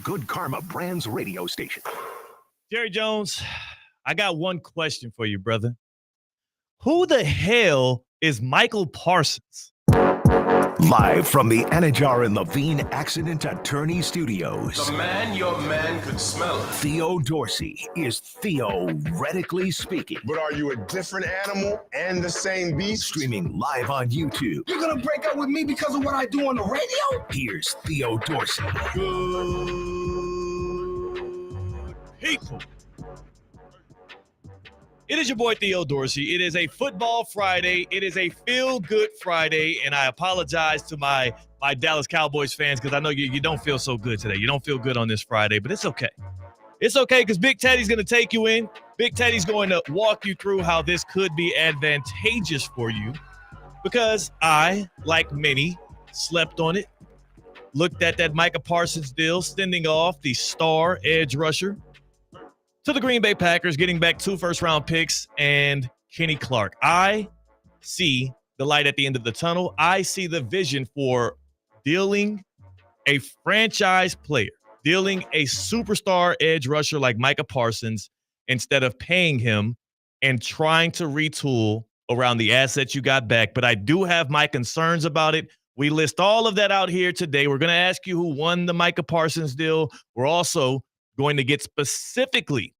Good Karma Brands radio station. Jerry Jones, I got one question for you, brother. Who the hell is Michael Parsons? Live from the Anajar and Levine Accident Attorney Studios. The man your man could smell it. Theo Dorsey is theoretically speaking. But are you a different animal and the same beast? Streaming live on YouTube. You're gonna break up with me because of what I do on the radio? Here's Theo Dorsey. Good people. It is your boy Theo Dorsey. It is a football Friday. It is a feel-good Friday, and I apologize to my Dallas Cowboys fans because I know you don't feel so good today. You don't feel good on this Friday, but it's okay. It's okay because Big Teddy's going to take you in. Big Teddy's going to walk you through how this could be advantageous for you because I, like many, slept on it, looked at that Micah Parsons deal, sending off the star edge rusher to the Green Bay Packers, getting back 2 first-round picks and Kenny Clark. I see the light at the end of the tunnel. I see the vision for dealing a franchise player, dealing a superstar edge rusher like Micah Parsons instead of paying him and trying to retool around the assets you got back. But I do have my concerns about it. We list all of that out here today. We're going to ask you who won the Micah Parsons deal. We're also going to get specifically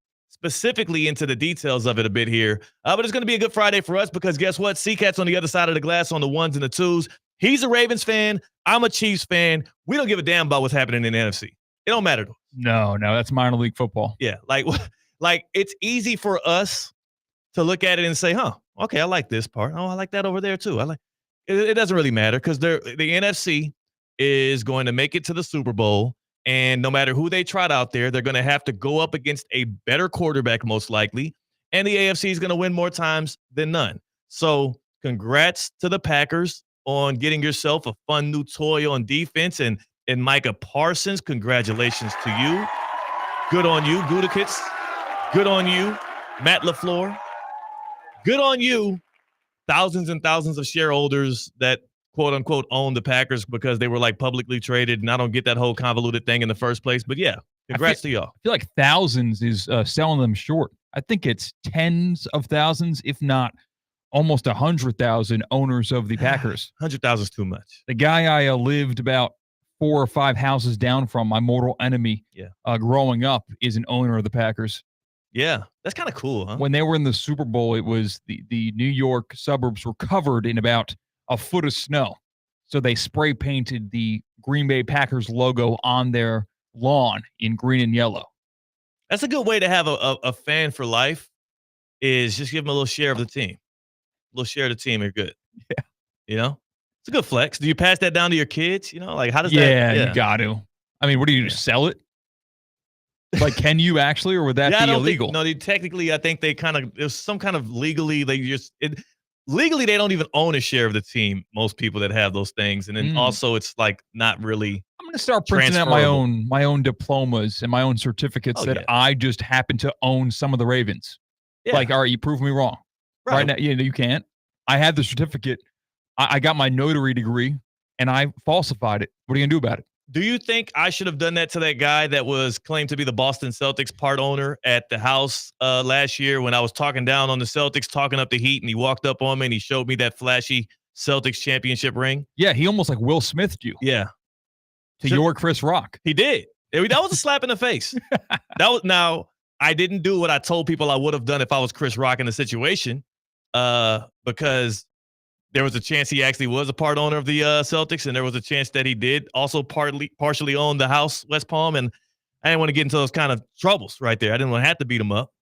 into the details of it a bit here. But it's going to be a good Friday for us because guess what? C-Cat's on the other side of the glass on the ones and the twos. He's a Ravens fan. I'm a Chiefs fan. We don't give a damn about what's happening in the NFC. It don't matter to us. No, that's minor league football. Yeah, like it's easy for us to look at it and say, okay, I like this part. Oh, I like that over there too. It doesn't really matter because the NFC is going to make it to the Super Bowl. And no matter who they trot out there, they're going to have to go up against a better quarterback, most likely. And the AFC is going to win more times than none. So congrats to the Packers on getting yourself a fun new toy on defense. And Micah Parsons, congratulations to you. Good on you, Gudakits. Good on you, Matt LaFleur. Good on you, thousands and thousands of shareholders that quote unquote own the Packers because they were like publicly traded. And I don't get that whole convoluted thing in the first place. But yeah, congrats to y'all. I feel like thousands is selling them short. I think it's tens of thousands, if not almost 100,000 owners of the Packers. 100,000 is too much. The guy I lived about 4 or 5 houses down from, my mortal enemy, growing up, is an owner of the Packers. Yeah, that's kind of cool, huh? When they were in the Super Bowl, it was the New York suburbs were covered in about a foot of snow. So they spray painted the Green Bay Packers logo on their lawn in green and yellow. That's a good way to have a fan for life, is just give them a little share of the team. A little share of the team are good. Yeah. You know? It's a good flex. Do you pass that down to your kids? You know, like how does that? Yeah, you got to. I mean, what do you sell it? Like, can you actually, or would that be illegal? Technically, I think there's some kind of legally, legally, they don't even own a share of the team, most people that have those things. And then also it's like not really I'm going to start printing out my own diplomas and my own certificates I just happen to own some of the Ravens. Yeah. Like, all right, you prove me wrong. Right now, you can't. I had the certificate. I got my notary degree, and I falsified it. What are you going to do about it? Do you think I should have done that to that guy that was claimed to be the Boston Celtics part owner at the house last year when I was talking down on the Celtics, talking up the Heat, and he walked up on me and he showed me that flashy Celtics championship ring? Yeah, he almost like Will Smithed you. Yeah. To your Chris Rock. He did. That was a slap in the face. Now, I didn't do what I told people I would have done if I was Chris Rock in the situation because there was a chance he actually was a part owner of the Celtics, and there was a chance that he did also partially own the house, West Palm, and I didn't want to get into those kind of troubles right there. I didn't want to have to beat him up,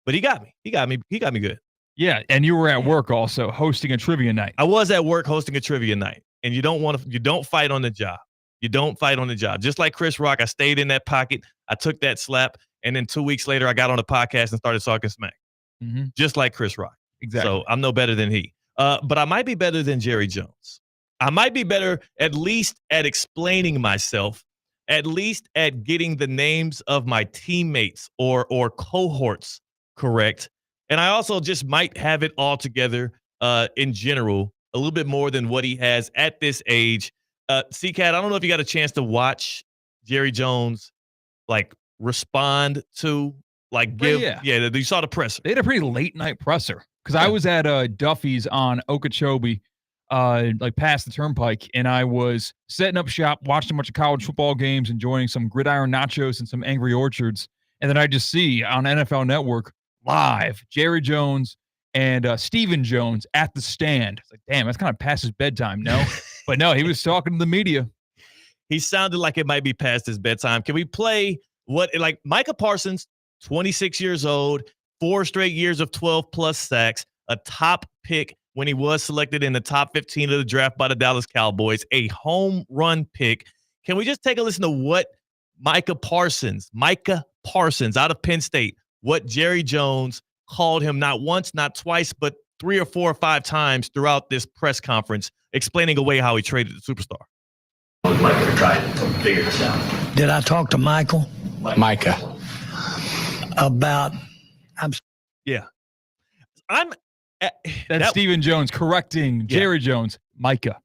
but he got me. He got me good. Yeah, and you were at work also hosting a trivia night. I was at work hosting a trivia night, and you don't fight on the job. You don't fight on the job. Just like Chris Rock, I stayed in that pocket. I took that slap, and then 2 weeks later, I got on a podcast and started talking smack. Mm-hmm. Just like Chris Rock. Exactly. So I'm no better than he. But I might be better than Jerry Jones. I might be better at least at explaining myself, at least at getting the names of my teammates or cohorts correct. And I also just might have it all together in general, a little bit more than what he has at this age. C-Cat, I don't know if you got a chance to watch Jerry Jones like respond to, like give? Yeah, you saw the presser. They had a pretty late night presser because I was at Duffy's on Okeechobee, like past the turnpike, and I was setting up shop, watching a bunch of college football games, enjoying some gridiron nachos and some Angry Orchards, and then I just see on NFL Network live Jerry Jones and Stephen Jones at the stand. It's like, damn, that's kind of past his bedtime, no? But no, he was talking to the media. He sounded like it might be past his bedtime. Can we play like Micah Parsons, 26 years old, 4 straight years of 12-plus sacks, a top pick when he was selected in the top 15 of the draft by the Dallas Cowboys, a home run pick. Can we just take a listen to what Micah Parsons out of Penn State, what Jerry Jones called him not once, not twice, but 3 or 4 or 5 times throughout this press conference, explaining away how he traded the superstar. Micah tried to figure this out. Did I talk to Michael? Micah. About, That's Stephen Jones correcting Jerry Jones. Micah.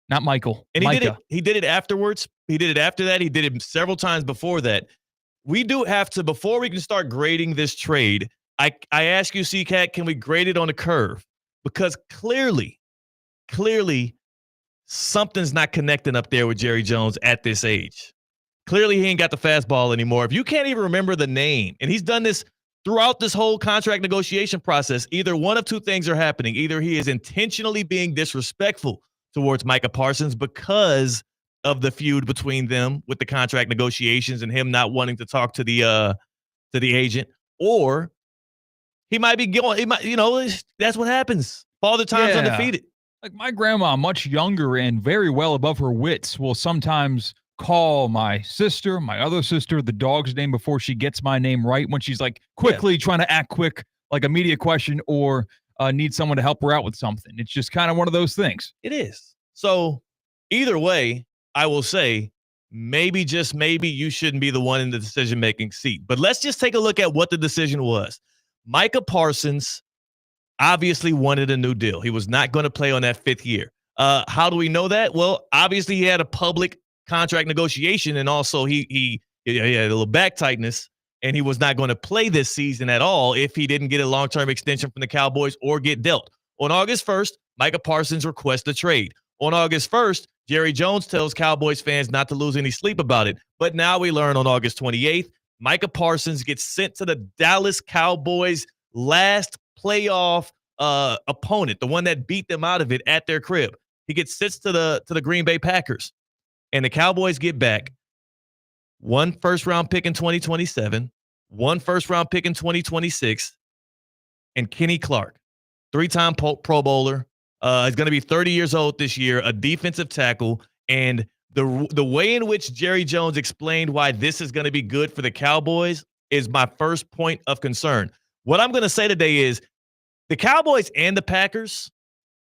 Not Michael. And Micah. He did it afterwards. He did it after that. He did it several times before that. We do have to, before we can start grading this trade, I ask you, C-Cat, can we grade it on a curve? Because clearly, something's not connecting up there with Jerry Jones at this age. Clearly, he ain't got the fastball anymore. If you can't even remember the name, and he's done this throughout this whole contract negotiation process, either one of two things are happening. Either he is intentionally being disrespectful towards Micah Parsons because of the feud between them with the contract negotiations and him not wanting to talk to the agent, or he might be going, that's what happens. Father Time's undefeated. Like my grandma, much younger and very well above her wits, will sometimes call my sister, my other sister, the dog's name before she gets my name right when she's like quickly trying to act quick, like a media question, or needs someone to help her out with something. It's just kind of one of those things. It is. So either way, I will say maybe, just maybe, you shouldn't be the one in the decision-making seat. But let's just take a look at what the decision was. Micah Parsons obviously wanted a new deal. He was not going to play on that 5th year. How do we know that? Well, obviously he had a public contract negotiation, and also he had a little back tightness, and he was not going to play this season at all if he didn't get a long-term extension from the Cowboys or get dealt. On August 1st, Micah Parsons requests a trade. On August 1st, Jerry Jones tells Cowboys fans not to lose any sleep about it. But now we learn on August 28th, Micah Parsons gets sent to the Dallas Cowboys' last playoff opponent, the one that beat them out of it at their crib. He gets sent to the Green Bay Packers. And the Cowboys get back 1 first-round pick in 2027, 1 first-round pick in 2026, and Kenny Clark, 3-time Pro Bowler. He's going to be 30 years old this year, a defensive tackle. And the way in which Jerry Jones explained why this is going to be good for the Cowboys is my first point of concern. What I'm going to say today is the Cowboys and the Packers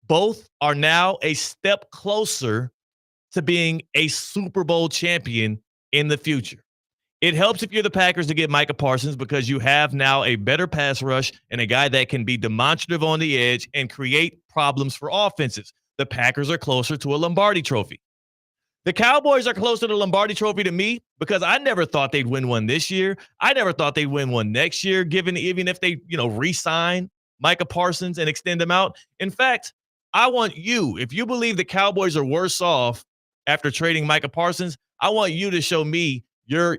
both are now a step closer to being a Super Bowl champion in the future. It helps if you're the Packers to get Micah Parsons because you have now a better pass rush and a guy that can be demonstrative on the edge and create problems for offenses. The Packers are closer to a Lombardi trophy. The Cowboys are closer to the Lombardi trophy to me because I never thought they'd win one this year. I never thought they'd win one next year, even if they, re-sign Micah Parsons and extend him out. In fact, I want you, if you believe the Cowboys are worse off after trading Micah Parsons, I want you to show me your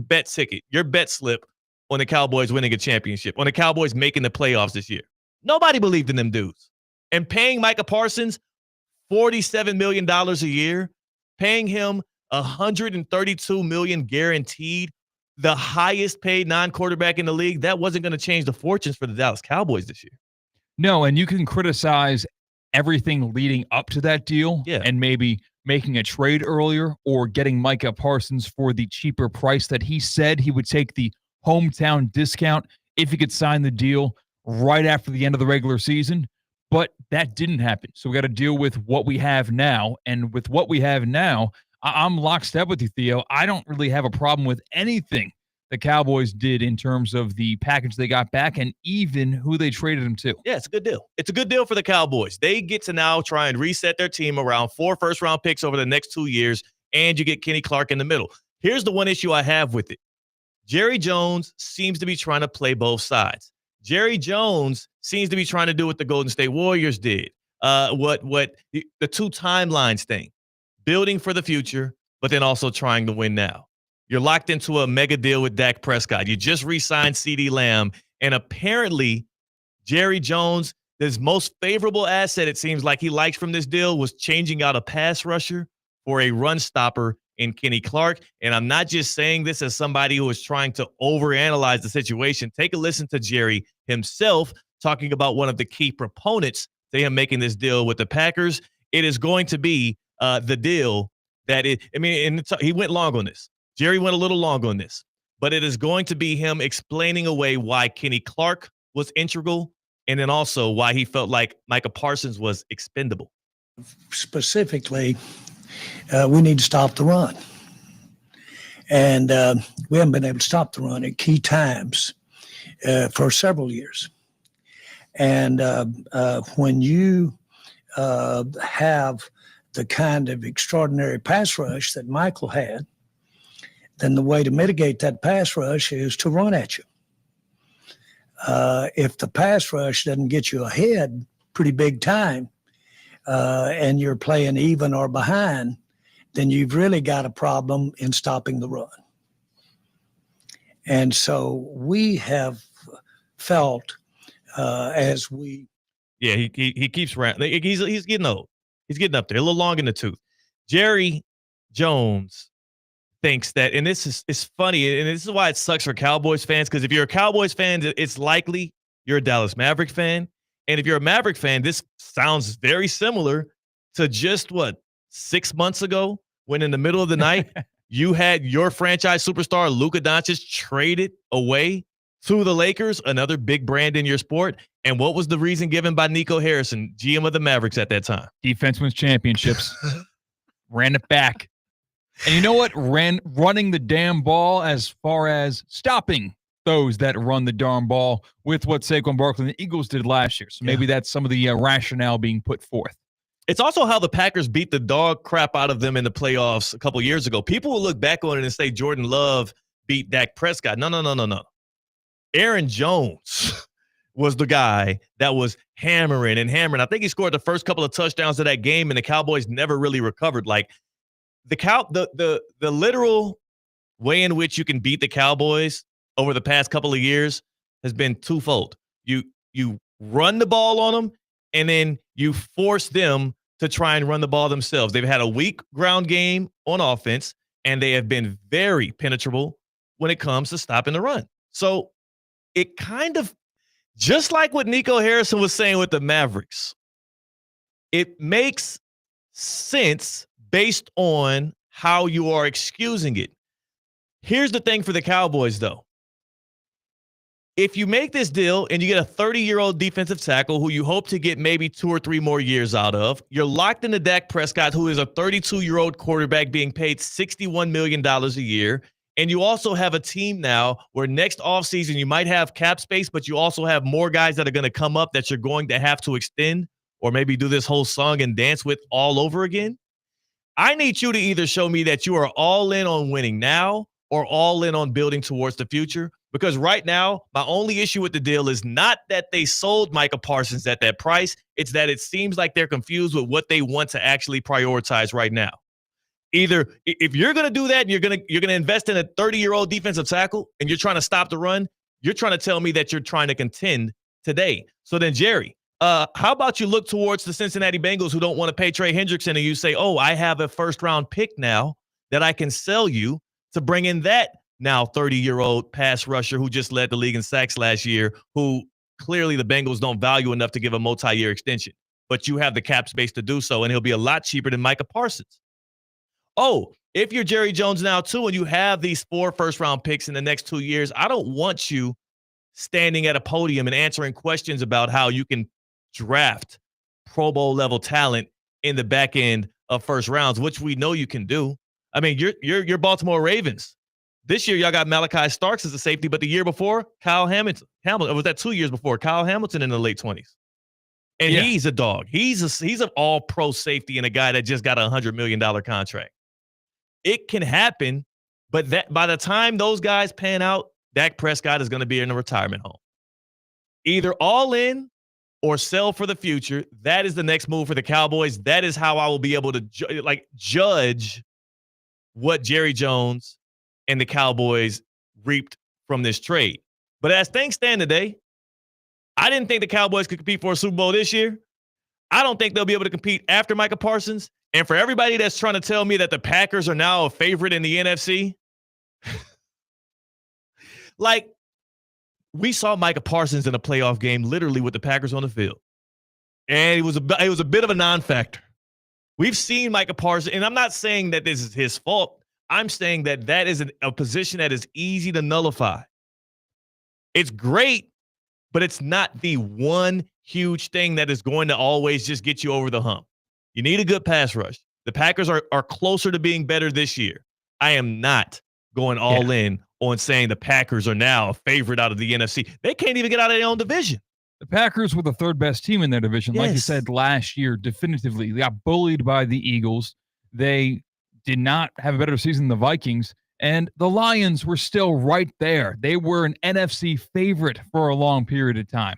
bet ticket, your bet slip on the Cowboys winning a championship, on the Cowboys making the playoffs this year. Nobody believed in them dudes. And paying Micah Parsons $47 million a year, paying him $132 million guaranteed, the highest paid non-quarterback in the league, that wasn't going to change the fortunes for the Dallas Cowboys this year. No, and you can criticize everything leading up to that deal and maybe making a trade earlier or getting Micah Parsons for the cheaper price that he said he would take the hometown discount if he could sign the deal right after the end of the regular season. But that didn't happen. So we got to deal with what we have now. And with what we have now, I'm lockstep with you, Theo. I don't really have a problem with anything the Cowboys did in terms of the package they got back and even who they traded him to. Yeah, it's a good deal. It's a good deal for the Cowboys. They get to now try and reset their team around 4 first-round picks over the next 2 years, and you get Kenny Clark in the middle. Here's the one issue I have with it. Jerry Jones seems to be trying to play both sides. Jerry Jones seems to be trying to do what the Golden State Warriors did. What the two timelines thing, building for the future, but then also trying to win now. You're locked into a mega deal with Dak Prescott. You just re-signed CeeDee Lamb, and apparently Jerry Jones, his most favorable asset, it seems like he likes from this deal, was changing out a pass rusher for a run stopper in Kenny Clark. And I'm not just saying this as somebody who is trying to overanalyze the situation. Take a listen to Jerry himself talking about one of the key proponents to him making this deal with the Packers. It is going to be the deal that he went long on this. Jerry went a little long on this, but it is going to be him explaining away why Kenny Clark was integral, and then also why he felt like Micah Parsons was expendable. Specifically, we need to stop the run. And we haven't been able to stop the run at key times for several years. And when you have the kind of extraordinary pass rush that Michael had, then the way to mitigate that pass rush is to run at you. If the pass rush doesn't get you ahead pretty big time, and you're playing even or behind, then you've really got a problem in stopping the run. And so we have felt as we... Yeah, he keeps around. He's getting old. He's getting up there, a little long in the tooth. Jerry Jones thinks that, and this is funny, and this is why it sucks for Cowboys fans, because if you're a Cowboys fan, it's likely you're a Dallas Maverick fan. And if you're a Maverick fan, this sounds very similar to just 6 months ago, when in the middle of the night, you had your franchise superstar, Luka Doncic, traded away to the Lakers, another big brand in your sport. And what was the reason given by Nico Harrison, GM of the Mavericks at that time? Defense wins championships. Ran it back. And you know what? Running the damn ball, as far as stopping those that run the darn ball, with what Saquon Barkley and the Eagles did last year. So maybe that's some of the rationale being put forth. It's also how the Packers beat the dog crap out of them in the playoffs a couple years ago. People will look back on it and say Jordan Love beat Dak Prescott. No. Aaron Jones was the guy that was hammering. I think he scored the first couple of touchdowns of that game, and the Cowboys never really recovered. Like the literal way in which you can beat the Cowboys over the past couple of years has been twofold. You run the ball on them, and then you force them to try and run the ball themselves. They've had a weak ground game on offense, and they have been very penetrable when it comes to stopping the run. So it kind of, just like what Nico Harrison was saying with the Mavericks, it makes sense based on how you are excusing it. Here's the thing for the Cowboys, though. If you make this deal and you get a 30-year-old defensive tackle who you hope to get maybe 2 or 3 more years out of, you're locked into Dak Prescott, who is a 32-year-old quarterback being paid $61 million a year. And you also have a team now where next offseason you might have cap space, but you also have more guys that are going to come up that you're going to have to extend or maybe do this whole song and dance with all over again. I need you to either show me that you are all in on winning now or all in on building towards the future. Because right now, my only issue with the deal is not that they sold Micah Parsons at that price. It's that it seems like they're confused with what they want to actually prioritize right now. Either if you're going to do that, you're going to invest in a 30-year-old defensive tackle and you're trying to stop the run, you're trying to tell me that you're trying to contend today. So then, Jerry, how about you look towards the Cincinnati Bengals, who don't want to pay Trey Hendrickson, and you say, oh, I have a first-round pick now that I can sell you to bring in that now 30-year-old pass rusher who just led the league in sacks last year, who clearly the Bengals don't value enough to give a multi-year extension. But you have the cap space to do so, and he'll be a lot cheaper than Micah Parsons. Oh, if you're Jerry Jones now, too, and you have these 4 first-round picks in the next 2 years, I don't want you standing at a podium and answering questions about how you can draft Pro Bowl-level talent in the back end of first rounds, which we know you can do. I mean, you're Baltimore Ravens. This year, y'all got Malachi Starks as a safety, but the year before, Kyle Hamilton. Or was that 2 years before? Kyle Hamilton in the late 20s. And he's a dog. He's an all-pro safety and a guy that just got a $100 million contract. It can happen, But that by the time those guys pan out, Dak Prescott is going to be in a retirement home. Either all in or sell for the future. That is the next move for the Cowboys. That is how I will be able to judge what Jerry Jones and the Cowboys reaped from this trade. But as things stand today, I didn't think the Cowboys could compete for a Super Bowl this year. I don't think they'll be able to compete after Micah Parsons. And for everybody that's trying to tell me that the Packers are now a favorite in the NFC, like, we saw Micah Parsons in a playoff game literally with the Packers on the field. And it was a bit of a non-factor. We've seen Micah Parsons, and I'm not saying that this is his fault. I'm saying that is a position that is easy to nullify. It's great, but it's not the one huge thing that is going to always just get you over the hump. You need a good pass rush. The Packers are closer to being better this year. I am not going all in on saying the Packers are now a favorite out of the NFC. They can't even get out of their own division. The Packers were the third best team in their division. Like you said last year, definitively. They got bullied by the Eagles. They did not have a better season than the Vikings. And the Lions were still right there. They were an NFC favorite for a long period of time.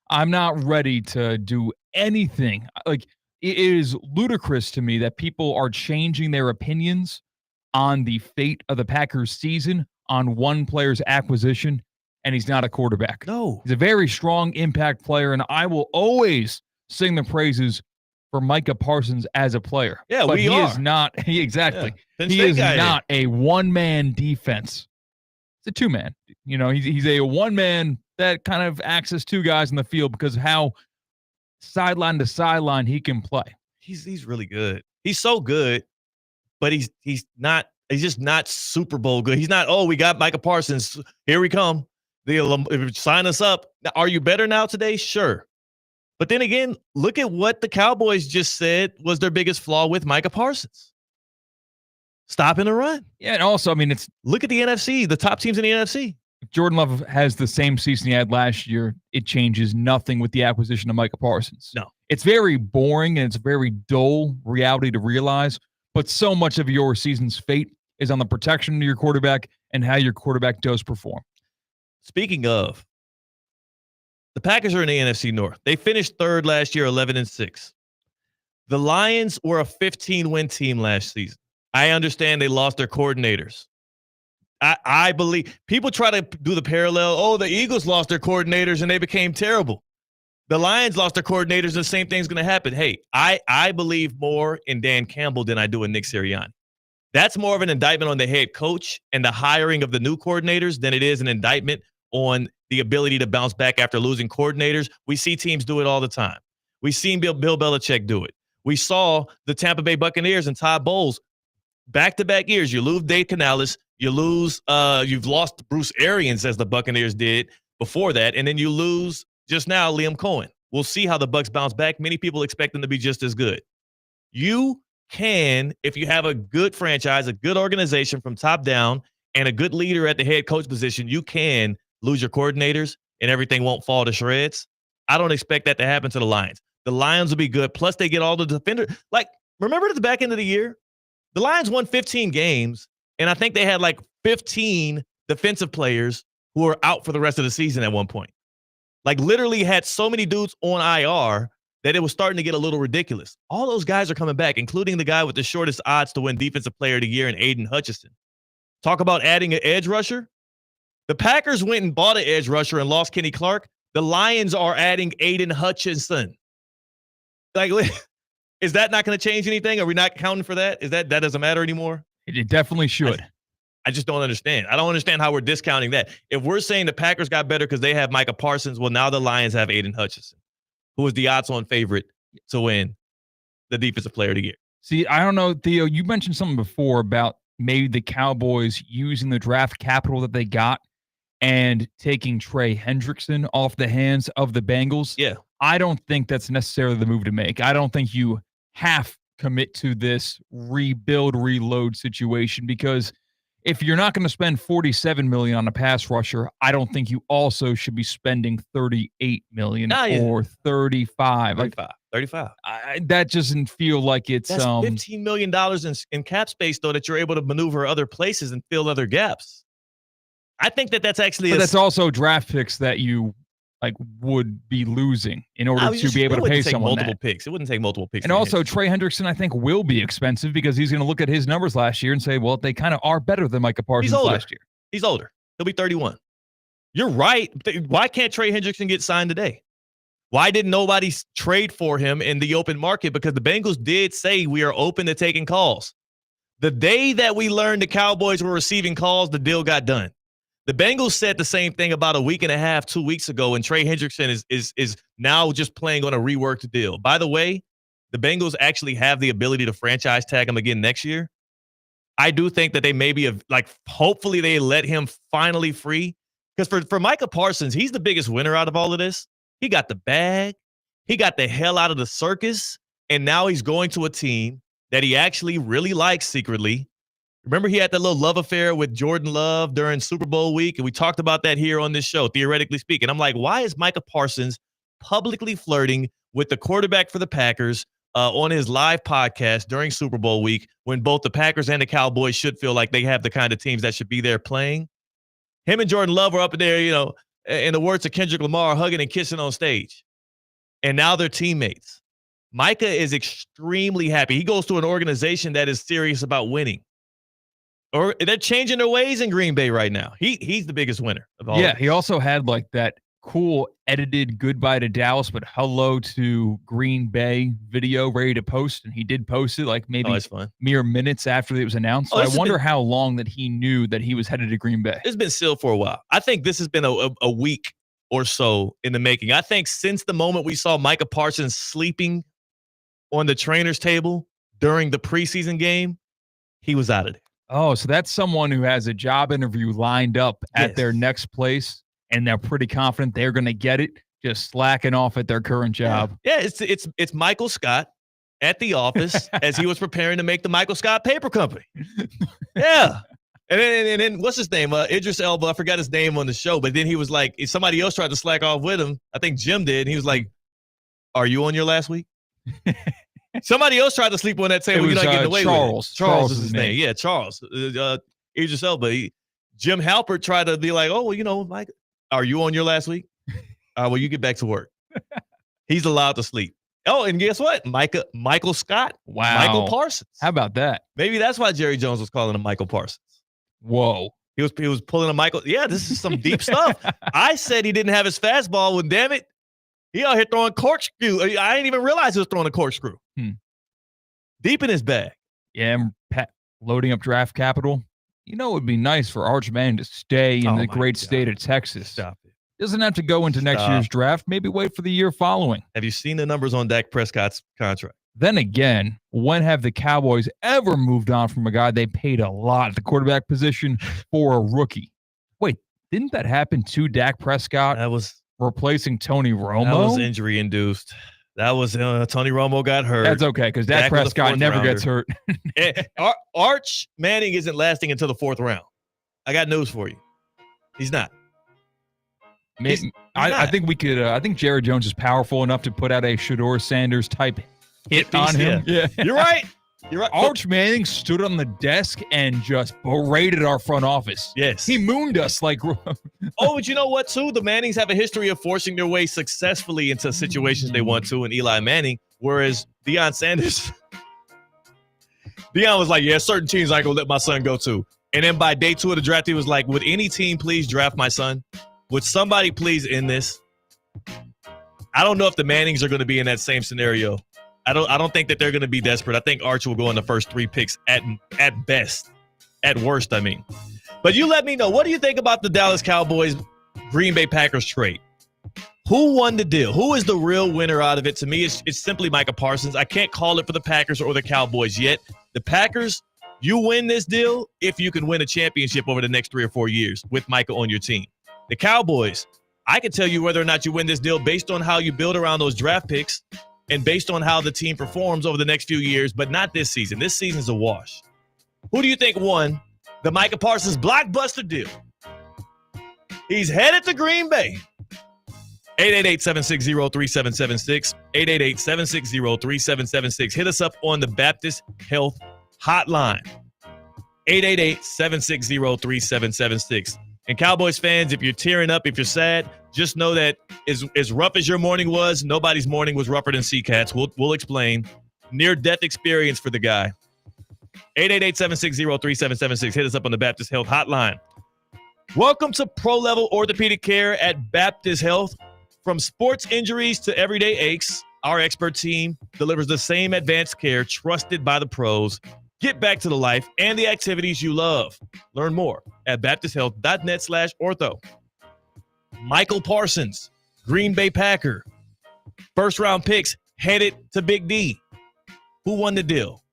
I'm not ready to do anything. Like, it is ludicrous to me that people are changing their opinions on the fate of the Packers season on one player's acquisition, and he's not a quarterback. No. He's a very strong impact player, and I will always sing the praises for Micah Parsons as a player. Yeah, but we he are. is not, exactly. Yeah. He is not a one-man defense. It's a two-man. You know, he's a one-man that kind of acts as two guys in the field because of how sideline to sideline he can play. He's really good. He's so good, but he's just not Super Bowl good. He's not, oh, we got Micah Parsons. Here we come. They'll sign us up. Are you better now today? Sure. But then again, look at what the Cowboys just said was their biggest flaw with Micah Parsons. Stopping the run. Yeah, and also, I mean, look at the NFC, the top teams in the NFC. If Jordan Love has the same season he had last year, it changes nothing with the acquisition of Micah Parsons. No. It's very boring and it's a very dull reality to realize, but so much of your season's fate is on the protection of your quarterback and how your quarterback does perform. Speaking of, the Packers are in the NFC North. They finished third last year, 11-6. The Lions were a 15-win team last season. I understand they lost their coordinators. I believe people try to do the parallel. Oh, the Eagles lost their coordinators and they became terrible. The Lions lost their coordinators and the same thing's going to happen. Hey, I believe more in Dan Campbell than I do in Nick Sirianni. That's more of an indictment on the head coach and the hiring of the new coordinators than it is an indictment on the ability to bounce back after losing coordinators. We see teams do it all the time. We've seen Bill Belichick do it. We saw the Tampa Bay Buccaneers and Todd Bowles back-to-back years. You lose Dave Canales. You lose. You've lost Bruce Arians as the Buccaneers did before that, and then you lose just now Liam Cohen. We'll see how the Bucs bounce back. Many people expect them to be just as good. You can, if you have a good franchise, a good organization from top down, and a good leader at the head coach position, you can lose your coordinators and everything won't fall to shreds. I don't expect that to happen to the Lions. The Lions will be good. Plus, they get all the defenders. Like, remember at the back end of the year, the Lions won 15 games, and I think they had like 15 defensive players who were out for the rest of the season at one point. Like, literally had so many dudes on IR that it was starting to get a little ridiculous. All those guys are coming back, including the guy with the shortest odds to win Defensive Player of the Year in Aiden Hutchinson. Talk about adding an edge rusher. The Packers went and bought an edge rusher and lost Kenny Clark. The Lions are adding Aiden Hutchinson. Like, is that not going to change anything? Are we not counting for that? Is that doesn't matter anymore? It definitely should. I just don't understand. I don't understand how we're discounting that. If we're saying the Packers got better because they have Micah Parsons, well, now the Lions have Aiden Hutchinson, who is the odds-on favorite to win the Defensive Player of the Year. See, I don't know, Theo, you mentioned something before about maybe the Cowboys using the draft capital that they got and taking Trey Hendrickson off the hands of the Bengals. Yeah. I don't think that's necessarily the move to make. I don't think you half commit to this rebuild, reload situation because if you're not going to spend $47 million on a pass rusher, I don't think you also should be spending $38 million or 35. 35. That doesn't feel like it's That's $15 million in cap space, though, that you're able to maneuver other places and fill other gaps. I think that's actually. But that's also draft picks that you would be losing in order to be able to pay someone multiple picks. It wouldn't take multiple picks. And also, Trey Hendrickson, I think, will be expensive because he's going to look at his numbers last year and say, well, they kind of are better than Micah Parsons last year. He's older. He'll be 31. You're right. Why can't Trey Hendrickson get signed today? Why didn't nobody trade for him in the open market? Because the Bengals did say we are open to taking calls. The day that we learned the Cowboys were receiving calls, the deal got done. The Bengals said the same thing about a week and a half, 2 weeks ago, and Trey Hendrickson is now just playing on a reworked deal. By the way, the Bengals actually have the ability to franchise tag him again next year. I do think that they maybe hopefully they let him finally free. Because for Micah Parsons, he's the biggest winner out of all of this. He got the bag. He got the hell out of the circus. And now he's going to a team that he actually really likes secretly. Remember, he had that little love affair with Jordan Love during Super Bowl week, and we talked about that here on this show, theoretically speaking. I'm like, why is Micah Parsons publicly flirting with the quarterback for the Packers on his live podcast during Super Bowl week when both the Packers and the Cowboys should feel like they have the kind of teams that should be there playing? Him and Jordan Love were up there, in the words of Kendrick Lamar, hugging and kissing on stage. And now they're teammates. Micah is extremely happy. He goes to an organization that is serious about winning. Or they're changing their ways in Green Bay right now. He's the biggest winner of all. Yeah, he also had that cool edited goodbye to Dallas, but hello to Green Bay video ready to post, and he did post it maybe mere minutes after it was announced. So I wonder how long that he knew that he was headed to Green Bay. It's been sealed for a while. I think this has been a week or so in the making. I think since the moment we saw Micah Parsons sleeping on the trainer's table during the preseason game, he was out of there. Oh, so that's someone who has a job interview lined up at their next place, and they're pretty confident they're going to get it, just slacking off at their current job. Yeah, it's Michael Scott at the office as he was preparing to make the Michael Scott Paper Company. Yeah. And then what's his name? Idris Elba. I forgot his name on the show, but then he was like, somebody else tried to slack off with him. I think Jim did. And he was like, "Are you on your last week?" Somebody else tried to sleep on that table. You're not getting away with it. Charles is his name. Yeah, Charles. Idris Elba. Jim Halpert tried to be like, "Oh, well, Mike, are you on your last week? Well, you get back to work." He's allowed to sleep. Oh, and guess what? Michael Scott. Wow. Michael Parsons. How about that? Maybe that's why Jerry Jones was calling him Michael Parsons. Whoa. He was pulling a Michael. Yeah, this is some deep stuff. I said he didn't have his fastball. Well, damn it. He out here throwing corkscrew. I didn't even realize he was throwing a corkscrew. Deep in his bag. Yeah, loading up draft capital. It would be nice for Arch Manning to stay in the great state of Texas. Stop it. Doesn't have to go into next year's draft. Maybe wait for the year following. Have you seen the numbers on Dak Prescott's contract? Then again, when have the Cowboys ever moved on from a guy they paid a lot at the quarterback position for a rookie? Wait, didn't that happen to Dak Prescott? That was replacing Tony Romo. That was injury induced. That was Tony Romo got hurt. That's okay because Dak Prescott never gets hurt. Arch Manning isn't lasting until the fourth round. I got news for you. He's not. I think we could. I think Jared Jones is powerful enough to put out a Shedeur Sanders type hit on him. Yeah. You're right. You're right. Arch Manning stood on the desk and just berated our front office. Yes. He mooned us like. Oh, but you know what, too? The Mannings have a history of forcing their way successfully into situations they want to, and Eli Manning, whereas Deion Sanders, Deion was like, yeah, certain teams I ain't going to let my son go to. And then by day 2 of the draft, he was like, would any team please draft my son? Would somebody please end this? I don't know if the Mannings are going to be in that same scenario. I don't think that they're going to be desperate. I think Arch will go in the first 3 picks at best. At worst, I mean. But you let me know. What do you think about the Dallas Cowboys Green Bay Packers trade? Who won the deal? Who is the real winner out of it? To me, it's simply Micah Parsons. I can't call it for the Packers or the Cowboys yet. The Packers, you win this deal if you can win a championship over the next 3 or 4 years with Micah on your team. The Cowboys, I can tell you whether or not you win this deal based on how you build around those draft picks and based on how the team performs over the next few years, but not this season. This season's a wash. Who do you think won the Micah Parsons blockbuster deal. He's headed to Green Bay. 888-760-3776. 888-760-3776. Hit us up on the Baptist Health Hotline. 888-760-3776. And Cowboys fans, if you're tearing up, if you're sad, just know that as rough as your morning was, nobody's morning was rougher than Seacats. We'll explain. Near-death experience for the guy. 888-760-3776. Hit us up on the Baptist Health Hotline. Welcome to pro-level orthopedic care at Baptist Health. From sports injuries to everyday aches, our expert team delivers the same advanced care trusted by the pros. Get back to the life and the activities you love. Learn more at baptisthealth.net/ortho. Michael Parsons, Green Bay Packer. First-round picks headed to Big D. Who won the deal?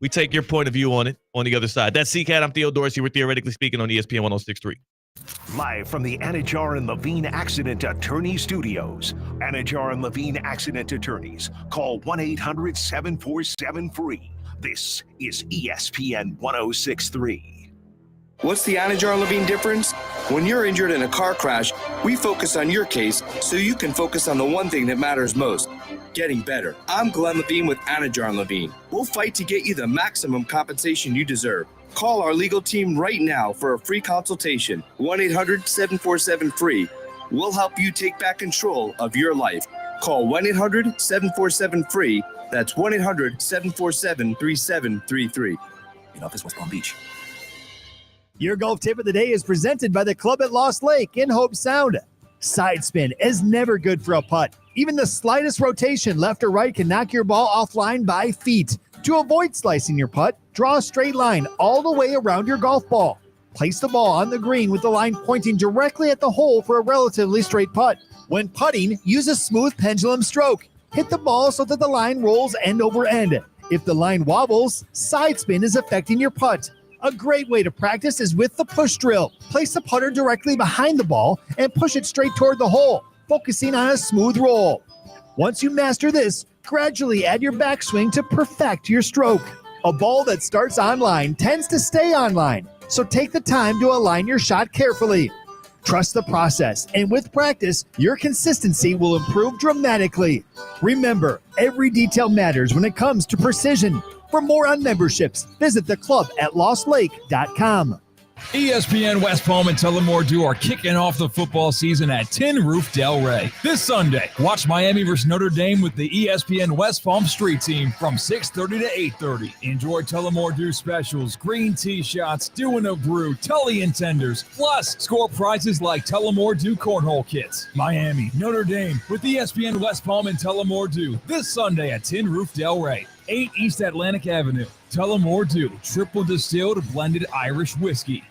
We take your point of view on it on the other side. That's CCAT. I'm Theo Dorsey. We're Theoretically Speaking on ESPN 106.3. Live from the Anajar and Levine Accident Attorney Studios. Anajar and Levine Accident Attorneys. Call 1-800-747-FREE. This is ESPN 106.3. What's the Anajar Levine difference? When you're injured in a car crash, we focus on your case so you can focus on the one thing that matters most, getting better. I'm Glenn Levine with Anajar Levine. We'll fight to get you the maximum compensation you deserve. Call our legal team right now for a free consultation. 1-800-747-FREE. We'll help you take back control of your life. Call 1-800-747-FREE. That's 1-800-747-3733. In office, West Palm Beach. Your golf tip of the day is presented by the Club at Lost Lake in Hope Sound. Side spin is never good for a putt. Even the slightest rotation left or right can knock your ball offline by feet. To avoid slicing your putt, draw a straight line all the way around your golf ball. Place the ball on the green with the line pointing directly at the hole for a relatively straight putt. When putting, use a smooth pendulum stroke. Hit the ball so that the line rolls end over end. If the line wobbles, side spin is affecting your putt. A great way to practice is with the push drill. Place the putter directly behind the ball and push it straight toward the hole, focusing on a smooth roll. Once you master this, gradually add your backswing to perfect your stroke. A ball that starts online tends to stay online, so take the time to align your shot carefully. Trust the process, and with practice, your consistency will improve dramatically. Remember, every detail matters when it comes to precision. For more on memberships, visit theclubatlostlake.com. ESPN West Palm and Tullamore are kicking off the football season at Tin Roof Delray. This Sunday, watch Miami versus Notre Dame with the ESPN West Palm Street Team from 6:30 to 8:30. Enjoy Tullamore specials, green tea shots, doing a brew, Tully and tenders, plus score prizes like Tullamore cornhole kits. Miami, Notre Dame with ESPN West Palm and Tullamore this Sunday at Tin Roof Delray, 8 East Atlantic Avenue. Tullamore triple distilled blended Irish whiskey.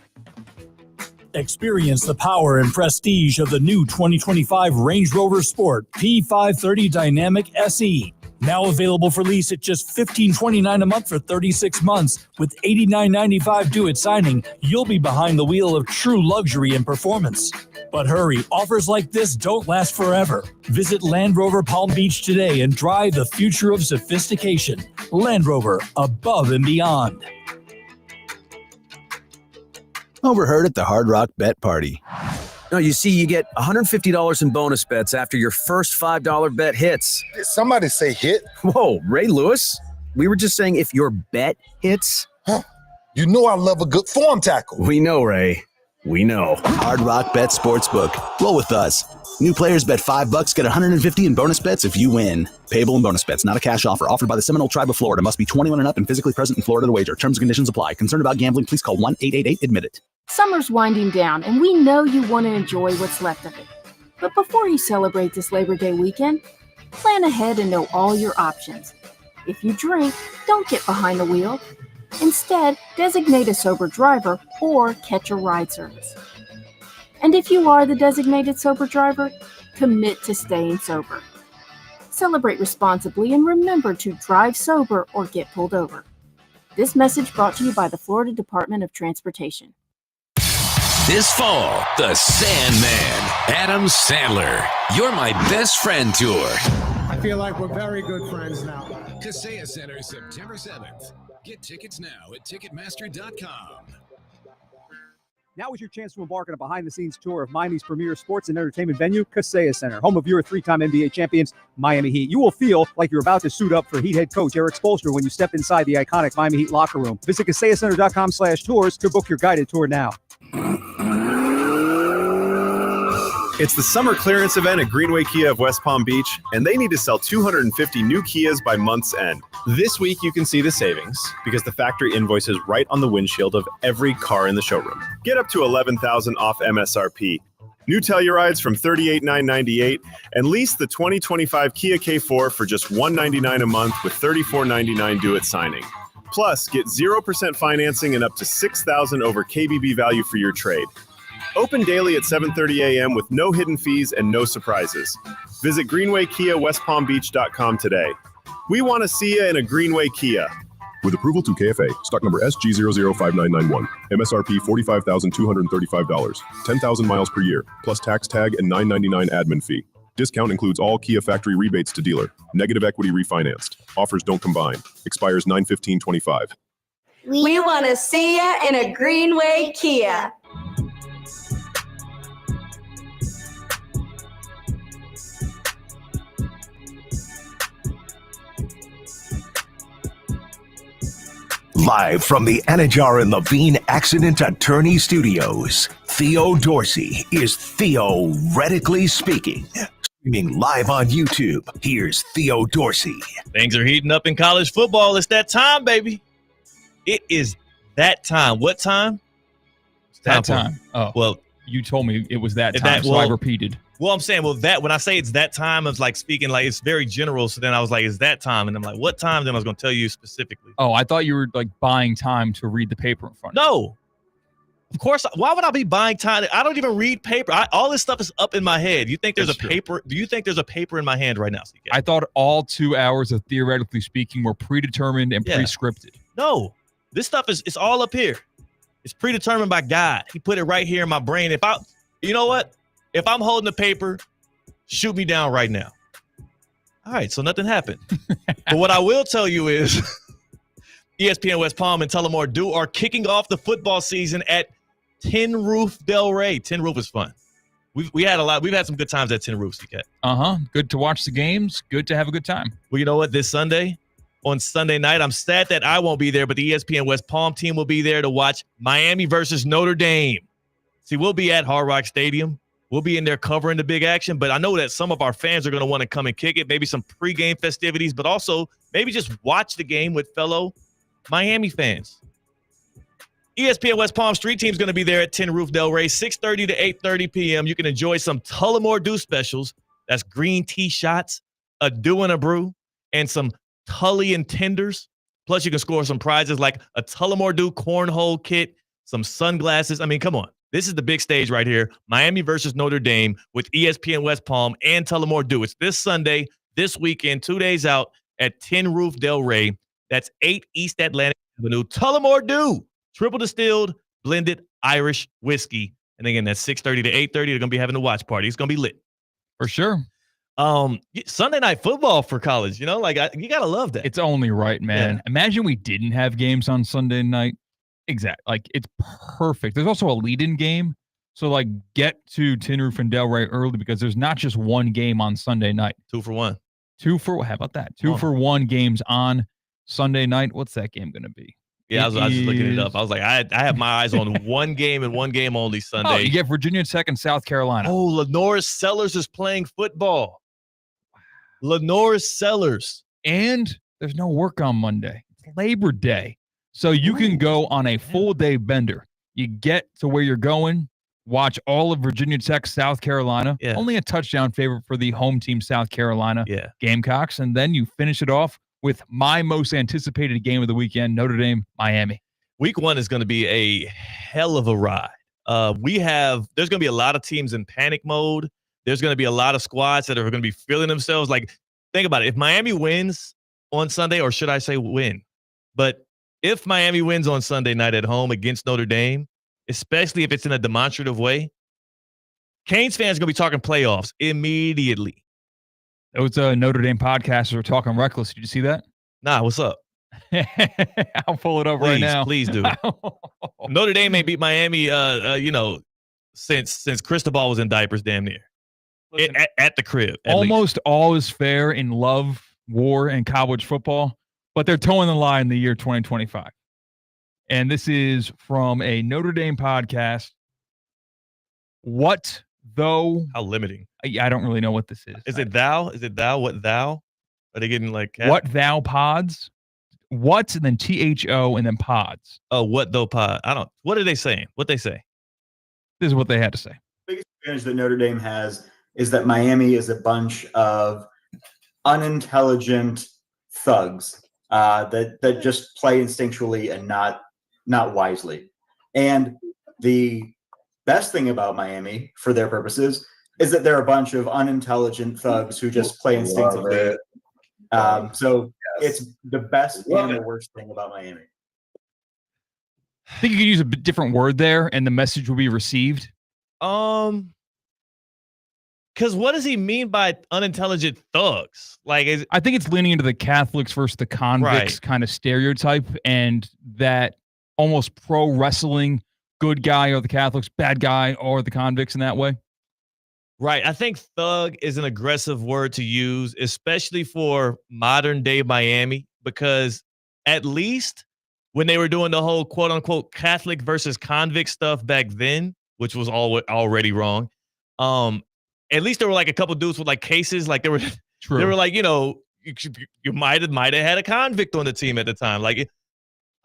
Experience the power and prestige of the new 2025 Range Rover Sport P530 Dynamic SE. Now available for lease at just $15.29 a month for 36 months. With $89.95 due at signing, you'll be behind the wheel of true luxury and performance. But hurry, offers like this don't last forever. Visit Land Rover Palm Beach today and drive the future of sophistication. Land Rover, above and beyond. Overheard at the Hard Rock Bet Party. No, you see, you get $150 in bonus bets after your first $5 bet hits. Did somebody say hit? Whoa, Ray Lewis? We were just saying if your bet hits. Huh. You know I love a good form tackle. We know, Ray. We know. Hard Rock Bet Sportsbook. Roll with us. New players bet $5, get $150 in bonus bets if you win. Payable in bonus bets, not a cash offer. Offered by the Seminole Tribe of Florida. Must be 21 and up and physically present in Florida to wager. Terms and conditions apply. Concerned about gambling? Please call 1-888-ADMIT-IT. Summer's winding down, and we know you want to enjoy what's left of it. But before you celebrate this Labor Day weekend, plan ahead and know all your options. If you drink, don't get behind the wheel. Instead, designate a sober driver or catch a ride service. And if you are the designated sober driver, commit to staying sober. Celebrate responsibly and remember to drive sober or get pulled over. This message brought to you by the Florida Department of Transportation. This fall, the Sandman, Adam Sandler, You're My Best Friend Tour. I feel like we're very good friends now. Kaseya Center, September 7th. Get tickets now at Ticketmaster.com. Now is your chance to embark on a behind-the-scenes tour of Miami's premier sports and entertainment venue, Kaseya Center, home of your three-time NBA champions, Miami Heat. You will feel like you're about to suit up for Heat head coach Eric Spoelstra when you step inside the iconic Miami Heat locker room. Visit KaseyaCenter.com/tours to book your guided tour now. It's the summer clearance event at Greenway Kia of West Palm Beach, and they need to sell 250 new Kias by month's end. This week, you can see the savings because the factory invoices right on the windshield of every car in the showroom. Get up to $11,000 off MSRP. New Tellurides from $38,998 and lease the 2025 Kia K4 for just $199 a month with $34.99 due at signing. Plus, get 0% financing and up to $6,000 over KBB value for your trade. Open daily at 7:30 a.m. with no hidden fees and no surprises. Visit GreenwayKiaWestPalmBeach.com today. We want to see you in a Greenway Kia. With approval to KFA, stock number SG005991, MSRP $45,235, 10,000 miles per year, plus tax tag and $999 admin fee. Discount includes all Kia factory rebates to dealer. Negative equity refinanced. Offers don't combine. Expires 9/15/25. We want to see you in a Greenway Kia. Live from the Anajar and Levine Accident Attorney Studios, Theo Dorsey is theoretically speaking. Streaming live on YouTube, here's Theo Dorsey. Things are heating up in college football. It's that time, baby. It is that time. What time? It's that time. Oh, well, you told me it was that time, so I repeated. Well, I'm saying, that when I say it's that time, it's like speaking like it's very general. So then I was like, it's that time. And I'm like, what time? Then I was going to tell you specifically. Oh, I thought you were like buying time to read the paper in front of you. No. Of course. Why would I be buying time? I don't even read paper. All this stuff is up in my head. You think there's That's a paper? True. Do you think there's a paper in my hand right now, CK? I thought all 2 hours of theoretically speaking were predetermined and pre-scripted. No. This stuff it's all up here. It's predetermined by God. He put it right here in my brain. You know what? If I'm holding the paper, shoot me down right now. All right, so nothing happened. But what I will tell you is ESPN West Palm and Tullamore Dew are kicking off the football season at Tin Roof Del Rey. Tin Roof is fun. We've had some good times at Tin Roof, CK. Good to watch the games. Good to have a good time. Well, you know what? On Sunday night, I'm sad that I won't be there, but the ESPN West Palm team will be there to watch Miami versus Notre Dame. See, we'll be at Hard Rock Stadium. We'll be in there covering the big action, but I know that some of our fans are going to want to come and kick it, maybe some pregame festivities, but also maybe just watch the game with fellow Miami fans. ESPN West Palm Street Team is going to be there at Tin Roof Del Rey, 6:30 to 8:30 p.m. You can enjoy some Tullamore Dew specials. That's green tea shots, a dew and a brew, and some Tully and tenders. Plus, you can score some prizes like a Tullamore Dew cornhole kit, some sunglasses. I mean, come on. This is the big stage right here. Miami versus Notre Dame with ESPN West Palm and Tullamore Dew. It's this Sunday, this weekend, 2 days out at Tin Roof Del Rey. That's 8 East Atlantic Avenue. Tullamore Dew, triple distilled, blended Irish whiskey. And again, that's 6:30 to 8:30. They're going to be having a watch party. It's going to be lit. For sure. Sunday night football for college, you got to love that. It's only right, man. Yeah. Imagine we didn't have games on Sunday night. Exactly. Like, it's perfect. There's also a lead-in game. So, like, get to Tin Roof and Del Rey early because there's not just one game on Sunday night. 2 for 1. How about that? 2 for 1 games on Sunday night. What's that game going to be? Yeah, I was just looking it up. I was like, I have my eyes on one game and one game only Sunday. Oh, you get Virginia Tech and South Carolina. Oh, Lenore Sellers is playing football. Lenore Sellers. And there's no work on Monday. It's Labor Day. So you can go on a full day bender. You get to where you're going, watch all of Virginia Tech, South Carolina. Yeah. Only a touchdown favorite for the home team, South Carolina Gamecocks. And then you finish it off with my most anticipated game of the weekend, Notre Dame, Miami. Week 1 is going to be a hell of a ride. There's going to be a lot of teams in panic mode. There's going to be a lot of squads that are going to be feeling themselves. Like, think about it. If Miami wins on Sunday, or should I say win? But if Miami wins on Sunday night at home against Notre Dame, especially if it's in a demonstrative way, Canes fans are going to be talking playoffs immediately. Those Notre Dame podcasters are talking reckless. Did you see that? Nah, what's up? I'll pull it up right now. Please do. Notre Dame ain't beat Miami, since Cristobal was in diapers, damn near. Listen, At the crib. Almost all is fair in love, war, and college football, but they're towing the line in the year 2025. And this is from a Notre Dame podcast. What though? How limiting. I don't really know what this is. Is it thou? Is it thou? What thou? Are they getting like what thou pods? What and then THO and then pods. Oh, what though pod? What are they saying? What they say? This is what they had to say. The biggest advantage that Notre Dame has is that Miami is a bunch of unintelligent thugs that just play instinctually and not wisely. And the best thing about Miami, for their purposes, is that they're a bunch of unintelligent thugs who just play instinctively. So it's the best and the worst thing about Miami. I think you could use a different word there, and the message will be received. Because what does he mean by unintelligent thugs? Like, I think it's leaning into the Catholics versus the convicts kind of stereotype, and that almost pro wrestling good guy or the Catholics, bad guy or the convicts in that way. Right. I think thug is an aggressive word to use, especially for modern day Miami, because at least when they were doing the whole quote unquote Catholic versus convict stuff back then, which was already wrong. At least there were like a couple dudes with like cases, like they were like, you might have had a convict on the team at the time. Like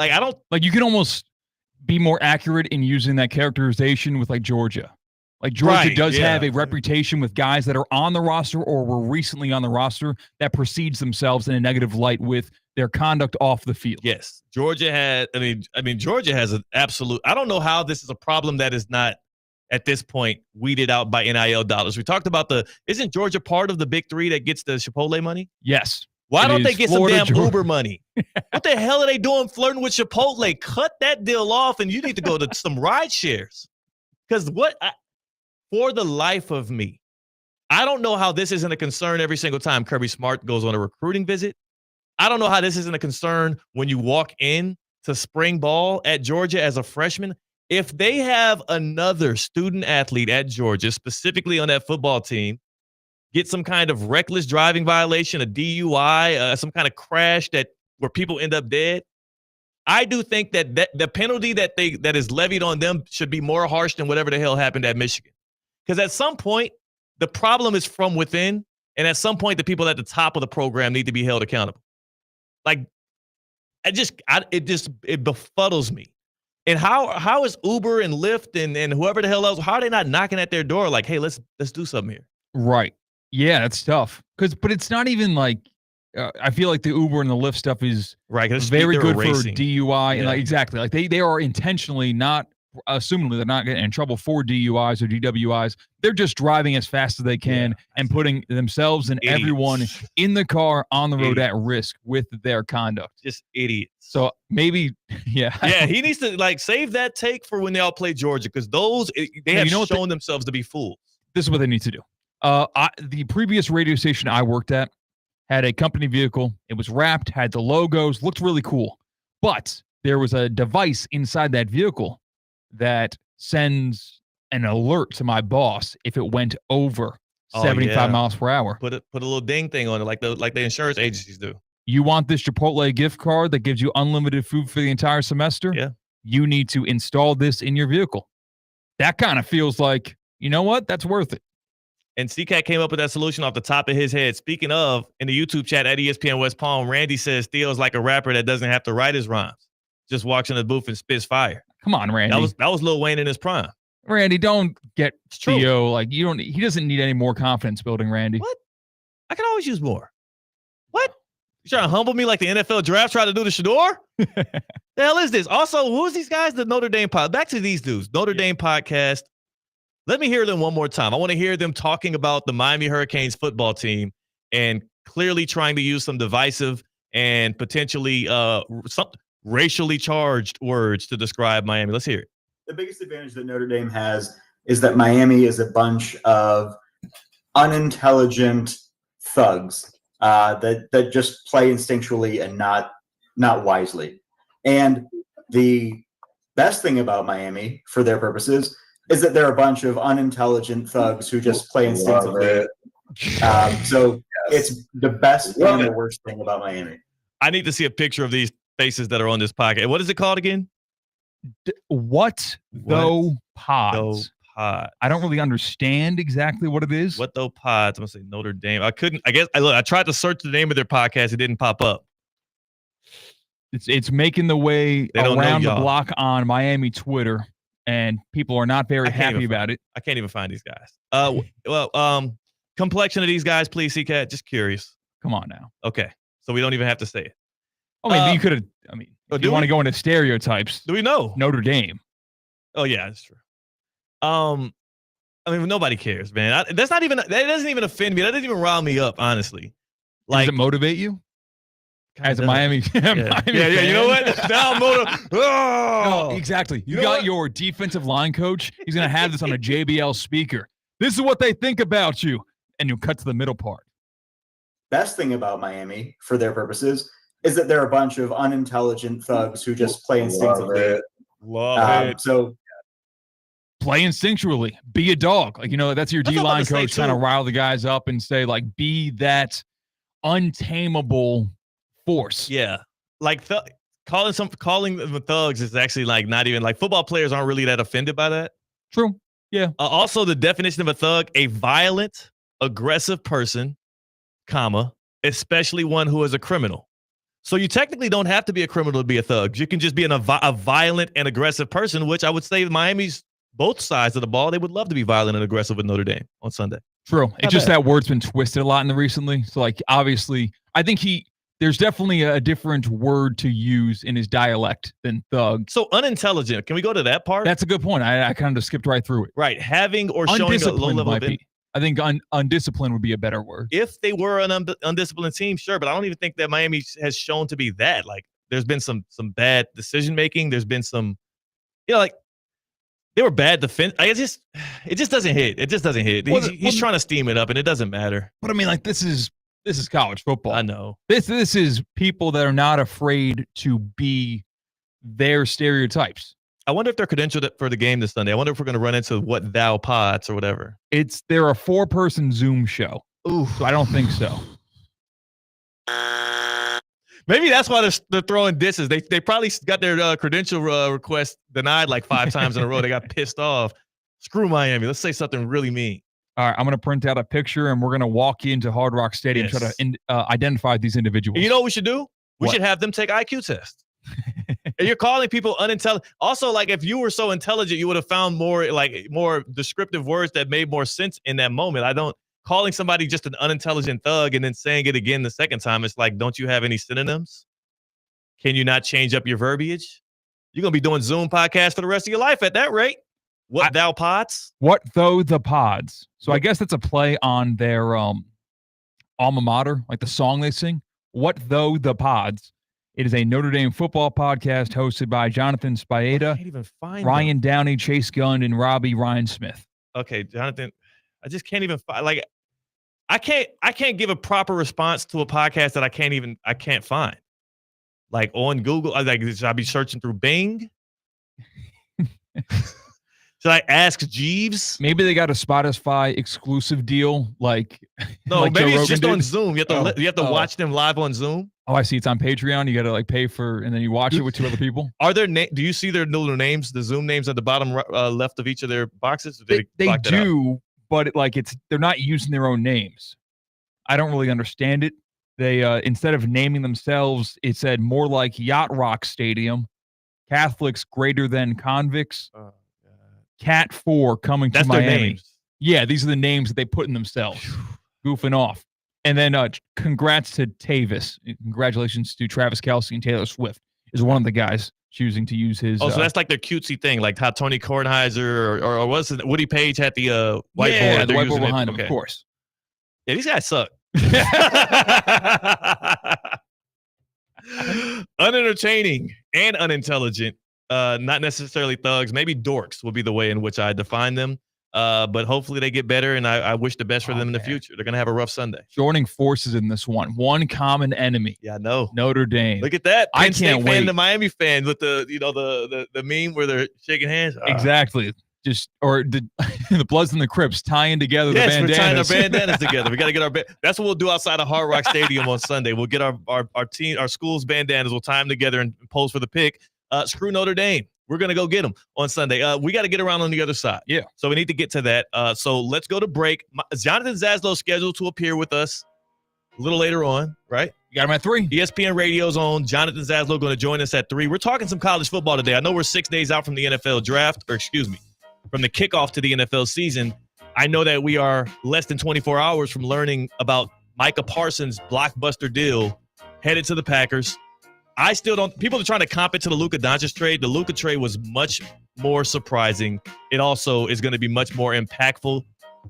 I don't like, you can almost be more accurate in using that characterization with like Georgia. Like Georgia does have a reputation with guys that are on the roster or were recently on the roster that precedes themselves in a negative light with their conduct off the field. Yes. Georgia had, Georgia has an absolute, I don't know how this is a problem that is not at this point weeded out by NIL dollars. We talked about isn't Georgia part of the big three that gets the Chipotle money? Yes. Why don't they get Florida, some damn Uber money? What the hell are they doing flirting with Chipotle? Cut that deal off and you need to go to some ride shares. Because for the life of me, I don't know how this isn't a concern every single time Kirby Smart goes on a recruiting visit. I don't know how this isn't a concern when you walk in to spring ball at Georgia as a freshman. If they have another student athlete at Georgia, specifically on that football team, get some kind of reckless driving violation, a DUI, some kind of crash where people end up dead, I do think that the penalty that is levied on them should be more harsh than whatever the hell happened at Michigan. Because at some point, the problem is from within, and at some point, the people at the top of the program need to be held accountable. Like, it befuddles me. And how is Uber and Lyft and whoever the hell else, how are they not knocking at their door like, hey, let's do something here? Right. Yeah, that's tough. But it's not even like, I feel like the Uber and the Lyft stuff is very good for DUI. And exactly. Like they are intentionally not, assumingly they're not getting in trouble for DUIs or DWIs. They're just driving as fast as they can and putting themselves and everyone in the car on the road at risk with their conduct. Just idiots. So maybe, Yeah, he needs to save that take for when they all play Georgia, because they have shown themselves to be fools. This is what they need to do. The previous radio station I worked at had a company vehicle. It was wrapped, had the logos, looked really cool. But there was a device inside that vehicle that sends an alert to my boss if it went over 75 miles per hour. Put a little ding thing on it, like the insurance agencies do. You want this Chipotle gift card that gives you unlimited food for the entire semester? Yeah. You need to install this in your vehicle. That kind of feels like, you know what? That's worth it. And CCAT came up with that solution off the top of his head. Speaking of, in the YouTube chat at ESPN West Palm, Randy says Theo's like a rapper that doesn't have to write his rhymes. Just walks in the booth and spits fire. Come on, Randy. That was Lil Wayne in his prime. Randy, don't get Theo. Like, he doesn't need any more confidence building, Randy. What? I can always use more. What? You trying to humble me like the NFL draft tried to do to Shador? The hell is this? Also, who's these guys? The Notre Dame podcast. Back to these dudes. Notre Dame podcast. Let me hear them one more time. I want to hear them talking about the Miami Hurricanes football team and clearly trying to use some divisive and potentially some racially charged words to describe Miami. Let's hear it. The biggest advantage that Notre Dame has is that Miami is a bunch of unintelligent thugs that just play instinctually and not wisely. And the best thing about Miami, for their purposes, is that they're a bunch of unintelligent thugs who just play instinctively. So it's the best and the worst thing about Miami. I need to see a picture of these faces that are on this podcast. What is it called again? What though pods? I don't really understand exactly what it is. What though pods? I'm gonna say Notre Dame. I tried to search the name of their podcast. It didn't pop up. It's making the way around the block on Miami Twitter, and people are not very happy about it. I can't even find these guys. Complexion of these guys, please, C-Cat. Just curious. Come on now. Okay, so we don't even have to say it. Oh, maybe you could have. I mean, if you want to go into stereotypes, do we know Notre Dame? Oh yeah, that's true. I mean, nobody cares, man. That doesn't even offend me. That doesn't even rile me up, honestly. Like, does it motivate you? As a Miami, Miami yeah. You know what? Now I'm motivated. No, exactly. You got your defensive line coach. He's gonna have this on a JBL speaker. This is what they think about you, and you cut to the middle part. Best thing about Miami, for their purposes, is that they're a bunch of unintelligent thugs who just play instinctively. Love it. So play instinctually. Be a dog. Like, that's your D-line coach trying to rile the guys up and say, like, be that untamable force. Yeah. Like calling them thugs is actually like not even like football players aren't really that offended by that. True. Yeah. Also, the definition of a thug, a violent, aggressive person, especially one who is a criminal. So you technically don't have to be a criminal to be a thug. You can just be a violent and aggressive person, which I would say Miami's both sides of the ball. They would love to be violent and aggressive with Notre Dame on Sunday. True. It's just that word's been twisted a lot in the recently. So, like, obviously, I think there's definitely a different word to use in his dialect than thug. So unintelligent. Can we go to that part? That's a good point. I kind of skipped right through it. Right. Having or showing a low level of I think undisciplined would be a better word. If they were an undisciplined team, sure, but I don't even think that Miami has shown to be that. Like, there's been some bad decision making. There's been some, like they were bad defense. It just doesn't hit. It just doesn't hit. He's trying to steam it up, and it doesn't matter. But I mean, like, this is college football. I know. This is people that are not afraid to be their stereotypes. I wonder if they're credentialed for the game this Sunday. I wonder if we're going to run into what thou pods or whatever. They're a 4-person Zoom show. Ooh. So I don't think so. Maybe that's why they're throwing disses. They probably got their credential request denied like 5 times in a row. They got pissed off. Screw Miami. Let's say something really mean. All right, I'm going to print out a picture, and we're going to walk into Hard Rock Stadium and try to identify these individuals. And you know what we should do? We should have them take IQ tests. And you're calling people unintelligent. Also, like, if you were so intelligent, you would have found more descriptive words that made more sense in that moment. Calling somebody just an unintelligent thug and then saying it again the second time, it's like, don't you have any synonyms? Can you not change up your verbiage? You're going to be doing Zoom podcasts for the rest of your life at that rate. What thou pods? What though the pods? So I guess that's a play on their alma mater, like the song they sing. What though the pods? It is a Notre Dame football podcast hosted by Jonathan Spieda, I can't even find Ryan Downey, Chase Gunn, and Robbie Ryan Smith. Okay, Jonathan, I just can't even find. Like, I can't give a proper response to a podcast that I can't find. Like on Google, should I be searching through Bing? Should I ask Jeeves? Maybe they got a Spotify exclusive deal. Like, no, like maybe Joe it's just Rogan on did. Zoom. You have to watch them live on Zoom. Oh, I see. It's on Patreon. You got to like pay for, and then you watch it with 2 other people. Are there? Do you see their little names, the Zoom names at the bottom left of each of their boxes? They do, but they're not using their own names. I don't really understand it. They instead of naming themselves, it said more like Yacht Rock Stadium, Catholics greater than convicts. Cat 4 coming to Miami. Their names. Yeah, these are the names that they put in themselves. Goofing off. And then congrats to Tavis. Congratulations to Travis Kelce and Taylor Swift is one of the guys choosing to use his. Oh, so that's like their cutesy thing, like how Tony Kornheiser or was it Woody Page had the whiteboard. Yeah, the whiteboard behind him, of course. Yeah, these guys suck. Unentertaining and unintelligent. Not necessarily thugs. Maybe dorks will be the way in which I define them. But hopefully they get better, and I wish the best for them in the future. They're going to have a rough Sunday. Joining forces in this one. One common enemy. Yeah, I know. Notre Dame. Look at that. I Penn State can't fan wait. and the Miami fan with the meme where they're shaking hands. Exactly. The Bloods and the Crips tying together the bandanas. We're tying our bandanas together. We got to get that's what we'll do outside of Hard Rock Stadium on Sunday. We'll get our school's bandanas. We'll tie them together and pose for the pick. Screw Notre Dame. We're going to go get them on Sunday. We got to get around on the other side. Yeah. So we need to get to that. So let's go to break. Jonathan Zaslow scheduled to appear with us a little later on, right? You got him at 3. ESPN Radio's on. Jonathan Zaslow going to join us at 3. We're talking some college football today. I know we're 6 days out from the NFL draft, from the kickoff to the NFL season. I know that we are less than 24 hours from learning about Micah Parsons' blockbuster deal headed to the Packers. I still don't – people are trying to comp it to the Luka Doncic trade. The Luka trade was much more surprising. It also is going to be much more impactful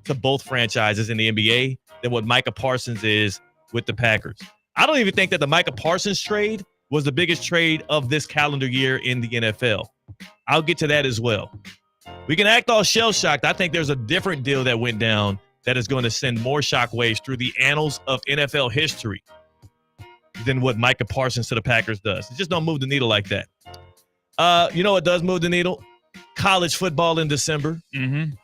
to both franchises in the NBA than what Micah Parsons is with the Packers. I don't even think that the Micah Parsons trade was the biggest trade of this calendar year in the NFL. I'll get to that as well. We can act all shell-shocked. I think there's a different deal that went down that is going to send more shockwaves through the annals of NFL history than what Micah Parsons to the Packers does. It just don't move the needle like that. You know what does move the needle? College football in December. Mm-hmm.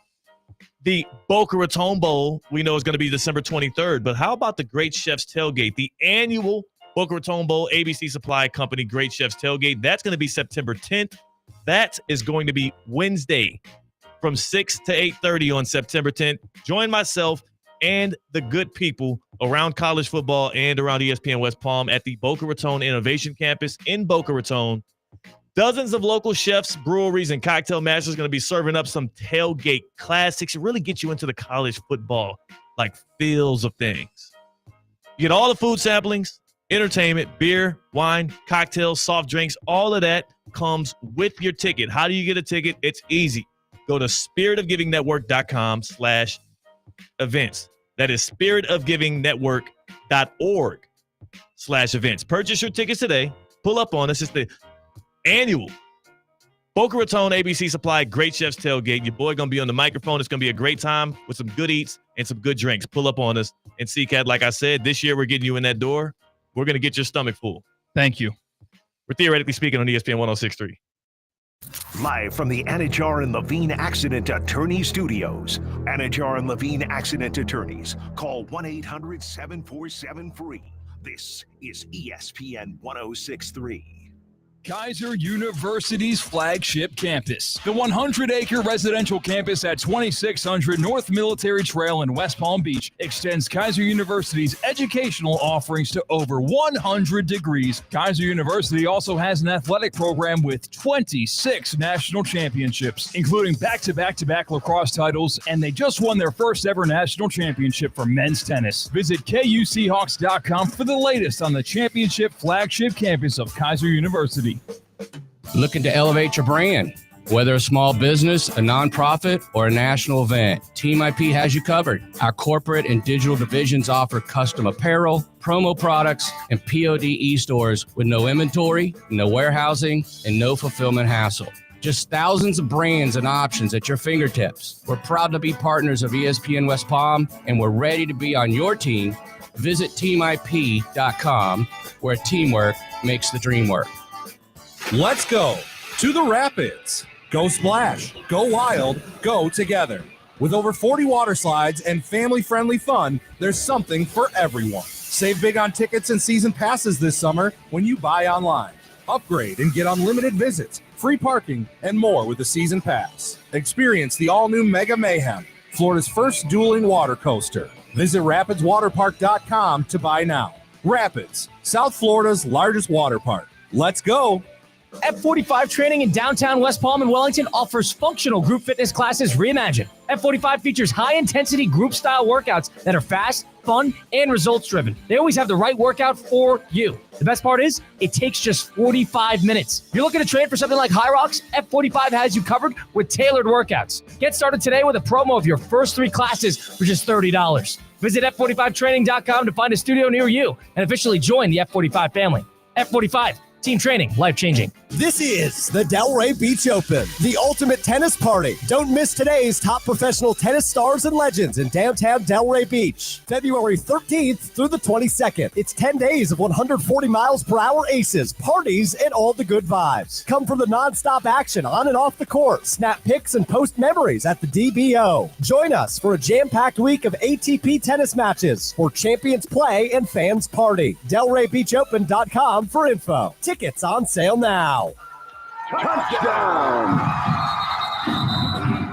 The Boca Raton Bowl, we know is going to be December 23rd. But how about the Great Chef's Tailgate? The annual Boca Raton Bowl, ABC Supply Company Great Chef's Tailgate. That's going to be September 10th. That is going to be Wednesday from 6 to 8:30 on September 10th. Join myself and the good people around college football and around ESPN West Palm at the Boca Raton Innovation Campus in Boca Raton. Dozens of local chefs, breweries, and cocktail masters going to be serving up some tailgate classics and really get you into the college football feels of things. You get all the food samplings, entertainment, beer, wine, cocktails, soft drinks, all of that comes with your ticket. How do you get a ticket? It's easy. Go to spiritofgivingnetwork.com/events. That is spiritofgivingnetwork.org/events. Purchase your tickets today. Pull up on us. It's the annual Boca Raton ABC Supply Great Chef's Tailgate. Your boy going to be on the microphone. It's going to be a great time with some good eats and some good drinks. Pull up on us. And CCAT, like I said, this year we're getting you in that door. We're going to get your stomach full. Thank you. We're theoretically speaking on ESPN 106.3. Live from the Anajar and Levine Accident Attorney Studios. Anajar and Levine Accident Attorneys. Call 1-800-747-FREE. This is ESPN 106.3. Kaiser University's flagship campus. The 100-acre residential campus at 2600 North Military Trail in West Palm Beach extends Kaiser University's educational offerings to over 100 degrees. Kaiser University also has an athletic program with 26 national championships, including back-to-back-to-back lacrosse titles, and they just won their first ever national championship for men's tennis. Visit KUSeahawks.com for the latest on the championship flagship campus of Kaiser University. Looking to elevate your brand? Whether a small business, a nonprofit, or a national event, Team IP has you covered. Our corporate and digital divisions offer custom apparel, promo products, and POD e-stores with no inventory, no warehousing, and no fulfillment hassle. Just thousands of brands and options at your fingertips. We're proud to be partners of ESPN West Palm, and we're ready to be on your team. Visit teamip.com, where teamwork makes the dream work. Let's go to the Rapids. Go splash, go wild, go together. With over 40 water slides and family-friendly fun, there's something for everyone. Save big on tickets and season passes this summer when you buy online. Upgrade and get unlimited visits, free parking, and more with the season pass. Experience the all-new Mega Mayhem, Florida's first dueling water coaster. Visit rapidswaterpark.com to buy now. Rapids, South Florida's largest water park. Let's go. F45 Training in downtown West Palm and Wellington offers functional group fitness classes reimagined. F45 features high-intensity group-style workouts that are fast, fun, and results-driven. They always have the right workout for you. The best part is, it takes just 45 minutes. If you're looking to train for something like High Rocks, F45 has you covered with tailored workouts. Get started today with a promo of your first 3 classes for just $30. Visit F45training.com to find a studio near you and officially join the F45 family. F45, team training, life-changing. This is the Delray Beach Open, the ultimate tennis party. Don't miss today's top professional tennis stars and legends in downtown Delray Beach. February 13th through the 22nd. It's 10 days of 140 miles per hour aces, parties, and all the good vibes. Come for the nonstop action on and off the court. Snap pics and post memories at the DBO. Join us for a jam-packed week of ATP tennis matches for champions play and fans party. DelrayBeachOpen.com for info. Tickets on sale now. Touchdown!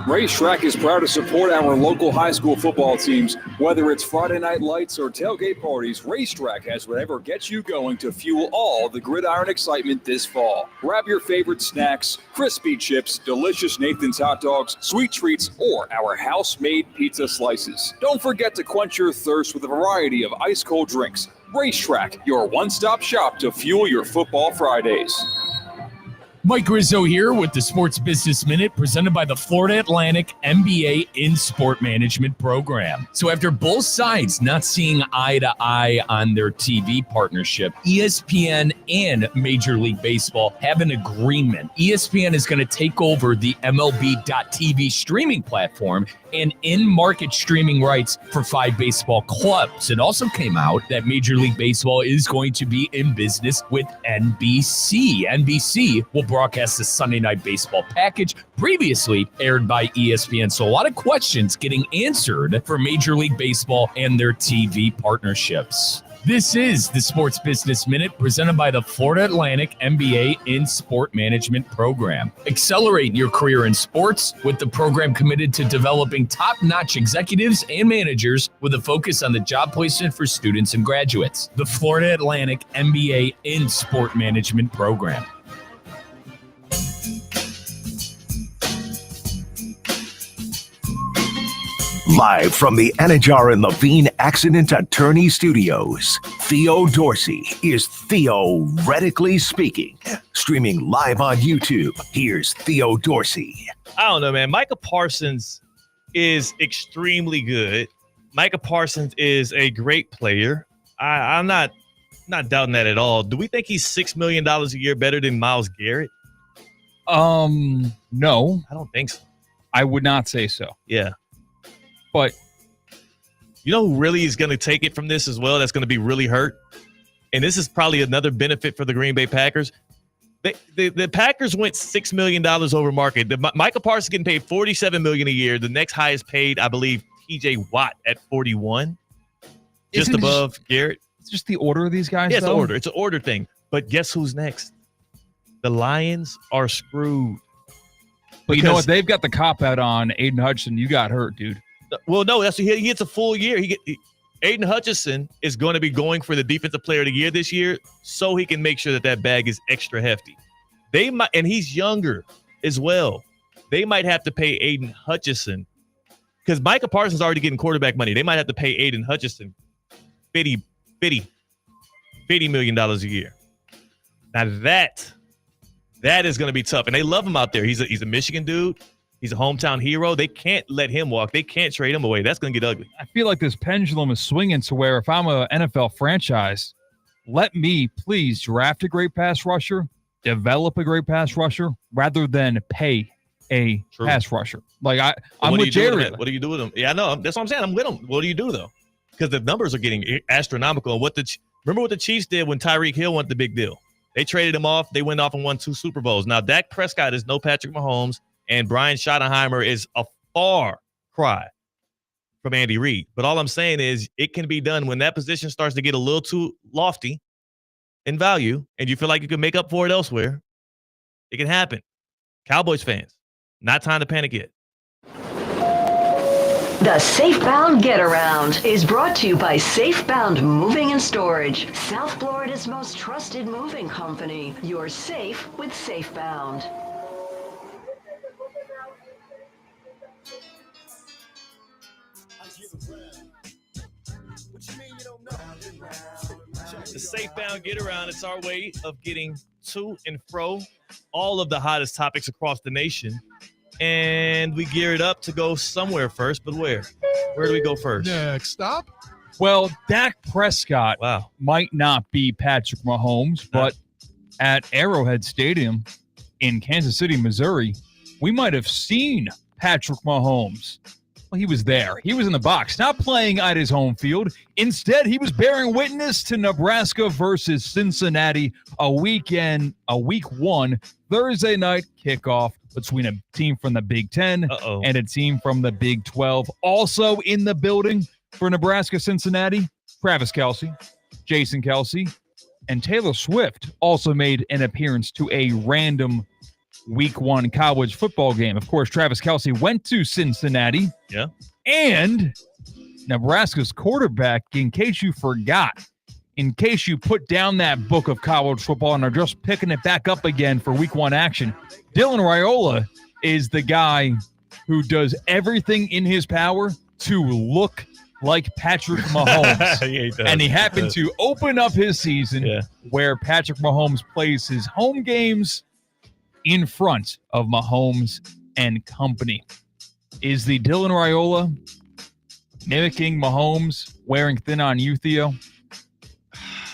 Racetrack is proud to support our local high school football teams. Whether it's Friday night lights or tailgate parties, Racetrack has whatever gets you going to fuel all the gridiron excitement this fall. Grab your favorite snacks, crispy chips, delicious Nathan's hot dogs, sweet treats, or our house-made pizza slices. Don't forget to quench your thirst with a variety of ice-cold drinks. Racetrack, your one-stop shop to fuel your football Fridays. Mike Rizzo here with the Sports Business Minute presented by the Florida Atlantic MBA in Sport Management Program. So after both sides not seeing eye to eye on their TV partnership, ESPN and Major League Baseball have an agreement. ESPN is going to take over the MLB.TV streaming platform and in-market streaming rights for 5 baseball clubs. It also came out that Major League Baseball is going to be in business with NBC. NBC will broadcast the Sunday Night Baseball package previously aired by ESPN. So a lot of questions getting answered for Major League Baseball and their TV partnerships. This is the Sports Business Minute presented by the Florida Atlantic MBA in Sport Management Program. Accelerate your career in sports with the program committed to developing top-notch executives and managers with a focus on the job placement for students and graduates. The Florida Atlantic MBA in Sport Management Program. Live from the Anajar and Levine Accident Attorney Studios, Theo Dorsey is theoretically speaking. Streaming live on YouTube, here's Theo Dorsey. I don't know, man. Micah Parsons is extremely good. Micah Parsons is a great player. I'm not doubting that at all. Do we think he's $6 million a year better than Myles Garrett? No. I don't think so. I would not say so. Yeah. But you know who really is going to take it from this as well? That's going to be really hurt. And this is probably another benefit for the Green Bay Packers. The Packers went $6 million over market. Micah Parsons getting paid $47 million a year. The next highest paid, I believe, T.J. Watt at $41, just above Garrett. It's just the order of these guys. Yeah, though? It's an order thing. But guess who's next? The Lions are screwed. But you know what? They've got the cop out on Aiden Hutchinson. You got hurt, dude. Well, no, he gets a full year. Aiden Hutchinson is going to be going for the Defensive Player of the Year this year, so he can make sure that bag is extra hefty. They might, and he's younger as well. They might have to pay Aiden Hutchinson because Micah Parsons is already getting quarterback money. They might have to pay Aiden Hutchinson $50 million a year. Now that is going to be tough, and they love him out there. He's a Michigan dude. He's a hometown hero. They can't let him walk. They can't trade him away. That's going to get ugly. I feel like this pendulum is swinging to where if I'm an NFL franchise, let me please draft a great pass rusher, develop a great pass rusher, rather than pay a pass rusher. Like I'm with Jerry. What do you do with him? Yeah, I know. That's what I'm saying. I'm with him. What do you do though? Because the numbers are getting astronomical. Remember what the Chiefs did when Tyreek Hill won the big deal? They traded him off. They went off and won 2 Super Bowls. Now Dak Prescott is no Patrick Mahomes. And Brian Schottenheimer is a far cry from Andy Reid. But all I'm saying is it can be done when that position starts to get a little too lofty in value and you feel like you can make up for it elsewhere. It can happen. Cowboys fans, not time to panic yet. The Safebound Get Around is brought to you by Safebound Moving and Storage, South Florida's most trusted moving company. You're safe with Safebound. The Safebound Get Around, it's our way of getting to and fro all of the hottest topics across the nation. And we gear it up to go somewhere first, but where? Where do we go first? Next stop. Well, Dak Prescott might not be Patrick Mahomes, but at Arrowhead Stadium in Kansas City, Missouri, we might have seen Patrick Mahomes. Well, he was there. He was in the box, not playing at his home field. Instead, he was bearing witness to Nebraska versus Cincinnati, a week 1 Thursday night kickoff between a team from the Big Ten and a team from the Big 12. Also in the building for Nebraska-Cincinnati, Travis Kelce, Jason Kelce, and Taylor Swift also made an appearance to a random Week 1 college football game. Of course, Travis Kelce went to Cincinnati. Yeah. And Nebraska's quarterback, in case you forgot, in case you put down that book of college football and are just picking it back up again for Week 1 action, Dylan Raiola is the guy who does everything in his power to look like Patrick Mahomes. He and he happened to open up his season where Patrick Mahomes plays his home games in front of Mahomes and company. Is the Dylan Raiola mimicking Mahomes wearing thin on you, Theo?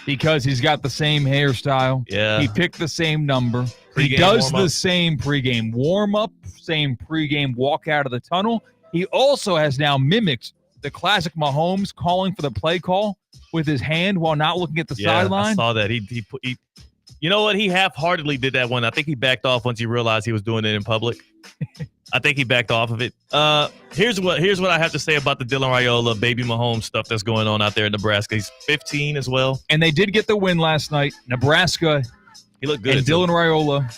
Because he's got the same hairstyle. Yeah. He picked the same number. He Pre-game does warm-up. the same pregame warm-up, same pregame walk out of the tunnel. He also has now mimicked the classic Mahomes calling for the play call with his hand while not looking at the sideline. I saw that. He you know what? He half-heartedly did that one. I think he backed off once he realized he was doing it in public. I think he backed off of it. Here's what I have to say about the Dylan Raiola, baby Mahomes stuff that's going on out there in Nebraska. He's 15 as well. And they did get the win last night. Nebraska He looked good. and Dylan Raiola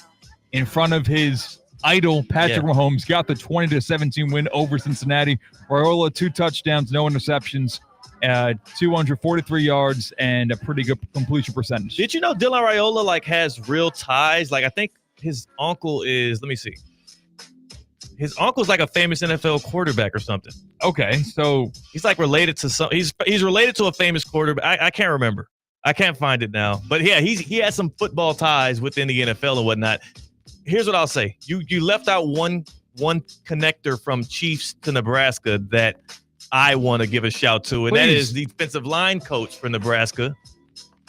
in front of his idol, Patrick Mahomes, got the 20-17 win over Cincinnati. Raiola, 2 touchdowns, no interceptions, 243 yards, and a pretty good completion percentage. Did you know Dylan Raiola has real ties? I think his uncle is, let me see. His uncle's like a famous NFL quarterback or something. Okay, so he's related to some. He's related to a famous quarterback. I can't remember. I can't find it now. But yeah, he has some football ties within the NFL and whatnot. Here's what I'll say. You left out one connector from Chiefs to Nebraska that I want to give a shout to, and that is the defensive line coach for Nebraska,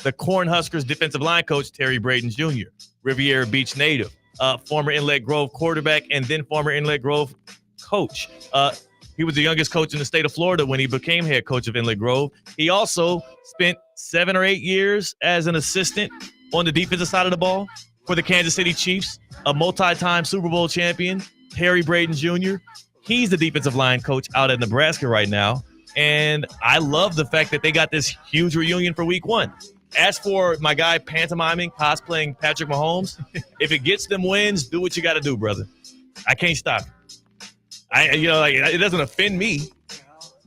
the Cornhuskers defensive line coach, Terry Braden Jr., Riviera Beach native, former Inlet Grove quarterback, and then former Inlet Grove coach. He was the youngest coach in the state of Florida when he became head coach of Inlet Grove. He also spent 7 or 8 years as an assistant on the defensive side of the ball for the Kansas City Chiefs, a multi-time Super Bowl champion, Terry Braden Jr. He's the defensive line coach out at Nebraska right now. And I love the fact that they got this huge reunion for Week 1. As for my guy pantomiming, cosplaying Patrick Mahomes, if it gets them wins, do what you got to do, brother. I can't stop it. It doesn't offend me.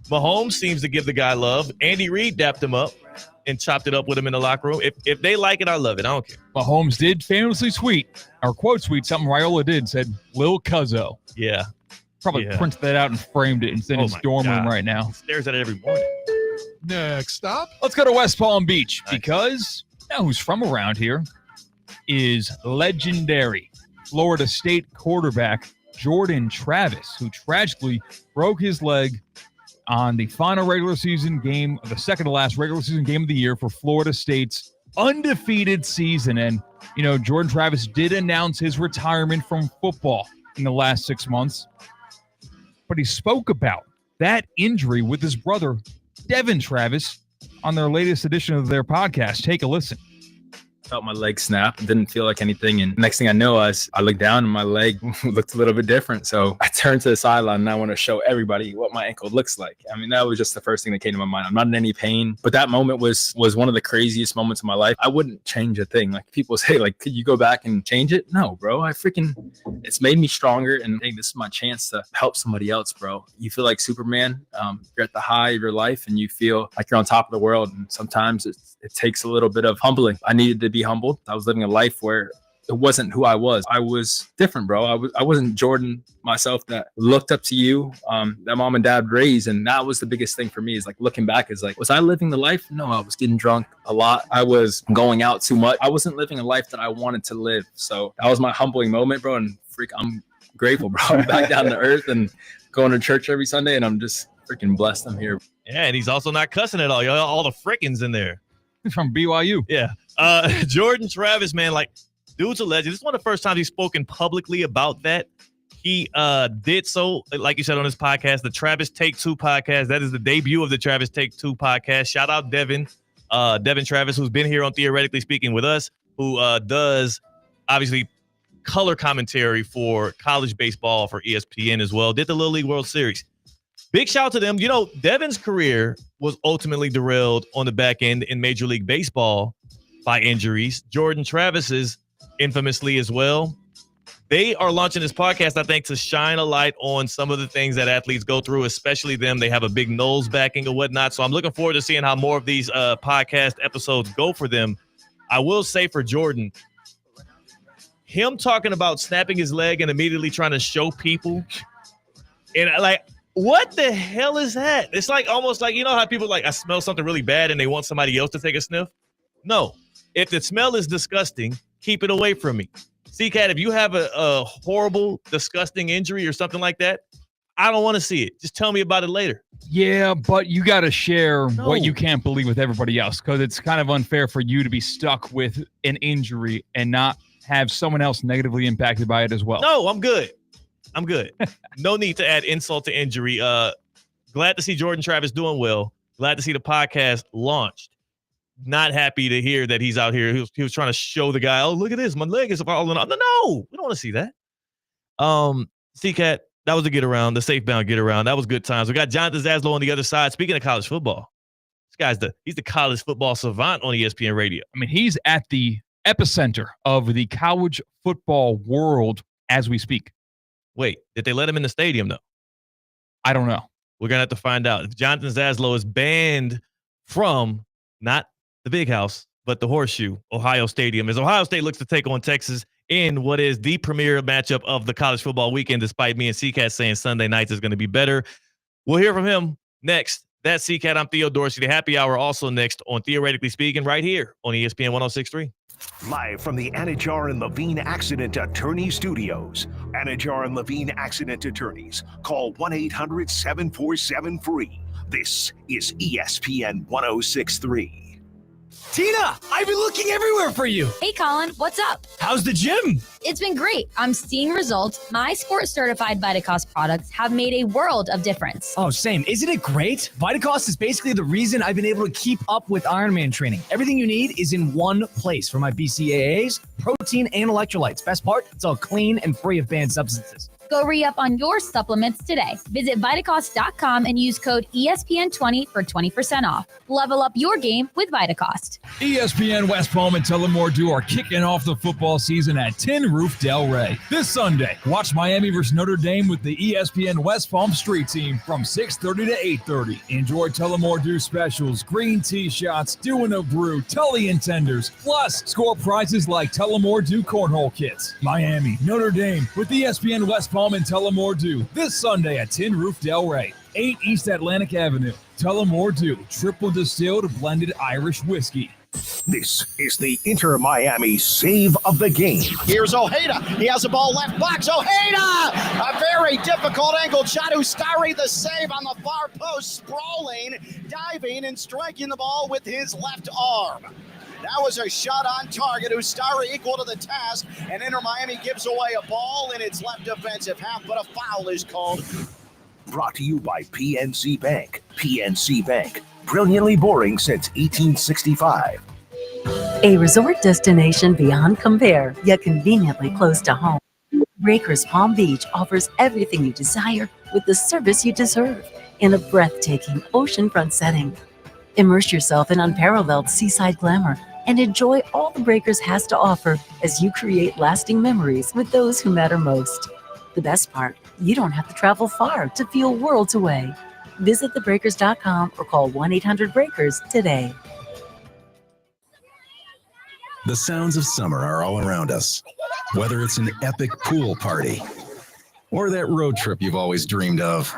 Mahomes seems to give the guy love. Andy Reid dapped him up and chopped it up with him in the locker room. If they like it, I love it. I don't care. Mahomes did famously quote tweet something Raiola did, said, Lil Cuzzo. Yeah. Probably printed that out and framed it and sent it in his dorm room right now. He stares at it every morning. Next stop. Let's go to West Palm Beach because now who's from around here is legendary Florida State quarterback Jordan Travis, who tragically broke his leg on the final regular season game, the second to last regular season game of the year for Florida State's undefeated season. And, Jordan Travis did announce his retirement from football in the last 6 months. But he spoke about that injury with his brother, Devin Travis, on their latest edition of their podcast. Take a listen. Felt my leg snap, didn't feel like anything. And next thing I know, I looked down and my leg looked a little bit different. So I turned to the sideline and I want to show everybody what my ankle looks like. I mean, that was just the first thing that came to my mind. I'm not in any pain, but that moment was one of the craziest moments of my life. I wouldn't change a thing. Like people say, could you go back and change it? No, bro. It's made me stronger. And I think this is my chance to help somebody else, bro. You feel like Superman. You're at the high of your life and you feel like you're on top of the world. And sometimes it takes a little bit of humbling. I needed to be humbled. I was living a life where it wasn't who I was. I was different, bro. I wasn't Jordan myself that looked up to you, that mom and dad raised. And that was the biggest thing for me is looking back is was I living the life? No, I was getting drunk a lot. I was going out too much. I wasn't living a life that I wanted to live. So that was my humbling moment, bro. And I'm grateful, bro. I'm back down to earth and going to church every Sunday. And I'm just freaking blessed I'm here. Yeah, and he's also not cussing at all. All the frickins in there. From BYU. Yeah. Jordan Travis, man, like, dude's a legend. This is one of the first times he's spoken publicly about that. He did so, like you said, on his podcast, the Travis Take Two podcast. That is the debut of the Travis Take Two podcast. Shout out Devin Travis, who's been here on Theoretically Speaking with us, who does, obviously, color commentary for college baseball for ESPN as well. Did the Little League World Series. Big shout out to them. You know, Devin's career was ultimately derailed on the back end in Major League Baseball by injuries. Jordan Travis's infamously as well. They are launching this podcast, I think, to shine a light on some of the things that athletes go through, especially them. They have a big Knowles backing and whatnot. So I'm looking forward to seeing how more of these podcast episodes go for them. I will say for Jordan, him talking about snapping his leg and immediately trying to show people, and like, what the hell is that? It's like almost like, you know how people like, I smell something really bad and they want somebody else to take a sniff? No. If the smell is disgusting, keep it away from me. C-Cat, if you have a horrible, disgusting injury or something like that, I don't want to see it. Just tell me about it later. Yeah, but you got to share what you can't believe with everybody else, because it's kind of unfair for you to be stuck with an injury and not have someone else negatively impacted by it as well. No, I'm good. No need to add insult to injury. Glad to see Jordan Travis doing well. Glad to see the podcast launched. Not happy to hear that he's out here. He was trying to show the guy, oh, look at this. My leg is falling off. No, we don't want to see that. C-Cat, that was a get around, the safe bound get around. That was good times. We got Jonathan Zaslow on the other side. Speaking of college football, this guy's he's the college football savant on ESPN radio. I mean, he's at the epicenter of the college football world as we speak. Wait, did they let him in the stadium, though? I don't know. We're going to have to find out. If Jonathan Zaslow is banned from not the Big House, but the Horseshoe, Ohio Stadium, as Ohio State looks to take on Texas in what is the premier matchup of the college football weekend, despite me and C-Cat saying Sunday nights is going to be better. We'll hear from him next. That's C-Cat. I'm Theo Dorsey. The happy hour also next on Theoretically Speaking right here on ESPN 106.3. Live from the Anajar and Levine Accident Attorney Studios. Anajar and Levine Accident Attorneys. Call 1-800-747-FREE. This is ESPN 106.3. Tina, I've been looking everywhere for you. Hey, Colin, what's up? How's the gym? It's been great. I'm seeing results. My sport-certified Vitacost products have made a world of difference. Oh, same. Isn't it great? Vitacost is basically the reason I've been able to keep up with Ironman training. Everything you need is in one place for my BCAAs, protein, and electrolytes. Best part, it's all clean and free of banned substances. Go re-up on your supplements today. Visit Vitacost.com and use code ESPN20 for 20% off. Level up your game with Vitacost. ESPN West Palm and Tullamore are kicking off the football season at Tin Roof Delray. This Sunday, watch Miami versus Notre Dame with the ESPN West Palm Street Team from 6:30 to 8:30. Enjoy Tullamore specials, green tea shots, doing a brew, Tully and tenders, plus score prizes like Tullamore cornhole kits. Miami, Notre Dame with ESPN West Palm and Tullamore this Sunday at Tin Roof Delray, 8 East Atlantic Avenue. Tullamore triple distilled blended Irish whiskey. This is the Inter Miami save of the game. Here's Ojeda. He has the ball left box. Ojeda! A very difficult angled shot. Ustari the save on the far post, sprawling, diving, and striking the ball with his left arm. That was a shot on target. Ustari equal to the task, and Inter Miami gives away a ball in its left defensive half, but a foul is called. Brought to you by PNC Bank. PNC Bank, brilliantly boring since 1865. A resort destination beyond compare, yet conveniently close to home. Breakers Palm Beach offers everything you desire with the service you deserve in a breathtaking oceanfront setting. Immerse yourself in unparalleled seaside glamour and enjoy all the Breakers has to offer as you create lasting memories with those who matter most. The best part, you don't have to travel far to feel worlds away. Visit thebreakers.com or call 1-800-BREAKERS today. The sounds of summer are all around us, whether it's an epic pool party or that road trip you've always dreamed of.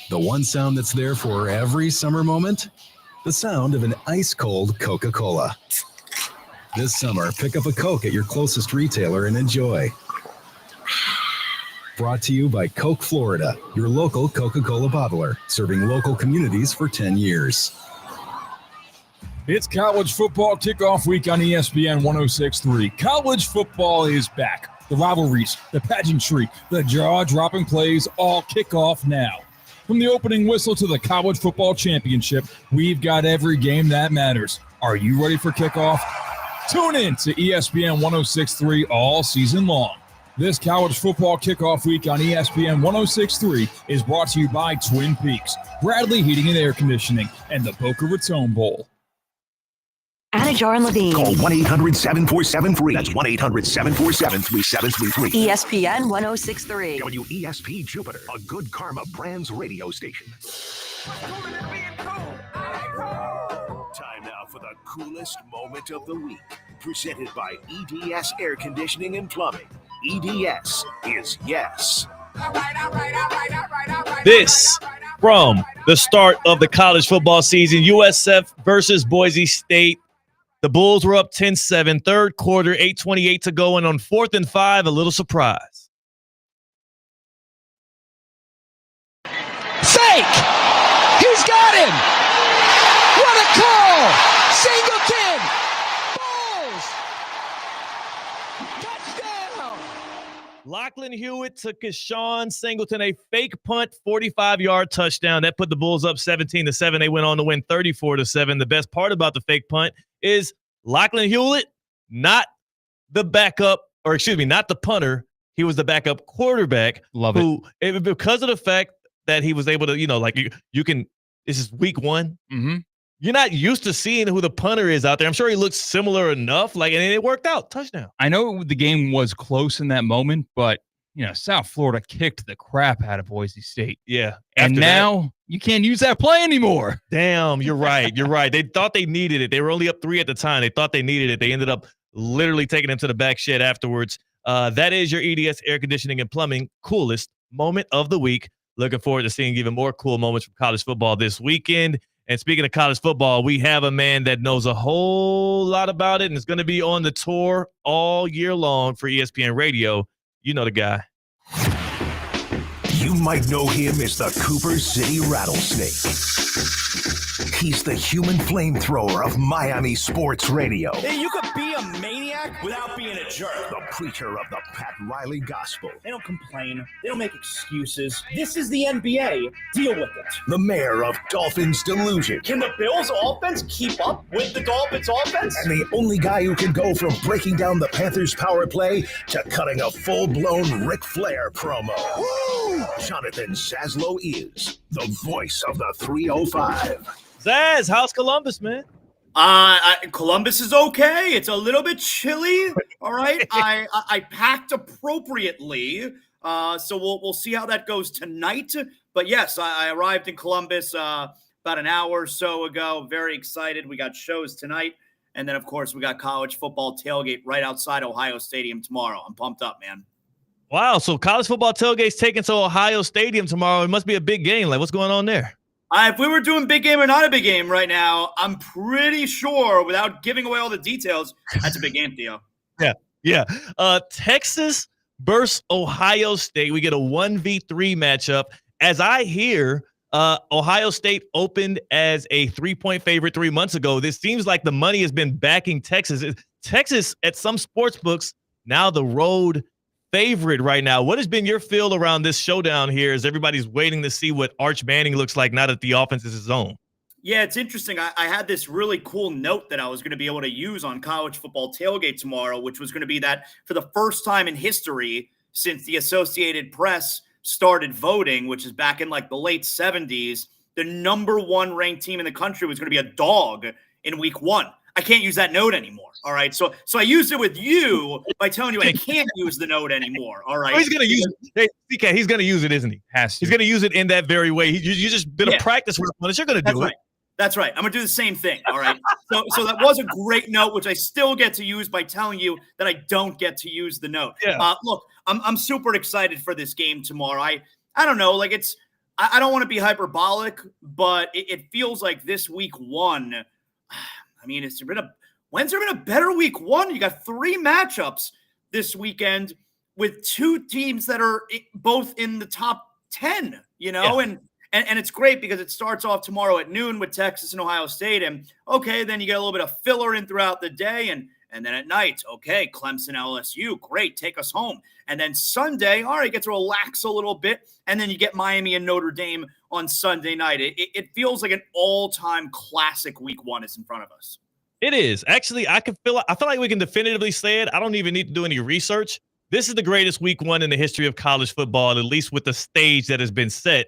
The one sound that's there for every summer moment? The sound of an ice-cold Coca-Cola. This summer, pick up a Coke at your closest retailer and enjoy. Brought to you by Coke Florida, your local Coca-Cola bottler, serving local communities for 10 years. It's college football kickoff week on ESPN 106.3. College football is back. The rivalries, the pageantry, the jaw-dropping plays all kick off now. From the opening whistle to the college football championship, we've got every game that matters. Are you ready for kickoff? Tune in to ESPN 106.3 all season long. This college football kickoff week on ESPN 106.3 is brought to you by Twin Peaks, Bradley Heating and Air Conditioning, and the Boca Raton Bowl. Anajar and Levine. Call 1-800-747-FREE. That's 1-800-747-3733. ESPN 106.3. WESP Jupiter, a Good Karma Brands radio station. Time now for the coolest moment of the week. Presented by EDS Air Conditioning and Plumbing. EDS is yes. This from the start of the college football season, USF versus Boise State. The Bulls were up 10-7, third quarter, 8:28 to go, and on 4th and 5, a little surprise. Fake! He's got him! What a call! Singleton! Bulls! Touchdown! Lachlan Hewitt took his Sean Singleton a fake punt, 45-yard touchdown. That put the Bulls up 17-7. They went on to win 34-7. The best part about the fake punt is Lachlan Hewitt, not the backup, or excuse me, not the punter. He was the backup quarterback. Love it. Because of the fact that he was able to, you can, this is week one. Mm-hmm. You're not used to seeing who the punter is out there. I'm sure he looks similar enough, and it worked out. Touchdown. I know the game was close in that moment, but South Florida kicked the crap out of Boise State. Yeah. And now you can't use that play anymore. Damn, you're right. You're right. They thought they needed it. They were only up 3 at the time. They thought they needed it. They ended up literally taking him to the back shed afterwards. That is your EDS Air Conditioning and Plumbing coolest moment of the week. Looking forward to seeing even more cool moments from college football this weekend. And speaking of college football, we have a man that knows a whole lot about it and is going to be on the tour all year long for ESPN Radio. You know the guy. You might know him as the Cooper City Rattlesnake. He's the human flamethrower of Miami sports radio. Hey, you could be a maniac without being a jerk. The preacher of the Pat Riley gospel. They don't complain. They don't make excuses. This is the NBA. Deal with it. The mayor of Dolphins Delusion. Can the Bills offense keep up with the Dolphins offense? And the only guy who can go from breaking down the Panthers' power play to cutting a full-blown Ric Flair promo. Woo! Jonathan Zaslow is the voice of the 305. Zaz, how's Columbus, man? Columbus is okay. It's a little bit chilly. All right. I packed appropriately. So we'll see how that goes tonight. But yes, I arrived in Columbus about an hour or so ago. Very excited. We got shows tonight. And then, of course, we got college football tailgate right outside Ohio Stadium tomorrow. I'm pumped up, man. Wow. So college football tailgate's taken to Ohio Stadium tomorrow. It must be a big game. Like, what's going on there? If we were doing big game or not a big game right now, I'm pretty sure, without giving away all the details, that's a big game, Theo. Yeah. Texas versus Ohio State. We get a 1v3 matchup. As I hear, Ohio State opened as a 3-point favorite 3 months ago. This seems like the money has been backing Texas. Texas, at some sports books, now the road favorite right now. What has been your feel around this showdown here as everybody's waiting to see what Arch Manning looks like now that the offense is his own? Yeah, it's interesting. I had this really cool note that I was going to be able to use on college football tailgate tomorrow, which was going to be that for the first time in history since the Associated Press started voting, which is back in like the late 70s, the number 1 ranked team in the country was going to be a dog in week 1. I can't use that note anymore. All right. So I used it with you by telling you I can't use the note anymore. All right. Oh, he's going to use it. Hey, CK, he's going to use it, isn't he? He's going to use it in that very way. You just been a practice rep on it. You're going to do it. That's right. I'm going to do the same thing. All right. So that was a great note, which I still get to use by telling you that I don't get to use the note. Yeah. Look, I'm super excited for this game tomorrow. I don't know. Like I don't want to be hyperbolic, but it feels like this week 1. I mean, when's there been a better week 1? You got 3 matchups this weekend with 2 teams that are both in the top 10, and And it's great because it starts off tomorrow at noon with Texas and Ohio State. And okay, then you get a little bit of filler in throughout the day. And then at night, okay, Clemson, LSU, great, take us home. And then Sunday, all right, get to relax a little bit. And then you get Miami and Notre Dame on Sunday night. It feels like an all-time classic week one is in front of us. It is. Actually, I feel like we can definitively say it. I don't even need to do any research. This is the greatest week one in the history of college football, at least with the stage that has been set.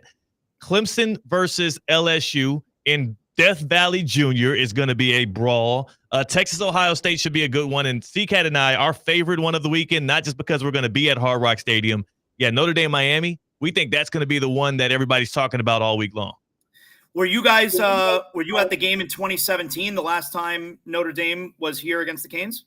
Clemson versus LSU in Death Valley Jr. is going to be a brawl. Texas, Ohio State should be a good one. And CCAT and I, our favorite one of the weekend, not just because we're going to be at Hard Rock Stadium. Yeah, Notre Dame, Miami. We think that's going to be the one that everybody's talking about all week long. Were you guys, were you at the game in 2017, the last time Notre Dame was here against the Canes?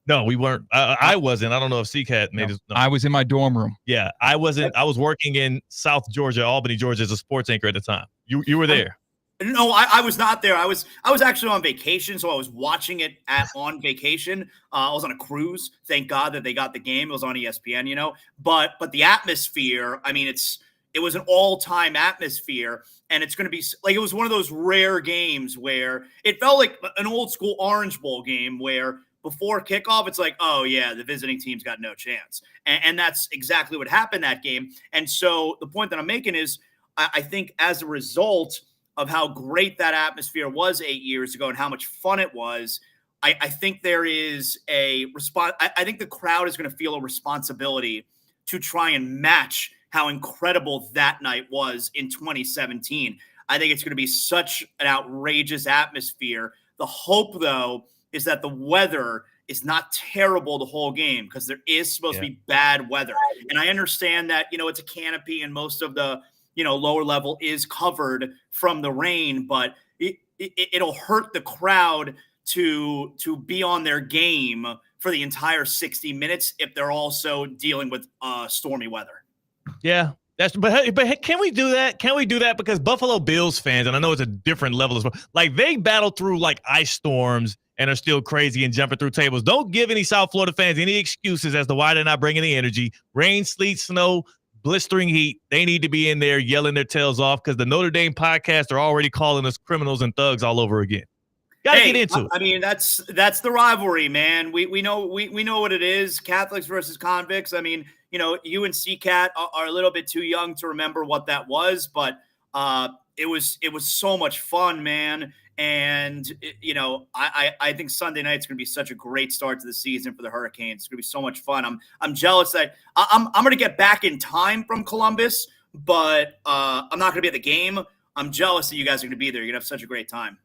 No, we weren't. I wasn't. I don't know if CCAT made it. No. I was in my dorm room. Yeah, I wasn't. I was working in South Georgia, Albany, Georgia, as a sports anchor at the time. You were there. No, I was not there. I was actually on vacation, so I was watching it on vacation. I was on a cruise. Thank God that they got the game. It was on ESPN, you know. But the atmosphere, I mean, it was an all-time atmosphere, and it's going to be like it was one of those rare games where it felt like an old-school Orange Bowl game where before kickoff, it's like, oh, yeah, the visiting team's got no chance. And that's exactly what happened that game. And so the point that I'm making is I think as a result of how great that atmosphere was 8 years ago and how much fun it was, I think there is a response. I think the crowd is going to feel a responsibility to try and match how incredible that night was in 2017. I think it's going to be such an outrageous atmosphere. The hope, though, is that the weather is not terrible the whole game because there is supposed to be bad weather. And I understand that, you know, it's a canopy and most of the, you know, lower level is covered from the rain, but it'll hurt the crowd to be on their game for the entire 60 minutes if they're also dealing with stormy weather. Yeah. But can we do that? Can we do that? Because Buffalo Bills fans, and I know it's a different level as well, like they battle through like ice storms and are still crazy and jumping through tables. Don't give any South Florida fans any excuses as to why they're not bringing the energy. Rain, sleet, snow, blistering heat. They need to be in there yelling their tails off because the Notre Dame podcast are already calling us criminals and thugs all over again. Gotta get into it. I mean, that's the rivalry, man. We know what it is. Catholics versus convicts. I mean, you know, you and CCAT are a little bit too young to remember what that was, but it was so much fun, man. And you know, I think Sunday night's going to be such a great start to the season for the Hurricanes. It's going to be so much fun. I'm jealous that I'm going to get back in time from Columbus, but I'm not going to be at the game. I'm jealous that you guys are going to be there. You're going to have such a great time.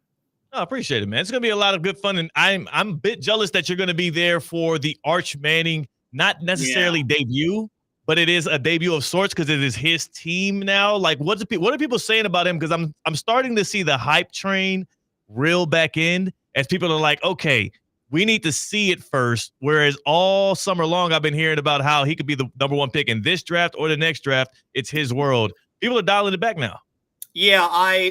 I appreciate it, man. It's going to be a lot of good fun, and I'm a bit jealous that you're going to be there for the Arch Manning, not necessarily debut, but it is a debut of sorts because it is his team now. Like, what are people saying about him? Because I'm starting to see the hype train reel back in as people are like, okay, we need to see it first. Whereas all summer long, I've been hearing about how he could be the number one pick in this draft or the next draft. It's his world. People are dialing it back now. Yeah,